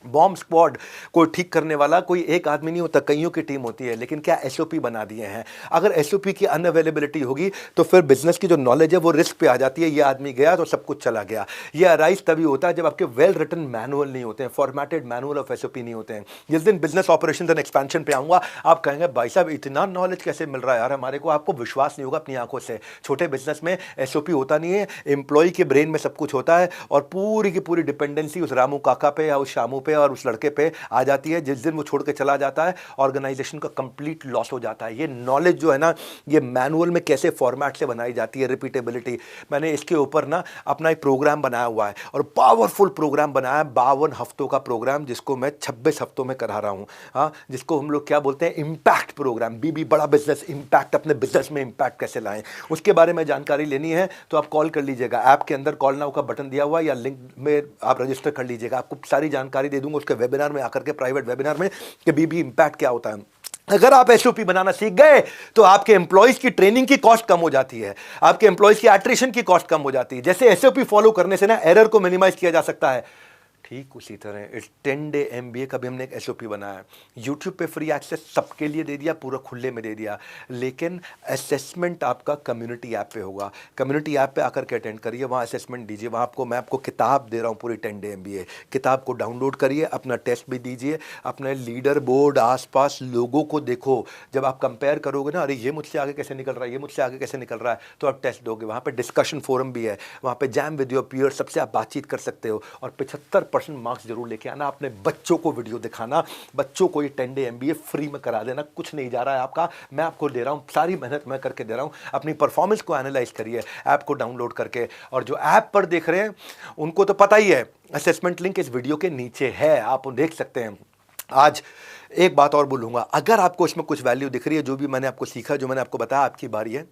S1: बॉम्ब स्क्वाड को ठीक करने वाला कोई एक आदमी नहीं होता, कईयों की टीम होती है, लेकिन क्या एसओपी बना दिए हैं। अगर एसओपी की अनअवेलेबिलिटी होगी तो फिर बिजनेस की जो नॉलेज है वो रिस्क पे आ जाती है, ये आदमी गया तो सब कुछ चला गया। ये अराइज तभी होता है जब आपके वेल रिटन मैनुअल नहीं होते हैं, फॉर्मेटेड मैनुअल ऑफ एसओपी नहीं होते हैं। जिस दिन बिजनेस ऑपरेशन एंड एक्सपेंशन पे आऊंगा, आप कहेंगे भाई साहब इतना नॉलेज कैसे मिल रहा है यार हमारे को, आपको विश्वास नहीं होगा अपनी आंखों से। छोटे बिजनेस में एसओपी होता नहीं है, एम्प्लॉय के ब्रेन में सब कुछ होता है और पूरी की पूरी डिपेंडेंसी उस रामू काका पे या उस शामू पे और उस लड़के पे आ जाती है। जिस दिन वो छोड़ के चला जाता है, ऑर्गेनाइजेशन का कंप्लीट लॉस हो जाता है। ये नॉलेज जो है ना, ये मैनुअल में कैसे फॉर्मेट से बनाई जाती है, रिपीटेबिलिटी, मैंने इसके ऊपर ना अपना एक प्रोग्राम बनाया हुआ है और पावरफुल प्रोग्राम बनाया है, 52 हफ्तों का प्रोग्राम, जिसको मैं 26 हफ्तों में करा रहा हूं। हाँ, जिसको हम लोग क्या बोलते हैं, इम्पैक्ट प्रोग्राम। बीबी बड़ा बिजनेस इम्पैक्ट, अपने बिजनेस में इम्पैक्ट कैसे लाएं, उसके बारे में जानकारी लेनी है तो आप कॉल कर लीजिएगा। ऐप के अंदर कॉल नाउ का बटन दिया हुआ है या लिंक में आप रजिस्टर कर लीजिएगा, आपको सारी जानकारी दे दूंगा उसके वेबिनार में आकर के, प्राइवेट वेबिनार में, कि बीबी इम्पैक्ट क्या होता है। अगर आप एसओपी बनाना सीख गए तो आपके एम्प्लॉयज की ट्रेनिंग की कॉस्ट कम हो जाती है, आपके एम्प्लॉयज की एट्रिशन की कॉस्ट कम हो जाती है। जैसे एसओपी फॉलो करने से ना एरर को मिनिमाइज किया जा सकता है, ठीक उसी तरह इस 10 डे एमबीए का भी हमने एक एसओपी बनाया। यूट्यूब पे फ्री एक्सेस सबके लिए दे दिया, पूरा खुले में दे दिया, लेकिन असेसमेंट आपका कम्युनिटी ऐप पे होगा। कम्युनिटी ऐप पे आकर के अटेंड करिए, वहाँ असेसमेंट दीजिए। वहाँ मैं आपको किताब दे रहा हूँ पूरी 10 डे एमबीए। किताब को डाउनलोड करिए, अपना टेस्ट भी दीजिए, अपने लीडर बोर्ड आसपास लोगों को देखो। जब आप कंपेयर करोगे ना, अरे ये मुझसे आगे कैसे निकल रहा है, ये मुझसे आगे कैसे निकल रहा है, तो आप टेस्ट दोगे। वहाँ पे डिस्कशन फोरम भी है, वहाँ पे जैम विद योर पीयर, सबसे आप बातचीत कर सकते हो। और 75% मार्क्स जरूर लेके आना। अपने बच्चों को वीडियो दिखाना, बच्चों को ये 10 डे एमबीए फ्री में करा देना, कुछ नहीं जा रहा है आपका, मैं आपको दे रहा हूँ, सारी मेहनत मैं करके दे रहा हूँ। अपनी परफॉर्मेंस को एनालाइज करिए ऐप को डाउनलोड करके। और जो ऐप पर देख रहे हैं उनको तो पता ही है, असेसमेंट लिंक इस वीडियो के नीचे है, आप देख सकते हैं। आज एक बात और बोलूँगा, अगर आपको इसमें कुछ वैल्यू दिख रही है, जो भी मैंने आपको सीखा, जो मैंने आपको बताया, आपकी बारी है।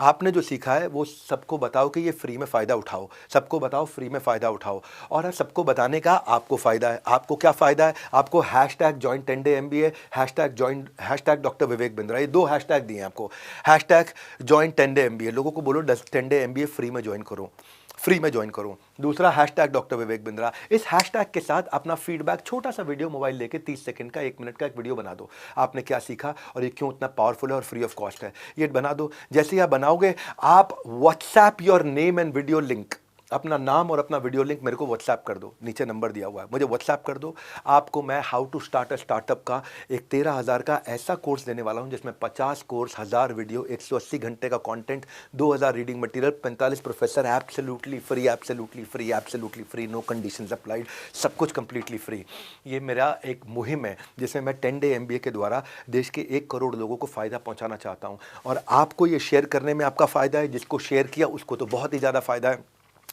S1: आपने जो सीखा है वो सबको बताओ कि ये फ्री में फ़ायदा उठाओ, सबको बताओ फ्री में फ़ायदा उठाओ। और सबको बताने का आपको फ़ायदा है। आपको क्या फ़ायदा है? आपको hashtag join 10 day MBA, hashtag join, hashtag doctor Vivek Bindra, ये 2 हैशटैग दिए हैं आपको। हैशटैग जॉइन 10 डे एमबीए, लोगों को बोलो 10 डे एमबीए फ्री में ज्वाइन करो, फ्री में ज्वाइन करो। दूसरा हैशटैग डॉक्टर विवेक बिंद्रा, इस हैशटैग के साथ अपना फीडबैक, छोटा सा वीडियो मोबाइल लेके 30 सेकंड का, 1 मिनट का एक वीडियो बना दो। आपने क्या सीखा और ये क्यों इतना पावरफुल है और फ्री ऑफ कॉस्ट है, ये बना दो। जैसे ही आप बनाओगे, आप WhatsApp your name and video link, अपना नाम और अपना वीडियो लिंक मेरे को व्हाट्सएप कर दो, नीचे नंबर दिया हुआ है, मुझे व्हाट्सएप कर दो। आपको मैं how to start a startup का एक 13,000 का ऐसा कोर्स देने वाला हूं, जिसमें 50 कोर्स, 1000 वीडियो, 180 घंटे का content, 2000 reading material, 45 professor, absolutely free, absolutely free, absolutely free, no conditions applied, सब कुछ कंप्लीटली फ्री। ये मेरा एक मुहिम है जिसमें मैं 10 डे एमबीए के द्वारा देश के 1 करोड़ लोगों को फ़ायदा पहुँचाना चाहता हूँ। और आपको ये शेयर करने में आपका फ़ायदा है, जिसको शेयर किया उसको तो बहुत ही ज़्यादा फ़ायदा है।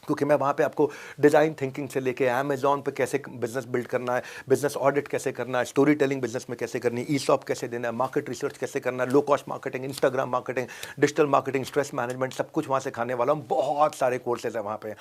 S1: क्योंकि मैं वहाँ पे आपको डिज़ाइन थिंकिंग से लेके अमेज़ॉन पे कैसे बिजनेस बिल्ड करना है, बिजनेस ऑडिट कैसे करना है, स्टोरी टेलिंग बिजनेस में कैसे करनी है, ईसॉप कैसे देना है, मार्केट रिसर्च कैसे करना है, low cost marketing, Instagram marketing, digital marketing, stress management, सब कुछ वहाँ सिखाने वाला हूँ। बहुत सारे कोर्सेज हैं वहाँ पे।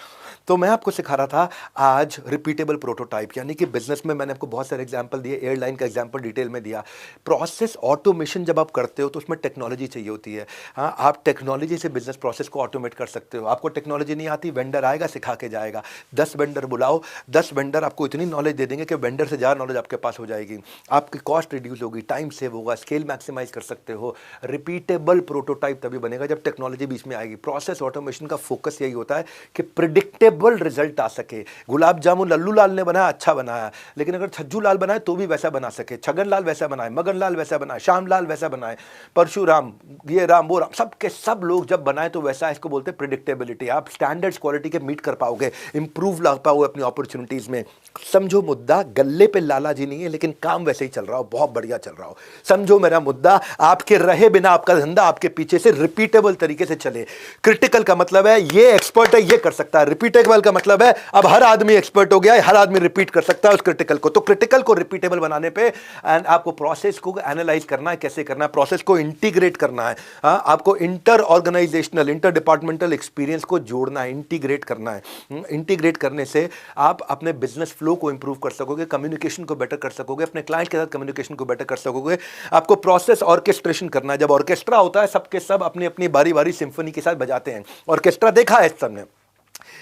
S1: तो मैं आपको सिखा रहा था आज रिपीटेबल प्रोटोटाइप, यानी कि बिजनेस में मैंने आपको बहुत सारे एग्जाम्पल दिए, एयरलाइन का एग्जाम्पल डिटेल में दिया। प्रोसेस ऑटोमेशन जब आप करते हो तो उसमें टेक्नोलॉजी चाहिए होती है। हाँ, आप टेक्नोलॉजी से बिजनेस प्रोसेस को ऑटोमेट कर सकते हो। आपको टेक्नोलॉजी नहीं आती, वेंडर आएगा सिखा के जाएगा। 10 वेंडर बुलाओ, 10 वेंडर आपको इतनी नॉलेज दे देंगे कि वेंडर से ज़्यादा नॉलेज आपके पास हो जाएगी। आपकी कॉस्ट रिड्यूस होगी, टाइम सेव होगा, स्केल मैक्सिमाइज कर सकते हो। रिपीटेबल प्रोटोटाइप तभी बनेगा जब टेक्नोलॉजी बीच में आएगी। प्रोसेस ऑटोमेशन का फोकस यही होता है कि प्रिडिक्टेबल रिजल्ट आ सके। गुलाब जामुन लल्लू लाल ने बनाया, अच्छा बनाया, लेकिन अगर छज्जू लाल बनाए तो भी वैसा बना सके, छगन लाल वैसा बनाए, मगन लाल वैसा बनाए, श्याम लाल वैसा बनाए, परशुराम, ये राम वो राम, सब के सब लोग जब बनाए तो वैसा, इसको बोलते हैं प्रिडिक्टेबिलिटी। आप स्टैंडर्ड्स क्वालिटी के मीट कर पाओगे, इंप्रूव ला पाओगे अपनी अपॉर्चुनिटीज में। समझो मुद्दा, गल्ले पे लाला जी नहीं है, लेकिन काम वैसे ही चल रहा हो, बहुत बढ़िया चल रहा हो। समझो मेरा मुद्दा, आपके रहे बिना आपका धंधा आपके पीछे से रिपीटेबल तरीके से चले। क्रिटिकल का मतलब है ये एक्सपर्ट है, ये कर सकता है। रिपीटेबल का मतलब है अब हर आदमी एक्सपर्ट हो गया है, हर आदमी रिपीट कर सकता है उस क्रिटिकल को। तो क्रिटिकल को रिपीटेबल बनाने पे एंड आपको प्रोसेस को एनालाइज करना है, कैसे करना है, प्रोसेस को इंटीग्रेट करना है। आपको inter organizational, inter departmental experience को जोड़ना है, इंटीग्रेट करना है। इंटीग्रेट करने से आप अपने बिजनेस फ्लो को इंप्रूव कर सकोगे, कम्युनिकेशन को बेटर कर सकोगे, अपने क्लाइंट के साथ कम्युनिकेशन को बेटर कर सकोगे। आपको प्रोसेस ऑर्केस्ट्रेशन करना है। जब ऑर्केस्ट्रा होता है, सबके सब अपनी अपनी बारी बारी सिम्फनी के साथ बजाते हैं। ऑर्केस्ट्रा देखा है सबने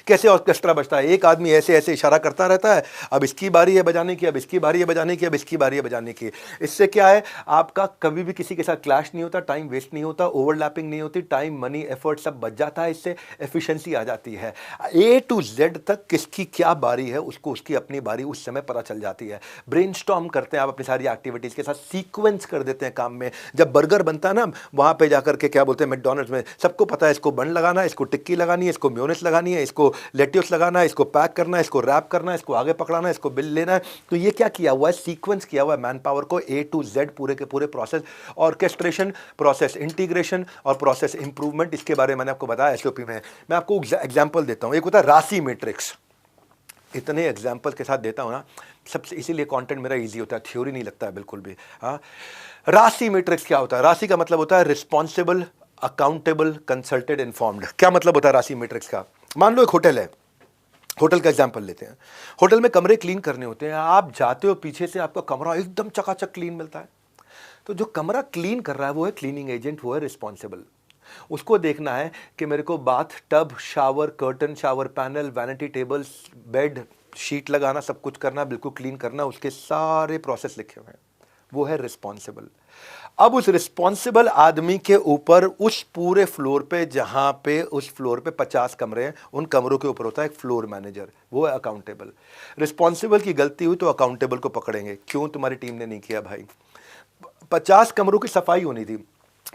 S1: कैसे ऑर्केस्ट्रा बजता है, एक आदमी ऐसे ऐसे इशारा करता रहता है, अब इसकी बारी है बजाने की, अब इसकी बारी है बजाने की, अब इसकी बारी है बजाने की। इससे क्या है, आपका कभी भी किसी के साथ क्लैश नहीं होता, टाइम वेस्ट नहीं होता, ओवरलैपिंग नहीं होती, टाइम मनी एफर्ट सब बच जाता है। इससे एफिशिएंसी आ जाती है। A to Z तक किसकी क्या बारी है उसको उसकी अपनी बारी उस समय पता चल जाती है। ब्रेनस्टॉर्म करते हैं आप अपनी सारी एक्टिविटीज के साथ, सीक्वेंस कर देते हैं काम में। जब बर्गर बनता है ना, वहां पे जाकर के क्या बोलते हैं, मैकडॉनल्ड्स में सबको पता है इसको बन लगाना है, इसको टिक्की लगानी है, इसको मेयोनेज़ लगानी है, इसको लेट्यूस लगाना है, इसको पैक करना है, इसको रैप करना है, इसको आगे पकड़ाना है, इसको बिल लेना है। तो ये क्या किया हुआ है, सीक्वेंस किया हुआ है मैन पावर को, A to Z पूरे के पूरे प्रोसेस, ऑर्केस्ट्रेशन, प्रोसेस इंटीग्रेशन और प्रोसेस इंप्रूवमेंट। इसके बारे में मैंने आपको बताया एसओपी में। मैं आपको एग्जांपल देता हूं। एक होता है राशि मैट्रिक्स। इतने एग्जाम्पल के साथ देता हूं ना, सबसे इसीलिए कंटेंट मेरा इजी होता है, थ्योरी नहीं लगता है बिल्कुल भी। हाँ, राशि मैट्रिक्स क्या होता है? राशि का मतलब होता है रिस्पॉन्सिबल, अकाउंटेबल, कंसल्टेड, इन्फॉर्म्ड। क्या मतलब होता है राशि मैट्रिक्स का? मान लो एक होटल है, होटल का एग्जाम्पल लेते हैं। होटल में कमरे क्लीन करने होते हैं, आप जाते हो, पीछे से आपका कमरा एकदम चकाचक क्लीन मिलता है। तो जो कमरा क्लीन कर रहा है वो है क्लीनिंग एजेंट, वो है रिस्पॉन्सिबल। उसको देखना है कि मेरे को bath tub, shower curtain, shower panel, vanity table, bed sheet लगाना, सब कुछ करना, बिल्कुल क्लीन करना, उसके सारे प्रोसेस लिखे हुए हैं, वो है रिस्पॉन्सिबल। अब उस रिस्पॉन्सिबल आदमी के ऊपर उस पूरे फ्लोर पे, जहां पे उस फ्लोर पे 50 कमरे हैं, उन कमरों के ऊपर होता है एक फ्लोर मैनेजर, वो है अकाउंटेबल। रिस्पॉन्सिबल की गलती हुई तो अकाउंटेबल को पकड़ेंगे, क्यों तुम्हारी टीम ने नहीं किया भाई? 50 कमरों की सफाई होनी थी,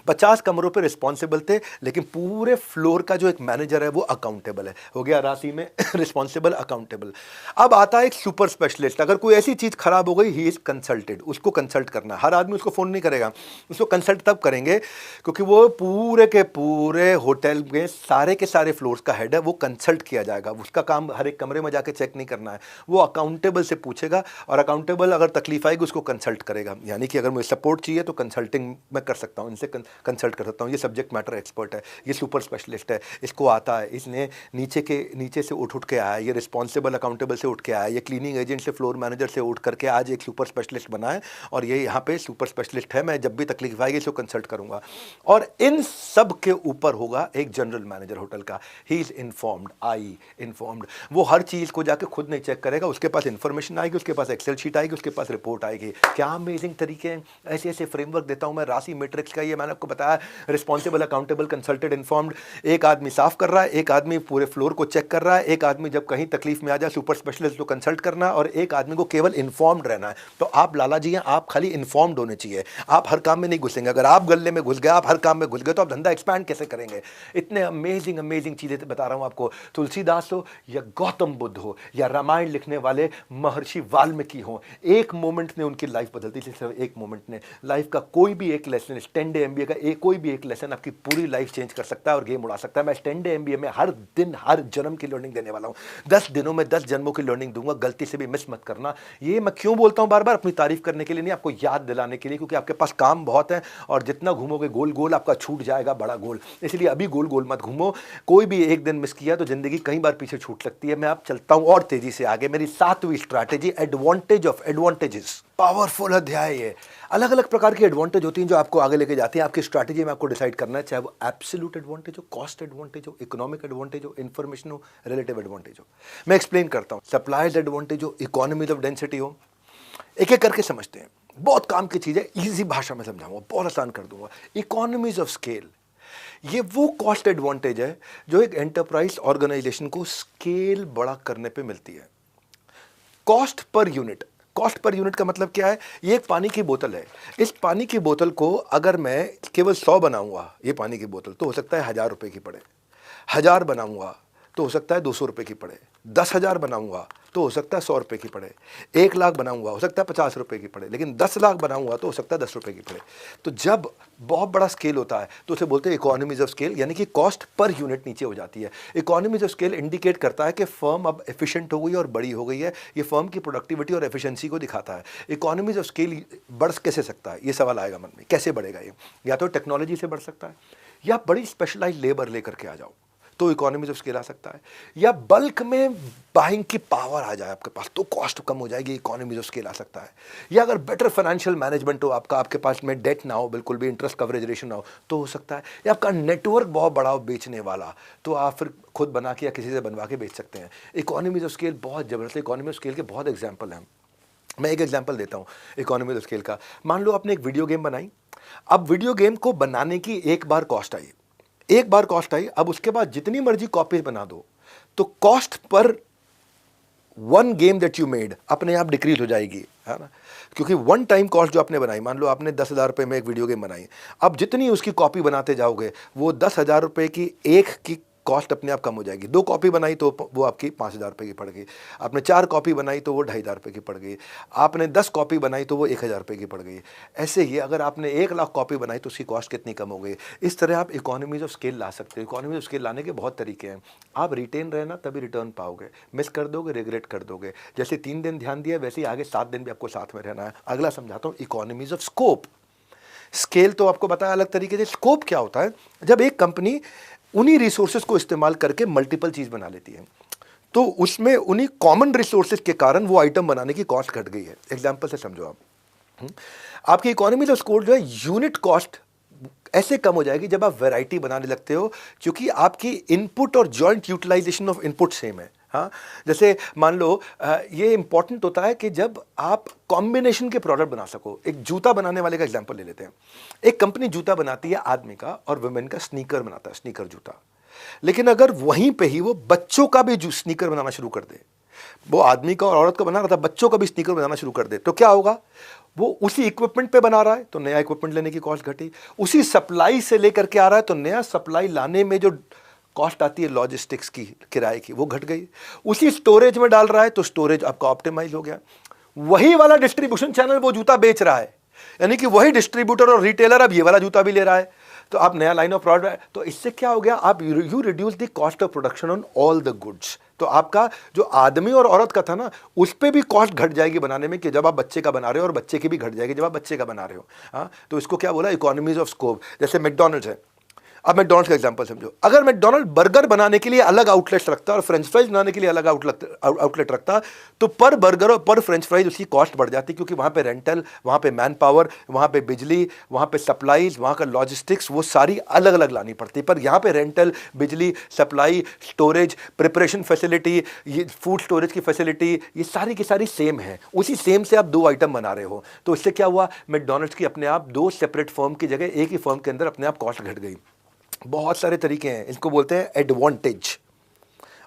S1: 50 कमरों पे रिस्पॉन्सिबल थे, लेकिन पूरे फ्लोर का जो एक मैनेजर है वो अकाउंटेबल है। हो गया राशि में रिस्पॉन्सिबल, अकाउंटेबल। अब आता है एक सुपर स्पेशलिस्ट। अगर कोई ऐसी चीज खराब हो गई, ही इज कंसल्टेड, उसको कंसल्ट करना। हर आदमी उसको फोन नहीं करेगा, उसको कंसल्ट तब करेंगे क्योंकि वो पूरे के पूरे होटल में सारे के सारे फ्लोर्स का हेड है, वो कंसल्ट किया जाएगा। उसका काम हर एक कमरे में जाके चेक नहीं करना है, वो अकाउंटेबल से पूछेगा और अकाउंटेबल अगर तकलीफ आएगी उसको कंसल्ट करेगा। यानी कि अगर मुझे सपोर्ट चाहिए तो कंसल्टिंग मैं कर सकता हूँ, इनसे कंसल्ट कर सकता हूँ। ये सब्जेक्ट मैटर एक्सपर्ट है, ये सुपर स्पेशलिस्ट है, इसको आता है, इसने नीचे से उठ के आया, ये रिस्पॉन्सिबल अकाउंटेबल से उठ के आया, ये क्लीनिंग एजेंट से, फ्लोर मैनेजर से उठ करके आज एक सुपर स्पेशलिस्ट बना है और ये यहाँ पे सुपर स्पेशलिस्ट है। मैं जब भी तकलीफ आएगी इसको कंसल्ट करूंगा। और इन सब के ऊपर होगा एक जनरल मैनेजर होटल का, ही इज इन्फॉर्म्ड, इन्फॉर्म्ड। वो हर चीज को जाके खुद नहीं चेक करेगा, उसके पास इंफॉर्मेशन आएगी, उसके पास एक्सेल शीट आएगी, उसके पास रिपोर्ट आएगी। क्या अमेजिंग तरीके हैं, ऐसे ऐसे फ्रेमवर्क देता हूं मैं राशि मैट्रिक्स का। ये मैंने आपको बताया, रिस्पॉन्सिबल, अकाउंटेबल, कंसल्टेड, इन्फॉर्म्ड। एक आदमी साफ कर रहा है, एक आदमी पूरे फ्लोर को चेक कर रहा है, एक आदमी जब कहीं तकलीफ में आ जाए सुपर स्पेशलिस्ट को कंसल्ट करना, और एक आदमी को केवल इन्फॉर्म्ड रहना है। तो आप लाला जी हैं, आप खाली इन्फॉर्म्ड होने चाहिए, आप हर काम में नहीं घुसेंगे। अगर आप गले में घुस गए, आप हर काम में घुस गए, तो आप धंधा एक्सपैंड कैसे करेंगे? इतने अमेजिंग अमेजिंग चीजें बता रहा हूं आपको। तुलसीदास हो या गौतम बुद्ध हो या रामायण लिखने वाले महर्षि वाल्मीकि हो, एक मोमेंट ने उनकी लाइफ बदल दी थी, सिर्फ एक मोमेंट ने। लाइफ का कोई भी एक लेसन, 10 डे MBA एमबीए का कोई भी एक लेसन आपकी पूरी लाइफ चेंज कर सकता है और गेम उड़ा सकता है। मैं 10 डे एमबीए में हर दिन हर जन्म की लर्निंग देने वाला हूँ। 10 दिनों में 10 जन्मों की लर्निंग दूंगा, गलती से भी मिस मत करना। ये मैं क्यों बोलता हूँ बार बार? अपनी तारीफ करने के लिए नहीं, आपको याद दिलाने के लिए, क्योंकि आपके पास काम बहुत है और जितना घूमोगे गोल गोल आपका छूट जाएगा बड़ा गोल। इसलिए अभी गोल गोल मत घूमो। कोई भी एक दिन मिस किया तो जिंदगी कई बार पीछे छूट सकती है। मैं अब चलता हूं और तेजी से आगे। मेरी 7वीं strategy, advantage of advantages. Powerful अध्याय है। अलग अलग प्रकार की एडवांटेज होती हैं जो आपको आगे लेके जाती हैं। आपकी स्ट्रैटेजी में आपको डिसाइड करना है, चाहे वो एब्सोल्यूट एडवांटेज हो, कॉस्ट एडवांटेज हो, इकोनॉमिक एडवांटेज हो, इंफॉर्मेशन हो, रिलेटिव एडवांटेज हो। मैं एक्सप्लेन करता हूं। सप्लाईज एडवांटेज हो, इकोनॉमीज ऑफ डेंसिटी हो, एक एक करके समझते हैं। बहुत काम की चीज है, इजी भाषा में समझाऊंगा, बहुत आसान कर दूंगा। इकोनॉमीज ऑफ स्केल, ये वो कॉस्ट एडवांटेज है जो एक एंटरप्राइज ऑर्गेनाइजेशन को स्केल बड़ा करने पे मिलती है। Cost per unit, cost per unit का मतलब क्या है? ये एक पानी की बोतल है। इस पानी की बोतल को अगर मैं केवल 100 बनाऊंगा, ये पानी की बोतल, तो हो सकता है 1000 रुपए की पड़े। 1000 बनाऊंगा तो हो सकता है 200 रुपए की पड़े। 10,000 बनाऊंगा तो हो सकता है 100 रुपए की पड़े। 1 लाख बनाऊंगा हो सकता है 50 रुपए की पड़े। लेकिन 10 लाख बनाऊंगा तो हो सकता है 10 रुपए की पड़े। तो जब बहुत बड़ा स्केल होता है तो उसे बोलते हैं इकोनॉमीज ऑफ स्केल, यानी कि कॉस्ट पर यूनिट नीचे हो जाती है। इकोनॉमीज ऑफ स्केल इंडिकेट करता है कि फर्म अब एफिशिएंट हो गई और बड़ी हो गई है। ये फर्म की प्रोडक्टिविटी और एफिशिएंसी को दिखाता है। इकोनॉमीज ऑफ स्केल बढ़ कैसे सकता है, ये सवाल आएगा मन में, कैसे बढ़ेगा ये? या तो टेक्नोलॉजी से बढ़ सकता है, या बड़ी स्पेशलाइज लेबर लेकर के आ जाओ तो इकोनॉमीज ऑफ स्केल आ सकता है, या बल्क में बाइंग की पावर आ जाए आपके पास तो कॉस्ट कम हो जाएगी, इकोनॉमीज ऑफ स्केल आ सकता है। या अगर बेटर फाइनेंशियल मैनेजमेंट हो आपका, आपके पास में डेट ना हो, बिल्कुल भी इंटरेस्ट कवरेज रेशियो ना हो, तो हो सकता है। या आपका नेटवर्क बहुत बड़ा हो बेचने वाला, तो आप फिर खुद बना के या किसी से बनवा के बेच सकते हैं। इकोनॉमीज ऑफ स्केल बहुत जबरदस्त। इकोनॉमी ऑफ स्केल के बहुत एग्जाम्पल हैं। मैं एक एग्जाम्पल देता हूँ इकोनॉमी ऑफ स्केल का। मान लो आपने एक वीडियो गेम बनाई। अब वीडियो गेम को बनाने की एक बार कॉस्ट आई, एक बार कॉस्ट आई। अब उसके बाद जितनी मर्जी कॉपीज बना दो तो cost per one game that you made अपने आप डिक्रीज हो जाएगी, है ना? क्योंकि वन टाइम कॉस्ट जो आपने बनाई, मान लो आपने 10,000 रुपये में एक वीडियो गेम बनाई। अब जितनी उसकी कॉपी बनाते जाओगे वो 10,000 रुपये की एक की कॉस्ट अपने आप कम हो जाएगी। 2 कॉपी बनाई तो वो आपकी 5,000 रुपये की पड़ गई। आपने 4 कॉपी बनाई तो वो 2,500 रुपये की पड़ गई। आपने 10 कॉपी बनाई तो वो 1,000 रुपये की पड़ गई। ऐसे ही अगर आपने 1 लाख कॉपी बनाई तो उसकी कॉस्ट कितनी कम हो गई। इस तरह आप इकोनॉमीज ऑफ स्केल ला सकते हो। इकोनॉमीज ऑफ स्केल लाने के बहुत तरीके हैं। आप रिटेन रहना तभी रिटर्न पाओगे, मिस कर दोगे रिग्रेट कर दोगे। जैसे 3 दिन ध्यान दिया वैसे ही आगे 7 दिन भी आपको साथ में रहना है। अगला समझाता हूँ, इकोनॉमीज ऑफ स्कोप। स्केल तो आपको बताया अलग तरीके से। स्कोप क्या होता है? जब एक कंपनी उन्हीं रिसोर्सेज को इस्तेमाल करके मल्टीपल चीज बना लेती है तो उसमें उन्हीं कॉमन रिसोर्सेज के कारण वो आइटम बनाने की कॉस्ट घट गई है। एग्जांपल से समझो आप, आपकी इकोनॉमीज ऑफ स्केल जो है, यूनिट कॉस्ट ऐसे कम हो जाएगी जब आप वैरायटी बनाने लगते हो, क्योंकि आपकी इनपुट और joint utilization of input same है। हाँ, जैसे मान लो ये इंपॉर्टेंट होता है कि जब आप कॉम्बिनेशन के प्रोडक्ट बना सको। एक जूता बनाने वाले का एग्जांपल ले लेते हैं। एक कंपनी जूता बनाती है आदमी का और वुमेन का, स्नीकर बनाता है, स्नीकर जूता। लेकिन अगर वहीं पे ही वो बच्चों का भी स्नीकर बनाना शुरू कर दे, वो आदमी का और औरत का बना रहा था, बच्चों का भी स्नीकर बनाना शुरू कर दे, तो क्या होगा? वो उसी इक्विपमेंट पे बना रहा है तो नया इक्विपमेंट लेने की कॉस्ट घटी। उसी सप्लाई से लेकर के आ रहा है तो नया सप्लाई लाने में जो कॉस्ट आती है लॉजिस्टिक्स की, किराए की, वो घट गई। उसी स्टोरेज में डाल रहा है तो स्टोरेज आपका ऑप्टिमाइज हो गया। वही वाला डिस्ट्रीब्यूशन चैनल वो जूता बेच रहा है, यानी कि वही डिस्ट्रीब्यूटर और रिटेलर अब ये वाला जूता भी ले रहा है, तो आप नया लाइन ऑफ प्रोडक्ट। तो इससे क्या हो गया? आप you reduce the cost of production on all the goods. तो आपका जो आदमी और औरत का था ना, उस पर भी कॉस्ट घट जाएगी बनाने में, कि जब आप बच्चे का बना रहे हो, और बच्चे की भी घट जाएगी जब आप बच्चे का बना रहे हो। हाँ, तो इसको क्या बोला? Economies of scope. जैसे मैकडॉनल्ड्स है। अब मैकडॉनल्ड्स का एग्जांपल समझो। अगर मैकडॉनल्ड बर्गर बनाने के लिए अलग आउटलेट्स रखता और फ्रेंच फ्राइज बनाने के लिए अलग आउटलेट रखता, तो पर बर्गर और पर फ्रेंच फ्राइज उसकी कॉस्ट बढ़ जाती, क्योंकि वहाँ पे रेंटल, वहाँ पे मैन पावर, वहाँ पे बिजली, वहाँ पे सप्लाईज, वहाँ का लॉजिस्टिक्स, वो सारी अलग अलग लानी पड़ती। पर यहाँ पे रेंटल, बिजली, सप्लाई, स्टोरेज, प्रिपरेशन फैसिलिटी, ये फूड स्टोरेज की फैसिलिटी, ये सारी की सारी सेम है। उसी सेम से आप 2 आइटम बना रहे हो, तो इससे क्या हुआ? मैकडॉनल्ड्स की अपने आप 2 सेपरेट फर्म की जगह एक ही फर्म के अंदर अपने आप कॉस्ट घट गई। बहुत सारे तरीके हैं, इसको बोलते हैं एडवांटेज।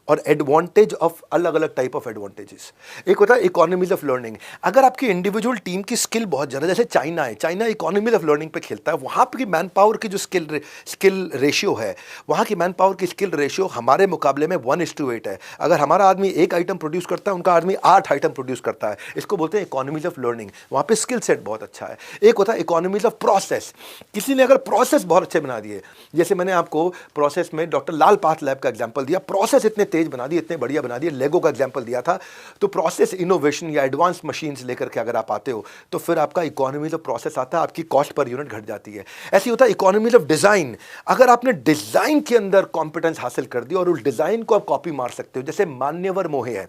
S1: और एडवांटेज ऑफ अलग अलग टाइप ऑफ एडवांटेजेस। एक होता है इकोनॉमीज ऑफ लर्निंग। अगर आपकी इंडिविजुअल टीम की स्किल बहुत ज़्यादा, जैसे चाइना है, चाइना इकोनॉमीज ऑफ लर्निंग पे खेलता है, वहाँ की मैन पावर की जो स्किल रेशियो है, वहाँ की मैन पावर की स्किल रेशियो हमारे मुकाबले में 1:8 है। अगर हमारा आदमी एक आइटम प्रोड्यूस करता है, उनका आदमी 8 आइटम प्रोड्यूस करता है। इसको बोलते हैं इकोनॉमीज ऑफ लर्निंग। वहाँ पे स्किल सेट बहुत अच्छा है। एक होता है इकोनॉमीज ऑफ प्रोसेस। किसी ने अगर प्रोसेस बहुत अच्छे बना दिए, जैसे मैंने आपको प्रोसेस में डॉक्टर लाल पाथलैब का एग्जांपल दिया, प्रोसेस इतने तेज बना दिए, इतने बढ़िया बना दिए, लेगो का एग्जांपल दिया था। तो प्रोसेस इनोवेशन या एडवांस मशीन्स लेकर के अगर आप आते हो तो फिर आपका इकोनॉमीज ऑफ प्रोसेस आता है, आपकी कॉस्ट पर यूनिट घट जाती है। ऐसी होता है इकोनॉमीज ऑफ डिजाइन। अगर आपने डिजाइन के अंदर कॉम्पिटेंस हासिल कर दी और उस डिजाइन को आप कॉपी मार सकते हो, जैसे मान्यवर मोहे है।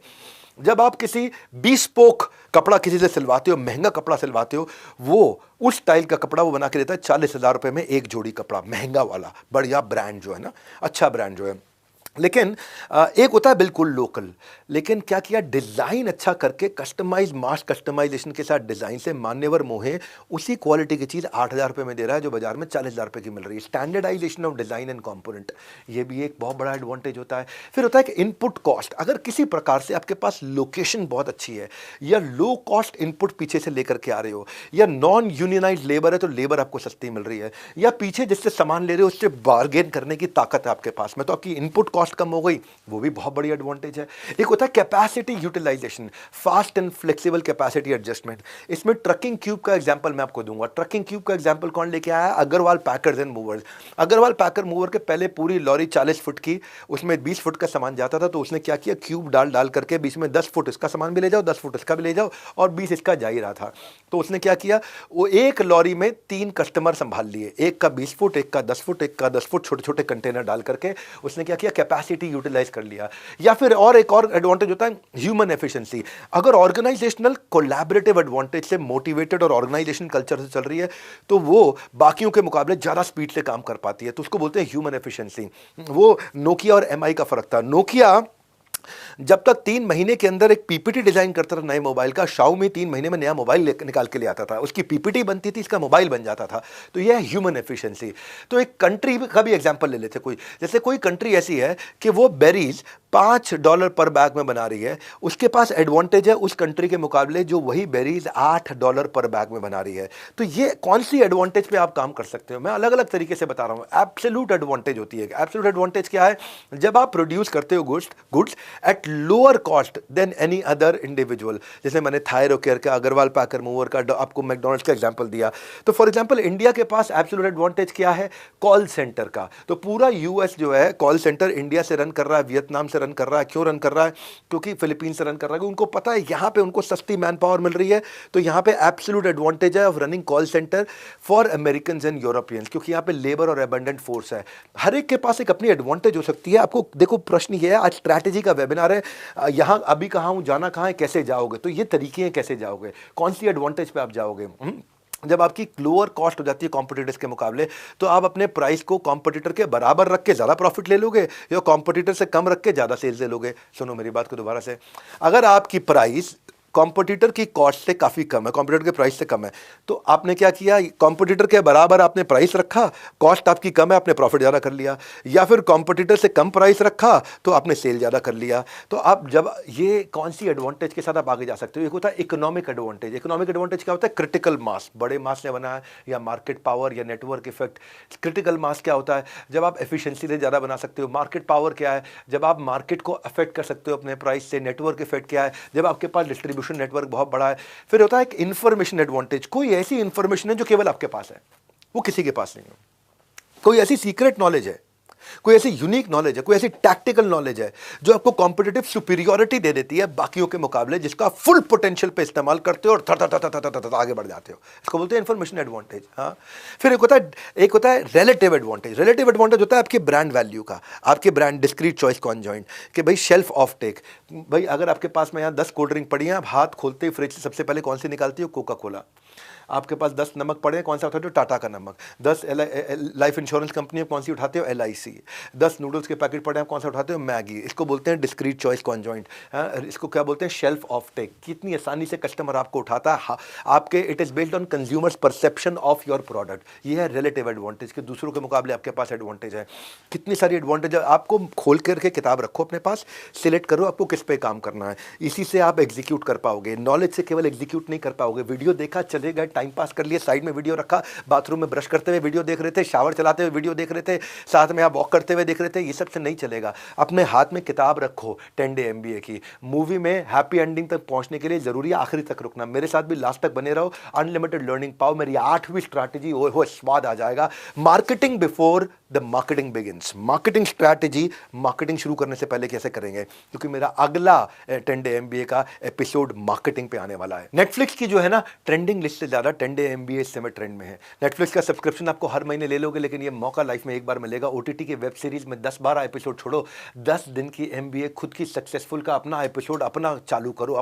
S1: जब आप किसी bespoke कपड़ा किसी से सिलवाते हो, महंगा कपड़ा सिलवाते हो, वो उस स्टाइल का कपड़ा वो बना के देता है 40,000 रुपए में एक जोड़ी कपड़ा, महंगा वाला, बढ़िया ब्रांड जो है ना, अच्छा ब्रांड जो है। लेकिन एक होता है बिल्कुल लोकल। लेकिन क्या किया, डिज़ाइन अच्छा करके कस्टमाइज, मास कस्टमाइजेशन के साथ डिज़ाइन से मान्यवर मोहे उसी क्वालिटी की चीज़ 8,000 रुपये में दे रहा है जो बाजार में 40,000 रुपये की मिल रही है। Standardization of design and component, ये भी एक बहुत बड़ा एडवांटेज होता है। फिर होता है कि इनपुट कॉस्ट। अगर किसी प्रकार से आपके पास लोकेशन बहुत अच्छी है, या लो कॉस्ट इनपुट पीछे से लेकर के आ रहे हो, या नॉन यूनियनाइज लेबर है तो लेबर आपको सस्ती मिल रही है, या पीछे जिससे सामान ले रहे हो उससे बार्गेन करने की ताकत है आपके पास में, तो आपकी इनपुट कॉस्ट कम हो गई, वो भी बहुत बड़ी एडवांटेज है। एक होता है capacity utilization, fast and flexible capacity adjustment. इसमें ट्रकिंग क्यूब का एग्जांपल मैं आपको दूंगा। ट्रकिंग क्यूब का एग्जांपल कौन लेके आया? Agarwal packers and movers. Agarwal packer mover के पहले पूरी लॉरी 40 फुट की, उसमें 20 फुट का सामान जाता था, तो उसने क्या किया, क्यूब डाल करके बीच में 10 फुट इसका सामान भी ले जाओ, 10 फुट इसका भी ले जाओ, और 20 इसका जा ही रहा था। तो उसने क्या किया, वो एक लॉरी में 3 कस्टमर संभाल लिए, एक का 20 फुट, एक का 10 फुट, एक का 10 फुट, छोटे छोटे कंटेनर डाल करके उसने क्या किया, कैपेसिटी यूटिलाइज कर लिया। या फिर और एक और एडवांटेज होता है ह्यूमन एफिशिएंसी। अगर ऑर्गेनाइजेशनल कोलैबोरेटिव एडवांटेज से मोटिवेटेड और ऑर्गेनाइजेशन कल्चर से चल रही है, तो वो बाकियों के मुकाबले ज्यादा स्पीड से काम कर पाती है, तो उसको बोलते हैं ह्यूमन एफिशिएंसी। वो नोकिया और एमआई का फर्क था। नोकिया जब तक 3 महीने के अंदर एक पीपीटी डिजाइन करता था नए मोबाइल का, शाओमी 3 महीने में नया मोबाइल निकाल के ले आता था, उसकी पीपीटी बनती थी, इसका मोबाइल बन जाता था। तो यह है ह्यूमन एफिशिएंसी। तो एक कंट्री का भी एग्जांपल ले लेते, कोई जैसे कोई कंट्री ऐसी है कि वो बेरीज $5 पर बैग में बना रही है, उसके पास एडवांटेज है उस कंट्री के मुकाबले जो वही बेरीज $8 पर बैग में बना रही है। तो ये कौन सी एडवांटेज पे आप काम कर सकते हो, मैं अलग अलग तरीके से बता रहा हूं। एब्सोल्यूट एडवांटेज होती है। एब्सोल्यूट एडवांटेज क्या है? जब आप प्रोड्यूस करते हो goods at lower cost than any other individual. जैसे मैंने थायरोकेयर का, अग्रवाल पैकर मूवर का, आपको मैकडॉनल्ड्स का एग्जांपल दिया। तो फॉर एग्जांपल इंडिया के पास एब्सोल्यूट एडवांटेज क्या है? कॉल सेंटर का। तो पूरा यूएस जो है कॉल सेंटर इंडिया से रन कर रहा है, वियतनाम से रन कर रहा है। क्यों रन कर रहा है? क्योंकि फिलीपींस से रन कर रहा है। उनको पता है यहां पे उनको सस्ती मैन पावर मिल रही है, तो यहां पे एब्सोल्यूट एडवांटेज है of running call centre for American and Europeans, क्योंकि यहां पे लेबर और एबंडेंट फोर्स है। हर एक के पास एक अपनी एडवांटेज हो सकती है। आपको देखो, प्रश्न ये है, आज स्ट्रैटेजी का वेबिनार है, यहां अभी कहां हूं, जाना कहां है, कैसे जाओगे, तो ये तरीके हैं कैसे जाओगे, कौन सी एडवांटेज पे आप जाओगे। जब आपकी लोअर कॉस्ट हो जाती है कॉम्पिटिटर्स के मुकाबले, तो आप अपने प्राइस को कॉम्पिटिटर के बराबर रख के ज़्यादा प्रॉफिट ले लोगे, या कॉम्पिटिटर से कम रख के ज़्यादा सेल्स ले लोगे। सुनो मेरी बात को दोबारा से, अगर आपकी प्राइस कॉम्पिटिटर की कॉस्ट से काफ़ी कम है, कॉम्पिटिटर के प्राइस से कम है, तो आपने क्या किया, कॉम्पिटिटर के बराबर आपने प्राइस रखा, कॉस्ट आपकी कम है, आपने प्रॉफिट ज़्यादा कर लिया। या फिर कॉम्पिटिटर से कम प्राइस रखा तो आपने सेल ज़्यादा कर लिया। तो आप जब ये कौन सी एडवांटेज के साथ आप आगे जा सकते हो? एक होता है इकोनॉमिक एडवांटेज। इकोनॉमिक एडवांटेज क्या होता है? क्रिटिकल मास, बड़े मास से बना है, या मार्केट पावर, या नेटवर्क इफेक्ट। क्रिटिकल मास क्या होता है? जब आप एफिशिएंसी से ज़्यादा बना सकते हो। मार्केट पावर क्या है? जब आप मार्केट को अफेक्ट कर सकते हो अपने प्राइस से। नेटवर्क इफेक्ट क्या है? जब आपके पास डिस्ट्रीब्यूशन नेटवर्क बहुत बड़ा है। फिर होता है एक इंफॉर्मेशन एडवांटेज। कोई ऐसी इंफॉर्मेशन है जो केवल आपके पास है, वो किसी के पास नहीं है। कोई ऐसी सीक्रेट नॉलेज है, कोई ऐसी यूनिक नॉलेज है, कोई ऐसी टैक्टिकल नॉलेज है जो आपको कॉम्पिटिटिव सुपीरियरिटी दे देती है बाकियों के मुकाबले, जिसका फुल पोटेंशियल पे इस्तेमाल करते हो और थर आगे बढ़ जाते हो। इसको बोलते हैं इंफॉर्मेशन एडवांटेज। हाँ, फिर एक होता है रिलेटिव एडवांटेज। रिलेटिव एडवांटेज होता है आपके ब्रांड वैल्यू का, आपके ब्रांड डिस्क्रीट चॉइस कॉन्जॉइंट, कि भाई शेल्फ ऑफ टेक। भाई अगर आपके पास में यहाँ 10 कोल्ड ड्रिंक पड़ी हैं, आप हाथ खोलते ही फ्रिज से सबसे पहले कौन सी निकालती हो? Coca Cola. आपके पास 10 नमक पड़े हैं, कौन सा उठाते हो? टाटा का नमक। 10 लाइफ इंश्योरेंस कंपनी है, कौन सी उठाते हो? LIC। 10 नूडल्स के पैकेट पड़े हैं, कौन सा उठाते हो? मैगी। इसको बोलते हैं डिस्क्रीट चॉइस कॉन्जॉइंट। इसको क्या बोलते हैं? Shelf offtake. कितनी आसानी से कस्टमर आपको उठाता है आपके। It is based on consumers perception of your product. ये है रिलेटिव एडवांटेज कि दूसरों के मुकाबले आपके पास एडवांटेज है। कितनी सारी एडवांटेज है। आपको खोल करके किताब रखो अपने पास, सिलेक्ट करो आपको किस पे काम करना है, इसी से आप एग्जीक्यूट कर पाओगे। नॉलेज से केवल एग्जीक्यूट नहीं कर पाओगे। वीडियो देखा, चले गए, टाइम पास कर लिए, साइड में वीडियो रखा, बाथरूम में ब्रश करते हुए वीडियो देख रहे थे, शावर चलाते हुए वीडियो देख रहे थे, साथ में आप वॉक करते हुए देख रहे थे, ये सब से नहीं चलेगा। अपने हाथ में किताब रखो 10 डे MBA की। मूवी में हैप्पी एंडिंग तक पहुंचने के लिए जरूरी है आखिरी तक रुकना। मेरे साथ भी लास्ट तक बने रहो, अनलिमिटेड लर्निंग पाओ। मेरी 8वीं स्ट्रैटेजी हो स्वाद आ जाएगा। Marketing before the marketing begins. Marketing strategy marketing शुरू करने से पहले कैसे करेंगे, क्योंकि मेरा अगला 10 डे MBA का एपिसोड मार्केटिंग पे आने वाला है। नेटफ्लिक्स की जो है ना ट्रेंडिंग लिस्ट से ज्यादा 10 डे MBA इस समय ट्रेंड में है। नेटफ्लिक्स का सब्सक्रिप्शन आपको हर महीने ले लोगे, लेकिन ये मौका लाइफ में एक बार मिलेगा। OTT की वेब सीरीज में 10-12 एपिसोड छोड़ो, 10 दिन की MBA खुद की सक्सेसफुल का अपना एपिसोड अपना चालू करो,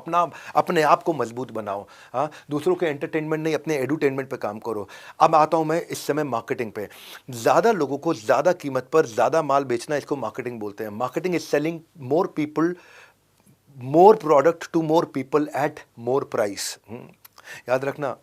S1: अपने आप को मजबूत बनाओ। हाँ, दूसरों के एंटरटेनमेंट नहीं, अपने एडुटेनमेंट पे काम करो। अब आता हूं मैं इस समय मार्केटिंग पे। ज्यादा लोगों को ज्यादा कीमत पर ज्यादा माल बेचना, इसको मार्केटिंग बोलते हैं। Marketing is selling more people, more product to more people at more price. याद रखना,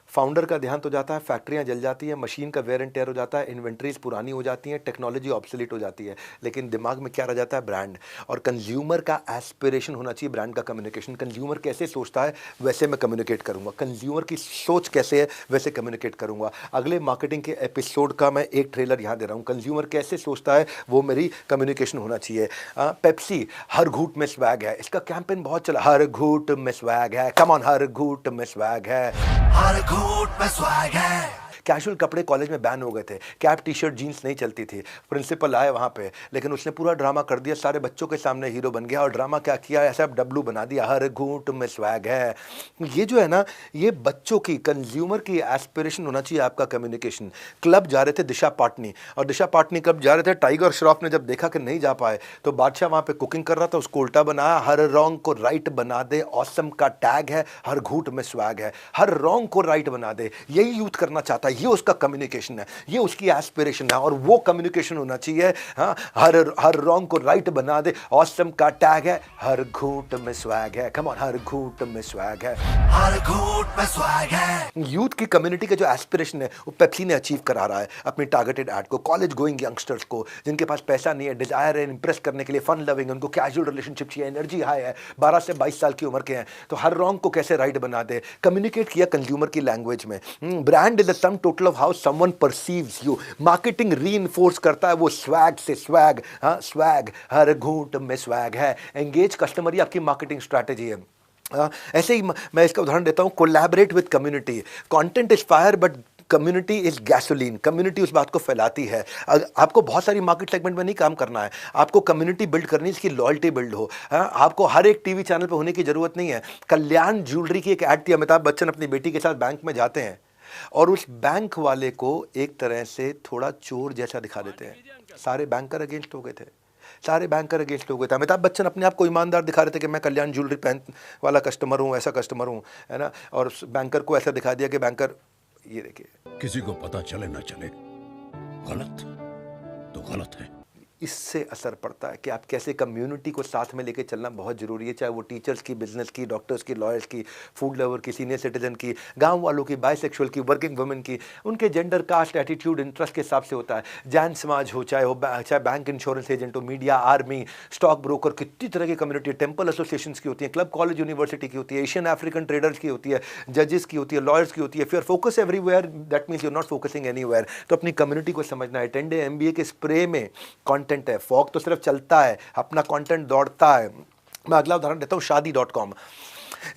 S1: फाउंडर का ध्यान तो जाता है, फैक्ट्रियां जल जाती हैं, मशीन का वेयर एंड टेयर हो जाता है, इन्वेंट्रीज पुरानी हो जाती हैं, टेक्नोलॉजी ऑब्सोलीट हो जाती है, लेकिन दिमाग में क्या रह जाता है? ब्रांड। और कंज्यूमर का एस्पिरेशन होना चाहिए ब्रांड का कम्युनिकेशन। कंज्यूमर कैसे सोचता है वैसे मैं कम्युनिकेट करूंगा, कंज्यूमर की सोच कैसे है वैसे कम्युनिकेट करूंगा। अगले मार्केटिंग के एपिसोड का मैं एक ट्रेलर यहाँ दे रहा हूँ। कंज्यूमर कैसे सोचता है वो मेरी कम्युनिकेशन होना चाहिए। पेप्सी, हर घूंट में स्वैग है, इसका कैंपेन बहुत चला। हर घूंट में स्वैग है, कम ऑन, हर घूंट में स्वैग है, हर घूंट में स्वैग है। कैजुअल कपड़े कॉलेज में बैन हो गए थे, कैप टी शर्ट जीन्स नहीं चलती थी। प्रिंसिपल आए वहाँ पे, लेकिन उसने पूरा ड्रामा कर दिया, सारे बच्चों के सामने हीरो बन गया। और ड्रामा क्या किया, ऐसा डब्लू बना दिया, हर घूंट में स्वैग है। ये जो है ना, ये बच्चों की, कंज्यूमर की एस्पिरेशन होना चाहिए आपका कम्युनिकेशन। क्लब जा रहे थे दिशा पाटनी, और दिशा पाटनी क्लब जा रहे थे, टाइगर श्रॉफ ने जब देखा कि नहीं जा पाए तो बादशाह वहाँ पे कुकिंग कर रहा था, उसको उल्टा बनाया, हर रॉन्ग को राइट बना दे। ऑसम का टैग है, हर घूंट में स्वैग है, हर रॉन्ग को राइट बना दे। यही यूथ करना चाहता है, ये उसका कम्युनिकेशन है, ये उसकी एस्पिरेशन है। और वो कम्युनिकेशन होना चाहिए, हाँ, हर रॉन्ग को राइट बना दे। ऑसम का टैग है, हर घूंट में स्वैग है, कम ऑन, हर घूंट में स्वैग है, हर घूंट में स्वैग है। यूथ की कम्युनिटी का जो एस्पिरेशन है वो पेप्सी ने अचीव करा रहा है अपनी टारगेटेड एड को। कॉलेज गोइंग यंगस्टर्स को, जिनके पास पैसा नहीं है, डिजायर है इंप्रेस करने के लिए, फन लविंग, उनको कैजुअल रिलेशनशिप चाहिए, एनर्जी हाई है, 12 से 22 साल की उम्र के हैं, तो हर रॉन्ग को कैसे राइट बना दे, कम्युनिकेट किया कंज्यूमर की लैंग्वेज में। Brand is the sum total of how someone perceives you. Marketing reinforce करता है वो स्वैग से। स्वैग, हाँ, स्वैग, हर घूंट में स्वैग है। एंगेज कस्टमर, ये आपकी मार्केटिंग स्ट्रैटेजी है। ऐसे ही मैं इसका उदाहरण देता हूं, collaborate with community. Content is fire but community is gasoline. Community उस बात को फैलाती है। आपको बहुत सारी मार्केट सेगमेंट में नहीं काम करना है, आपको कम्युनिटी बिल्ड करनी है, इसकी लॉयल्टी बिल्ड हो। आपको हर एक टीवी चैनल पे होने की जरूरत नहीं है। कल्याण ज्वेलरी की एक ऐड थी, अमिताभ बच्चन अपनी बेटी के साथ बैंक में जाते हैं और उस बैंक वाले को एक तरह से थोड़ा चोर जैसा दिखा देते हैं। सारे बैंकर अगेंस्ट हो गए थे, सारे बैंकर अगेंस्ट हो गए थे। अमिताभ बच्चन अपने आप को ईमानदार दिखा रहे थे कि मैं कल्याण ज्वेलरी पहन वाला कस्टमर हूँ, ऐसा कस्टमर हूँ, है ना। और उस बैंकर को ऐसा दिखा दिया कि बैंकर, ये देखिए,
S2: किसी को पता चले ना चले, गलत तो गलत है।
S1: इससे असर पड़ता है कि आप कैसे कम्युनिटी को साथ में लेके चलना बहुत ज़रूरी है, चाहे वो टीचर्स की, बिजनेस की, डॉक्टर्स की, लॉयर्स की, फूड लवर की, सीनियर सिटीजन की, गांव वालों की, बाइसेक्सुअल की, वर्किंग वुमेन की। उनके जेंडर, कास्ट, एटीट्यूड, इंटरेस्ट के हिसाब से होता है। जैन समाज हो, चाहे बैंक इंश्योरेंस एजेंट हो, मीडिया, आर्मी, स्टॉक ब्रोकर, कितनी तरह की कम्युनिटी, टेम्पल एसोसिएशन की होती है, क्लब कॉलेज यूनिवर्सिटी की होती है, एशियन अफ्रीकन ट्रेडर्स की होती है, जजेस की होती है, लॉयर्स की होती है। फिर focus everywhere, that means you are not focusing anywhere. तो अपनी कम्युनिटी को समझना है। 10 डे MBA के स्प्रे में कॉन्टेंट है, फॉग तो सिर्फ चलता है, अपना कंटेंट दौड़ता है। मैं अगला उदाहरण देता हूं, शादी.com।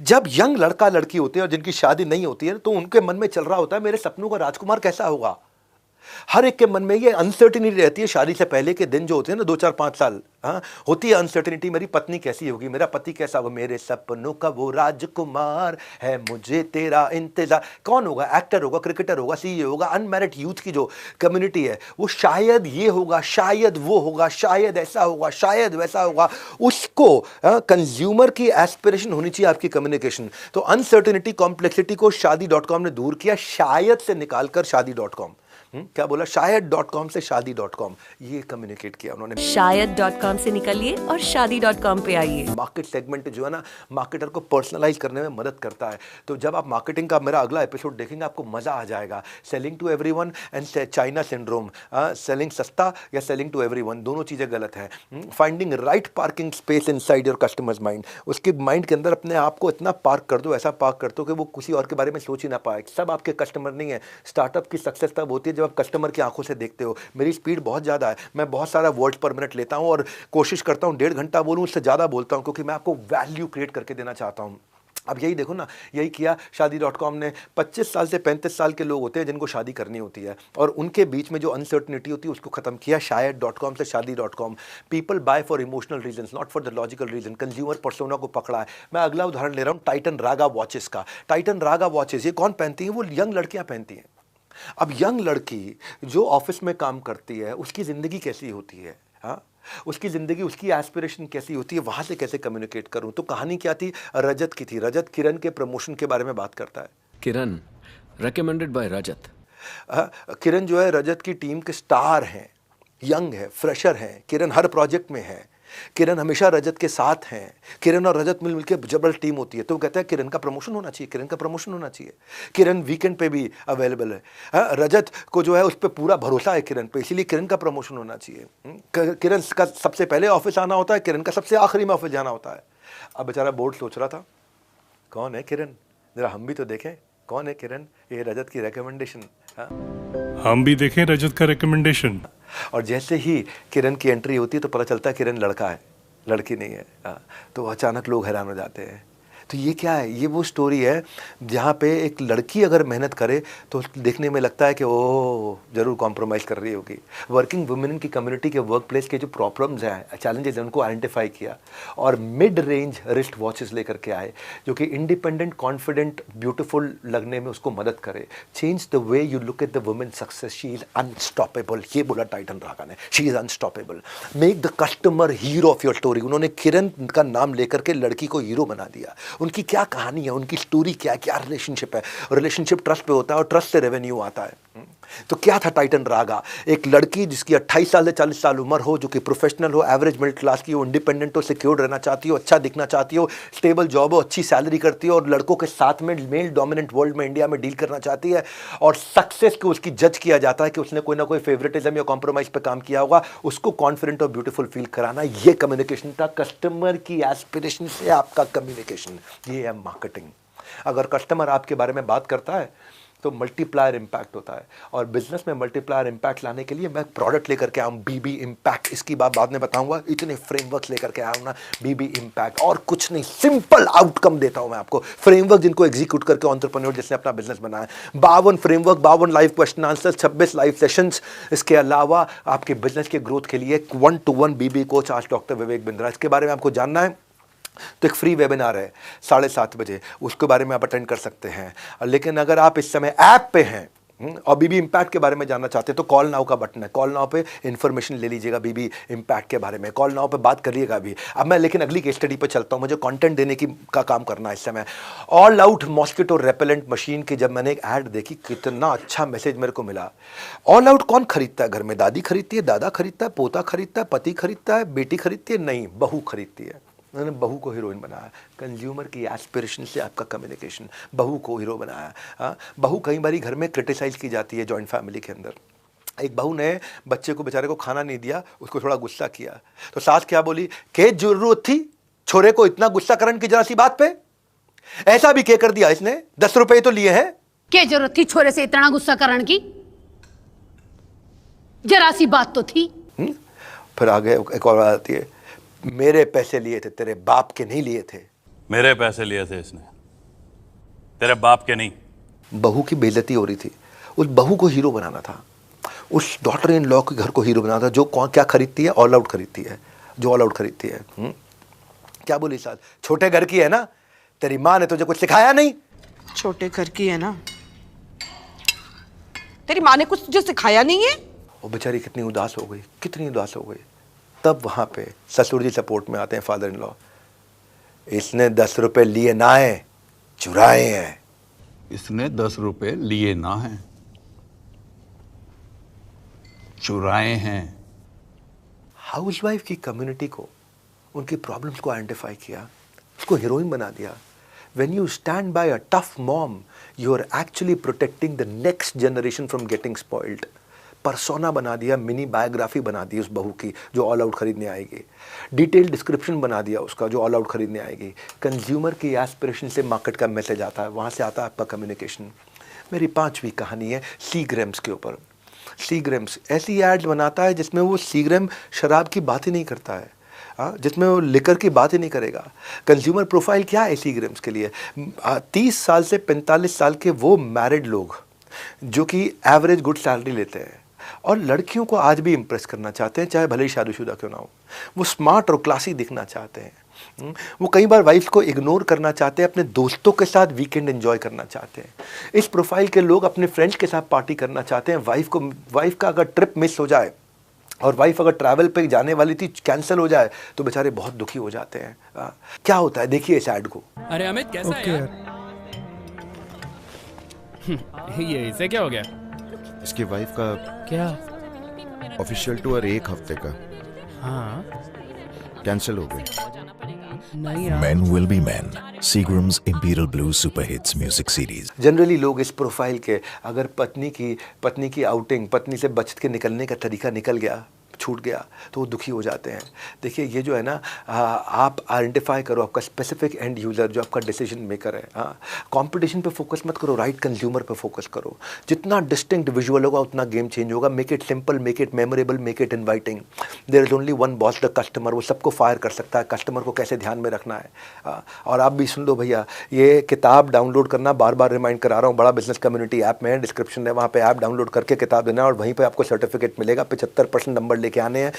S1: जब यंग लड़का लड़की होते हैं और जिनकी शादी नहीं होती है तो उनके मन में चल रहा होता है मेरे सपनों का राजकुमार कैसा होगा। हर एक के मन में ये अनसर्टिनिटी रहती है शादी से पहले के दिन जो होते हैं ना, 2 4 5 साल, हाँ होती है अनसर्टिनिटी। मेरी पत्नी कैसी होगी, मेरा पति कैसा होगा, मेरे सपनों का वो राजकुमार है, मुझे तेरा इंतजार। कौन होगा? एक्टर होगा, क्रिकेटर होगा, सीईओ होगा। अनमैरिड यूथ की जो कम्युनिटी है वो शायद ये होगा, शायद वो होगा, शायद ऐसा होगा, शायद वैसा होगा। उसको कंज्यूमर की एस्पिरेशन होनी चाहिए आपकी कम्युनिकेशन। तो अनसर्टिनिटी, कॉम्प्लेक्सिटी को शादी.com ने दूर किया, शायद से निकालकर शादी.com। क्या बोला? शायद.com से शादी.com, ये कम्युनिकेट किया उन्होंने।
S3: शायद.com से निकलिए और शादी.com पे आइए।
S1: मार्केट सेगमेंट जो है ना, मार्केटर को पर्सनलाइज करने में मदद करता है। तो जब आप मार्केटिंग का मेरा अगला एपिसोड देखेंगे आपको मजा आ जाएगा। Selling to everyone and China syndrome, selling सस्ता या सेलिंग टू एवरीवन, दोनों चीजें गलत है। Finding right parking space inside your customers mind, उसके माइंड के अंदर अपने आप को इतना पार्क कर दो, ऐसा पार्क कर दो कि वो किसी और के बारे में सोच ही ना पाए। सब आपके कस्टमर नहीं है। स्टार्टअप की सक्सेस तब होती है जब आप कस्टमर की आंखों से देखते हो। मेरी स्पीड बहुत ज़्यादा है, मैं बहुत सारा वर्ड पर मिनट लेता हूं और कोशिश करता हूं 1.5 घंटा बोलूं, उससे ज़्यादा बोलता हूं, क्योंकि मैं आपको वैल्यू क्रिएट करके देना चाहता हूं। अब यही देखो ना, यही किया शादी.com ने। 25 साल से 35 साल के लोग होते हैं जिनको शादी करनी होती है, और उनके बीच में जो अनसर्टनिटी होती है उसको खत्म किया शायद.com से शादी.com। People buy for emotional reason, not for the logical reason. Consumer persona को पकड़ा है। मैं अगला उदाहरण ले रहा हूँ टाइटन रागा वॉचेस का। टाइटन रागा वॉचेस ये कौन पहनती है? वो यंग लड़कियां पहनती हैं। अब यंग लड़की जो ऑफिस में काम करती है उसकी ज़िंदगी कैसी होती है, हाँ उसकी ज़िंदगी, उसकी एस्पिरेशन कैसी होती है, वहाँ से कैसे कम्युनिकेट करूँ? तो कहानी क्या थी? रजत की थी। रजत किरण के प्रमोशन के बारे में बात करता है।
S4: किरण रेकमेंडेड बाय रजत।
S1: किरण जो है रजत की टीम के स्टार हैं, यंग है, फ्रेशर हैं। किरण हर प्रोजेक्ट में है, किरण हमेशा रजत के साथ हैं। किरण और रजत मिल मिलकर जबरदस्त टीम होती है। तो वो कहता है किरण का प्रमोशन होना चाहिए, किरण का प्रमोशन होना चाहिए। किरण वीकेंड पे भी अवेलेबल है। रजत को जो है उस पर पूरा भरोसा है किरण पे, इसीलिए किरण का प्रमोशन होना चाहिए। किरण का सबसे पहले ऑफिस आना होता है, किरण का सबसे आखिरी में ऑफिस जाना होता है। अब बेचारा बोर्ड सोच रहा था कौन है किरण, जरा हम भी तो देखें कौन है किरण। ये रजत की रिकमेंडेशन,
S5: हम भी देखें रजत का रिकमेंडेशन।
S1: और जैसे ही किरण की एंट्री होती है तो पता चलता है किरण लड़का है, लड़की नहीं है। तो अचानक लोग हैरान हो जाते हैं। तो ये क्या है? ये वो स्टोरी है जहाँ पे एक लड़की अगर मेहनत करे तो देखने में लगता है कि ओ जरूर कॉम्प्रोमाइज़ कर रही होगी। वर्किंग वुमेन की कम्युनिटी के वर्क प्लेस के जो प्रॉब्लम्स हैं, चैलेंजेस हैं, उनको आइडेंटिफाई किया और मिड रेंज रिस्ट वॉचेस लेकर के आए जो कि इंडिपेंडेंट, कॉन्फिडेंट, ब्यूटीफुल लगने में उसको मदद करे। Change the way you look at the women success, she is unstoppable. ये बोला टाइटन रागा ने, she is unstoppable. Make the customer hero of your story. उन्होंने किरण का नाम लेकर के लड़की को हीरो बना दिया। उनकी क्या कहानी है, उनकी स्टोरी क्या है, क्या रिलेशनशिप है। रिलेशनशिप ट्रस्ट पे होता है और ट्रस्ट से रेवेन्यू आता है। तो क्या था टाइटन रागा? एक लड़की जिसकी 28 साल से 40 साल उम्र हो, जो कि प्रोफेशनल हो, एवरेज मिडिल क्लास की हो, इंडिपेंडेंट हो, सिक्योर्ड रहना चाहती हो, अच्छा दिखना चाहती हो, स्टेबल जॉब हो, अच्छी सैलरी करती हो और लड़कों के साथ में मेल डोमिनेंट वर्ल्ड में इंडिया में डील करना चाहती है। और सक्सेस को उसकी जज किया जाता है कि उसने कोई ना कोई फेवरेटिज्म या कॉम्प्रोमाइज पे काम किया होगा। उसको कॉन्फिडेंट और ब्यूटीफुल फील कराना, ये कम्युनिकेशन था। कस्टमर की एस्पिरेशन से आपका कम्युनिकेशन, ये है मार्केटिंग। अगर कस्टमर आपके बारे में बात करता है तो मल्टीप्लायर इंपैक्ट होता है। और बिजनेस में मल्टीप्लायर इंपैक्ट लाने के लिए मैं प्रोडक्ट लेकर के आया हूँ, बीबी इंपैक्ट। इसकी बात बाद में बताऊंगा। इतने फ्रेमवर्क लेकर के आया हूँ ना, बीबी इंपैक्ट। और कुछ नहीं, सिंपल आउटकम देता हूँ मैं आपको। फ्रेमवर्क जिनको एग्जीक्यूट करके एंटरप्रेन्योर जिसने अपना बिजनेस बनाया। 52 framework, 52 live question answer, 26 live sessions. इसके अलावा आपके बिजनेस के ग्रोथ के लिए 1-to-1 बीबी कोच आज डॉक्टर विवेक बिंद्रा। इसके बारे में आपको जानना है तो एक फ्री वेबिनार है 7:30 बजे, उसके बारे में आप अटेंड कर सकते हैं। लेकिन अगर आप इस समय ऐप पे हैं और बीबी इम्पैक्ट के बारे में जानना चाहते हैं तो कॉल नाउ का बटन है, कॉल नाउ पे इन्फॉर्मेशन ले लीजिएगा बीबी इम्पैक्ट के बारे में। कॉल नाउ पे बात करिएगा अभी। अब मैं लेकिन अगली केस स्टडी पे चलता हूँ, मुझे कंटेंट देने का काम करना है इस समय। All out mosquito repellent machine की जब मैंने एक ऐड देखी, कितना अच्छा मैसेज मेरे को मिला। ऑल आउट कौन खरीदता है घर में? दादी खरीदती है, दादा खरीदता है, पोता खरीदता है, पति खरीदता है, बेटी खरीदती है? नहीं, बहू खरीदती है। उन्होंने बहू को हीरोइन बनाया। कंज्यूमर की एस्पिरेशन से आपका कम्युनिकेशन, बहू को हीरो बनाया। बहू कई बार घर में क्रिटिसाइज की जाती है जॉइंट फैमिली के अंदर। एक बहू ने बच्चे को, बेचारे को खाना नहीं दिया, उसको थोड़ा गुस्सा किया तो सास क्या बोली? के जरूरत थी छोरे को इतना गुस्सा करने की जरा सी बात पे? ऐसा भी क्या कर दिया इसने? 10 रुपए तो लिए हैं।
S6: क्या जरूरत थी छोरे से इतना गुस्सा करने की? जरा सी बात तो थी।
S1: फिर आगे एक और बात आती है, मेरे पैसे लिए थे, तेरे बाप के नहीं लिए थे।
S7: मेरे पैसे लिए थे इसने, तेरे बाप के नहीं।
S1: बहू की बेइज्जती हो रही थी, उस बहू को हीरो बनाना था। उस डॉटर इन लॉ के घर को हीरो बनाता, जो कौन क्या खरीदती है, ऑल आउट खरीदती है, जो ऑल आउट खरीदती है। क्या बोली साथ, छोटे घर की है ना, तेरी माँ ने तुझे कुछ सिखाया नहीं?
S8: छोटे घर की है ना, तेरी माँ ने कुछ तुझे सिखाया नहीं है?
S1: वो बेचारी कितनी उदास हो गई, कितनी उदास हो गई। तब वहां पे ससुर जी सपोर्ट में आते हैं, फादर इन लॉ। इसने 10 रुपए लिए ना है, चुराए हैं।
S2: इसने 10 रुपए लिए ना हैं, चुराए हैं।
S1: हाउसवाइफ की कम्युनिटी को, उनकी प्रॉब्लम्स को आइडेंटिफाई किया, उसको हीरोइन बना दिया। When you stand by a tough mom, you are actually protecting the next generation from getting spoiled. Persona बना दिया, मिनी बायोग्राफी बना दी उस बहू की जो ऑल आउट खरीदने आएगी, डिटेल डिस्क्रिप्शन बना दिया उसका जो ऑल आउट खरीदने आएगी। कंज्यूमर की एस्पिरेशन से मार्केट का मैसेज आता है, वहाँ से आता है आपका कम्युनिकेशन। मेरी 5वीं कहानी है सीग्रेम्स के ऊपर। सीग्रेम्स ऐसी एड्स बनाता है जिसमें वो सीग्रेम शराब की बात ही नहीं करता है, जिसमें वो लिकर की बात ही नहीं करेगा। कंज्यूमर प्रोफाइल क्या है सीग्रेम्स के लिए? 30 साल से 45 साल के वो मैरिड लोग जो कि एवरेज गुड सैलरी लेते हैं और लड़कियों को आज भी इम्प्रेस करना चाहते हैं, चाहे भले ही शादीशुदा क्यों ना हो। वो स्मार्ट और क्लासी दिखना चाहते हैं। वो कई बार वाइफ को इग्नोर करना चाहते हैं, अपने दोस्तों के साथ वीकेंड एंजॉय करना चाहते हैं। इस प्रोफाइल के लोग अपने फ्रेंड्स के साथ पार्टी करना चाहते हैं। वाइफ का अगर ट्रिप मिस हो जाए और वाइफ अगर ट्रैवल पे जाने वाली थी कैंसिल हो जाए तो बेचारे बहुत दुखी हो जाते हैं। क्या होता है देखिए इस ऐड को।
S9: अरे अमित कैसा है यार? ये इसे क्या हो गया?
S10: इसकी वाइफ का
S9: क्या?
S10: ऑफिशियल टूर 1 हफ्ते का
S9: हाँ
S10: कैंसिल हो गया।
S9: नहीं यार।
S11: Men Will Be Men, Seagram's Imperial Blues Super Hits Music Series.
S1: Generally लोग इस प्रोफाइल के अगर पत्नी की आउटिंग, पत्नी से बच के निकलने का तरीका निकल गया, छूट गया, तो वो दुखी हो जाते हैं। देखिए ये जो है ना, आप आइडेंटिफाई करो आपका स्पेसिफिक एंड यूज़र जो आपका डिसीजन मेकर है। कंपटीशन पे फोकस मत करो, राइट कंज्यूमर पे फोकस करो। जितना डिस्टिंक्ट विजुअल होगा उतना गेम चेंज होगा। Make it simple, make it memorable, make it inviting. There is only one boss, the customer. वो सबको फायर कर सकता है, कस्टमर को कैसे ध्यान में रखना है। और आप भी सुन लो भैया, ये किताब डाउनलोड करना बार बार रिमाइंड करा रहा हूँ, बड़ा बिजनेस कम्युनिटी ऐप में है, डिस्क्रिप्शन है, वहाँ पे ऐप डाउनलोड करके किताब देना और वहीं पर आपको सर्टिफिकेट मिलेगा। 75% नंबर लेके आने हैं।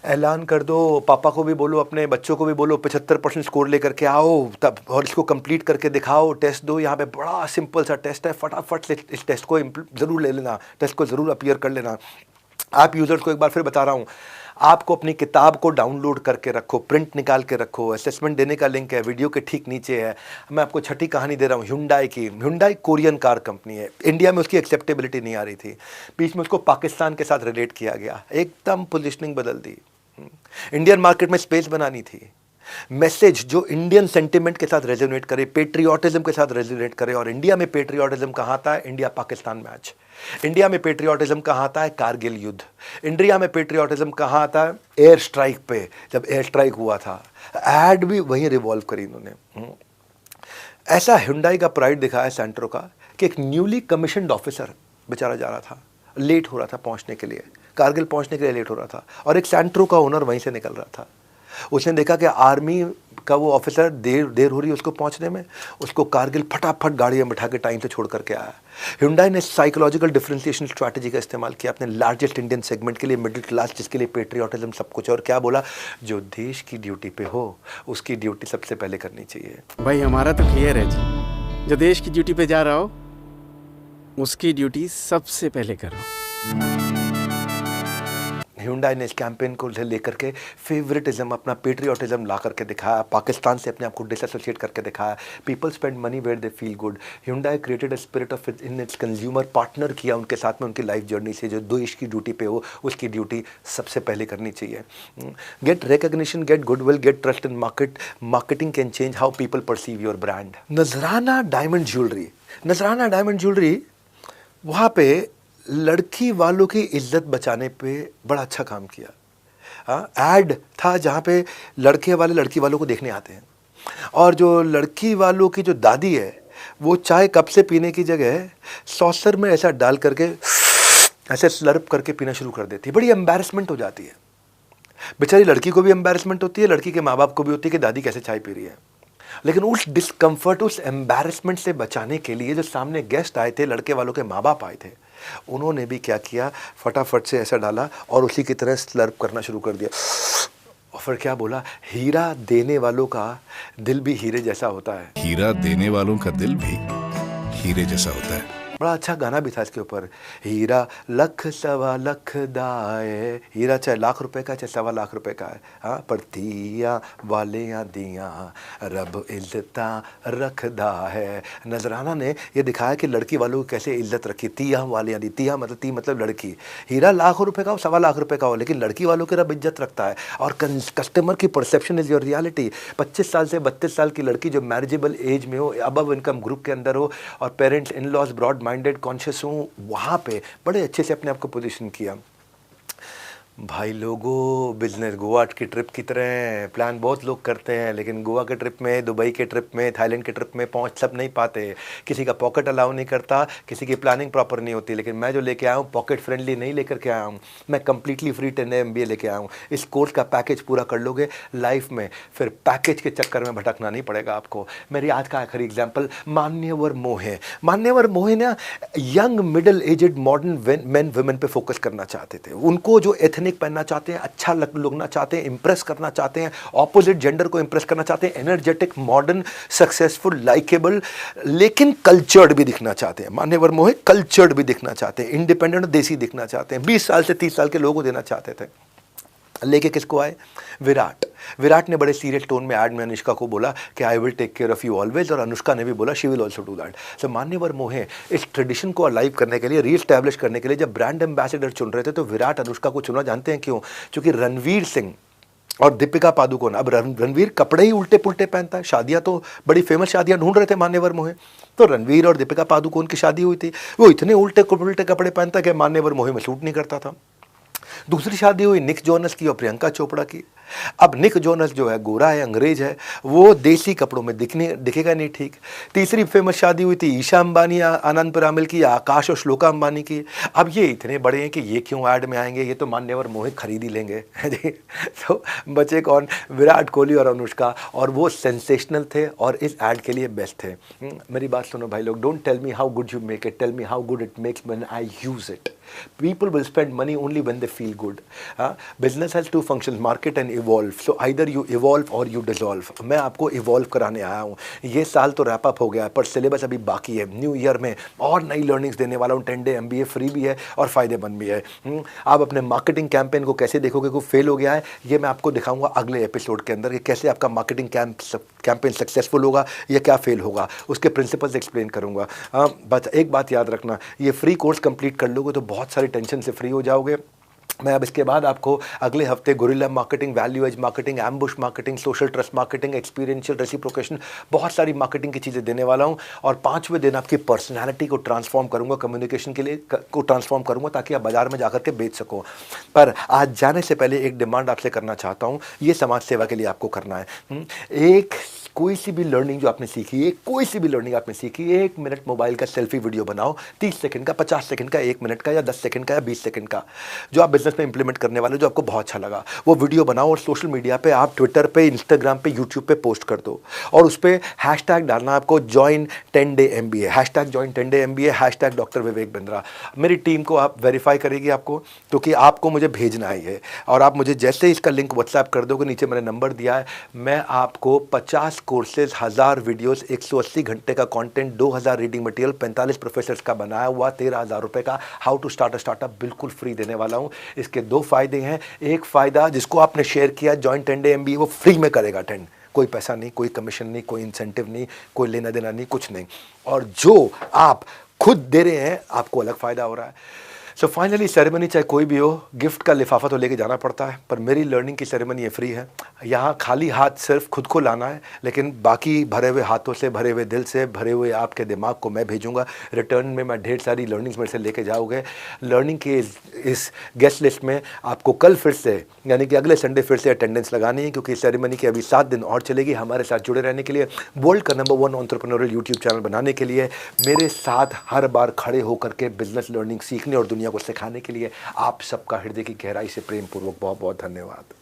S1: ऐलान कर दो, पापा को भी बोलो, अपने बच्चों को भी बोलो, 75% स्कोर लेकर के आओ तब, और इसको कंप्लीट करके दिखाओ, टेस्ट दो। यहाँ पे बड़ा सिंपल सा टेस्ट है, फटाफट से इस टेस्ट को ज़रूर ले लेना, टेस्ट को ज़रूर अपीयर कर लेना। आप यूज़र्स को एक बार फिर बता रहा हूँ, आपको अपनी किताब को डाउनलोड करके रखो, प्रिंट निकाल के रखो। असेसमेंट देने का लिंक है वीडियो के ठीक नीचे है। मैं आपको 6ठी कहानी दे रहा हूँ Hyundai की। Hyundai कोरियन कार कंपनी है। इंडिया में उसकी एक्सेप्टेबिलिटी नहीं आ रही थी, बीच में उसको पाकिस्तान के साथ रिलेट किया गया, एकदम पोजीशनिंग बदल दी। इंडियन मार्केट में स्पेस बनानी थी, मैसेज जो इंडियन सेंटिमेंट के साथ रेजोनेट करे, पेट्रियोटिज्म के साथ रेजोनेट करे। और इंडिया में पेट्रियोटिज्म कहाँ आता है? India Pakistan match. इंडिया में पेट्रियोटिज्म कहाँ आता है? कारगिल युद्ध। इंडिया में पेट्रियोटिज्म कहाँ आता है? एयर स्ट्राइक पे, जब एयर स्ट्राइक हुआ था, एड भी वहीं रिवॉल्व करी इन्होंने। ऐसा Hyundai का प्राइड दिखाया सेंट्रो का कि एक न्यूली कमीशनड ऑफिसर बेचारा जा रहा था, लेट हो रहा था पहुंचने के लिए, कारगिल पहुंचने के लिए लेट हो रहा था, और एक सेंट्रो का ओनर वहीं से निकल रहा था। उसने देखा कि आर्मी का वो ऑफिसर देर हो रही है उसको पहुंचने में, उसको कारगिल फटाफट गाड़ी में बिठा के टाइम से छोड़ करके आया। Hyundai ने साइकोलॉजिकल डिफरेंशिएशन स्ट्रैटेजी का इस्तेमाल किया अपने लार्जेस्ट इंडियन सेगमेंट के लिए, मिडिल क्लास जिसके लिए पेट्रियोटिज्म सब कुछ है। और क्या बोला? जो देश की ड्यूटी पे हो उसकी ड्यूटी सबसे पहले करनी चाहिए।
S9: भाई हमारा तो क्लियर है जी, जो देश की ड्यूटी पे जा रहा हो उसकी ड्यूटी सबसे पहले करो।
S1: Hyundai ने इस कैंपेन को लेकर के फेवरेटिज्म, अपना पेट्रियोटिज्म ला करके दिखाया, पाकिस्तान से अपने आप को डिसएसोसिएट करके दिखाया। People spend money where they feel good. Hyundai created a spirit of in its consumer, partner किया उनके साथ में उनकी लाइफ जर्नी से। जो देश की ड्यूटी पे हो उसकी ड्यूटी सबसे पहले करनी चाहिए। Get recognition, get goodwill, get trust in market. Marketing can change how people perceive your brand. Nazrana diamond jewellery, Nazrana diamond jewellery वहाँ पे लड़की वालों की इज्जत बचाने पे बड़ा अच्छा काम किया। ऐड था जहाँ पे लड़के वाले लड़की वालों को देखने आते हैं, और जो लड़की वालों की जो दादी है वो चाय कप से पीने की जगह सॉसर में ऐसा डाल करके ऐसे स्लर्प करके पीना शुरू कर देती है। बड़ी एम्बैरेसमेंट हो जाती है, बेचारी लड़की को भी एम्बैरेसमेंट होती है, लड़की के माँ बाप को भी होती है कि दादी कैसे चाय पी रही है। लेकिन उस डिस्कम्फर्ट, उस एम्बैरेसमेंट से बचाने के लिए जो सामने गेस्ट आए थे, लड़के वालों के माँ बाप आए थे, उन्होंने भी क्या किया, फटाफट से ऐसा डाला और उसी की तरह स्लर्प करना शुरू कर दिया और फिर क्या बोला, हीरा देने वालों का दिल भी हीरे जैसा होता है।
S2: हीरा देने वालों का दिल भी हीरे जैसा होता है।
S1: बड़ा अच्छा गाना भी था इसके ऊपर, हीरा लख सवा लख दाए, हीरा चाहे लाख रुपए का चाहे सवा लाख रुपए का है, हाँ, पर दिया वाले दिया रब इज्जत रखदा है। नजराना ने ये दिखाया कि लड़की वालों की कैसे इज्जत रखी, तिया वाले दी, तिया मतलब ती मतलब लड़की, हीरा लाख रुपए का हो सवा लाख रुपए का हो, लेकिन लड़की वालों की रब इज्जत रखता है। और कस्टमर की परसेप्शन इज योर रियलिटी। 25 साल से 32 साल की लड़की जो मैरिजेबल एज में हो, अबव इनकम ग्रुप के अंदर हो और parents in laws broad minded conscious हूँ, वहाँ पे बड़े अच्छे से अपने आप को पोजीशन किया। भाई लोगों, बिजनेस गोवा की ट्रिप की तरह प्लान बहुत लोग करते हैं, लेकिन गोवा के ट्रिप में, दुबई के ट्रिप में, थाईलैंड के ट्रिप में पहुंच सब नहीं पाते। किसी का पॉकेट अलाउ नहीं करता, किसी की प्लानिंग प्रॉपर नहीं होती। लेकिन मैं जो लेके आया हूँ पॉकेट फ्रेंडली नहीं लेकर के आया हूँ, मैं कम्प्लीटली फ्री 10 MBA लेके आया हूँ। इस कोर्स का पैकेज पूरा कर लोगे लाइफ में, फिर पैकेज के चक्कर में भटकना नहीं पड़ेगा आपको। मेरी आज का आखिरी एग्जाम्पल मान्यवर मोहे। मान्यवर मोहे ना young middle aged modern men women पे फोकस करना चाहते थे। उनको जो एथनिक पहनना चाहते हैं, अच्छा लगना चाहते हैं, इंप्रेस करना चाहते हैं, ऑपोजिट जेंडर को इंप्रेस करना चाहते हैं, एनर्जेटिक, मॉडर्न, सक्सेसफुल, लाइकेबल, लेकिन कल्चर्ड भी दिखना चाहते हैं। मान्यवर मोहे कल्चर्ड भी दिखना चाहते हैं, इंडिपेंडेंट, देसी दिखना चाहते हैं। 20 साल से 30 साल के लोगों को देना चाहते थे। लेके किसको आए? विराट ने बड़े सीरियस टोन में ऐड में अनुष्का को बोला कि I will take care of you always, और अनुष्का ने भी बोला she will also do that. So Manyavar Mohey इस ट्रेडिशन को अलाइव करने के लिए, रीएस्टैब्लिश करने के लिए जब ब्रांड एम्बेसडर चुन रहे थे तो विराट अनुष्का को चुना। जानते हैं क्यों? क्योंकि रणवीर सिंह और दीपिका पादुकोण, अब रणवीर कपड़े ही उल्टे पुल्टे पहनता है, शादियां तो बड़ी फेमस शादियां ढूंढ रहे थे मान्यवर मोहे, तो रणवीर और दीपिका पादुकोण की शादी हुई थी, वो इतने उल्टे पुल्टे कपड़े पहनता कि मान्यवर मोहे में सूट नहीं करता था। दूसरी शादी हुई निक जोनस की और प्रियंका चोपड़ा की। अब निक जोनस जो है गोरा है, अंग्रेज है, वो देसी कपड़ों में दिखेगा नहीं ठीक। तीसरी फेमस शादी हुई थी ईशा अंबानी, आनंद पिरामल की, आकाश और श्लोका अंबानी की। अब ये इतने बड़े हैं कि ये क्यों ऐड में आएंगे, ये तो मान्यवर मोहे खरीद ही लेंगे। तो बचे कौन? विराट कोहली और अनुष्का, और वो सेंसेशनल थे और इस ऐड के लिए बेस्ट थे। मेरी बात सुनो भाई लोग, don't tell me how good you make it, tell me how good it makes when I use it. People will spend money only when they feel good. Business has two functions, market and evolve. So either you evolve or you dissolve. मैं आपको evolve कराने आया हूँ। ये साल तो wrap up हो गया है, पर सिलेबस अभी बाकी है। न्यू ईयर में और नई लर्निंग्स देने वाला हूँ। 10 डे MBA फ्री भी है और फ़ायदेमंद भी है। आप अपने मार्केटिंग कैंपेन को कैसे देखोगे को फेल हो गया है, ये मैं आपको दिखाऊंगा अगले एपिसोड के अंदर कि कैसे आपका मार्केटिंग कैंपेन सक्सेसफुल होगा या क्या फेल होगा, उसके प्रिंसिपल्स एक्सप्लेन करूँगा। बस एक बात याद रखना, ये फ्री कोर्स कंप्लीट कर लोगे तो बहुत सारी टेंशन से फ्री हो जाओगे। मैं अब इसके बाद आपको अगले हफ्ते guerrilla marketing, value add marketing, ambush marketing, social trust marketing, experiential reciprocation, बहुत सारी मार्केटिंग की चीज़ें देने वाला हूं। और 5वें दिन आपकी पर्सनालिटी को ट्रांसफॉर्म करूंगा, कम्युनिकेशन के लिए को ट्रांसफॉर्म करूंगा ताकि आप बाजार में जाकर के बेच सको। पर आज जाने से पहले एक डिमांड आपसे करना चाहता हूँ, ये समाज सेवा के लिए आपको करना है। एक कोई सी भी लर्निंग जो आपने सीखी है, कोई सी भी लर्निंग आपने सीखी, 1 मिनट मोबाइल का सेल्फी वीडियो बनाओ, 30 सेकंड का, 50 सेकंड का, 1 मिनट का या 10 सेकंड का या 20 सेकंड का, जो आप बिजनेस में इंप्लीमेंट करने वाले, जो आपको बहुत अच्छा लगा, वो वीडियो बनाओ और सोशल मीडिया पे, आप ट्विटर पे, इंस्टाग्राम पे, यूट्यूब पे पोस्ट कर दो। और उस पर हैशटैग डालना आपको join 10 day MBA, hashtag join 10 day MBA, hashtag doctor Vivek Bindra. मेरी टीम को आप वेरीफाई करेगी आपको, क्योंकि आपको मुझे भेजना है ये। और आप मुझे जैसे ही इसका लिंक व्हाट्सएप कर दोगे, नीचे मैंने नंबर दिया है, मैं आपको 50 कोर्सेज, 1000 वीडियोस, 180 घंटे का कंटेंट, 2000 रीडिंग मटेरियल, 45 प्रोफेसर्स का बनाया हुआ 13,000 रुपए का how to start a startup बिल्कुल फ्री देने वाला हूं। इसके 2 फायदे हैं। एक फायदा, जिसको आपने शेयर किया जॉइन 10 डे MBA, वो फ्री में करेगा अटेंड, कोई पैसा नहीं, कोई कमीशन नहीं, कोई इंसेंटिव नहीं, कोई लेना देना नहीं, कुछ नहीं। और जो आप खुद दे रहे हैं, आपको अलग फायदा हो रहा है। सो फाइनली सेरेमनी चाहे कोई भी हो, गिफ्ट का लिफाफा तो लेके जाना पड़ता है, पर मेरी लर्निंग की सेरेमनी ये फ्री है। यहाँ खाली हाथ सिर्फ खुद को लाना है, लेकिन बाकी भरे हुए हाथों से, भरे हुए दिल से, भरे हुए आपके दिमाग को मैं भेजूंगा। रिटर्न में मैं ढेर सारी लर्निंग्स मेरे से लेके जाओगे। लर्निंग के इस गेस्ट लिस्ट में आपको कल फिर से, यानी कि अगले संडे फिर से अटेंडेंस लगानी है, क्योंकि सेरेमनी की अभी 7 दिन और चलेगी। हमारे साथ जुड़े रहने के लिए, वर्ल्ड का नंबर 1 एंटरप्रेन्योरियल यूट्यूब चैनल बनाने के लिए, मेरे साथ हर बार खड़े होकर के बिजनेस लर्निंग सीखने और दुनिया को सिखाने के लिए आप सबका हृदय की गहराई से प्रेम पूर्वक बहुत बहुत धन्यवाद।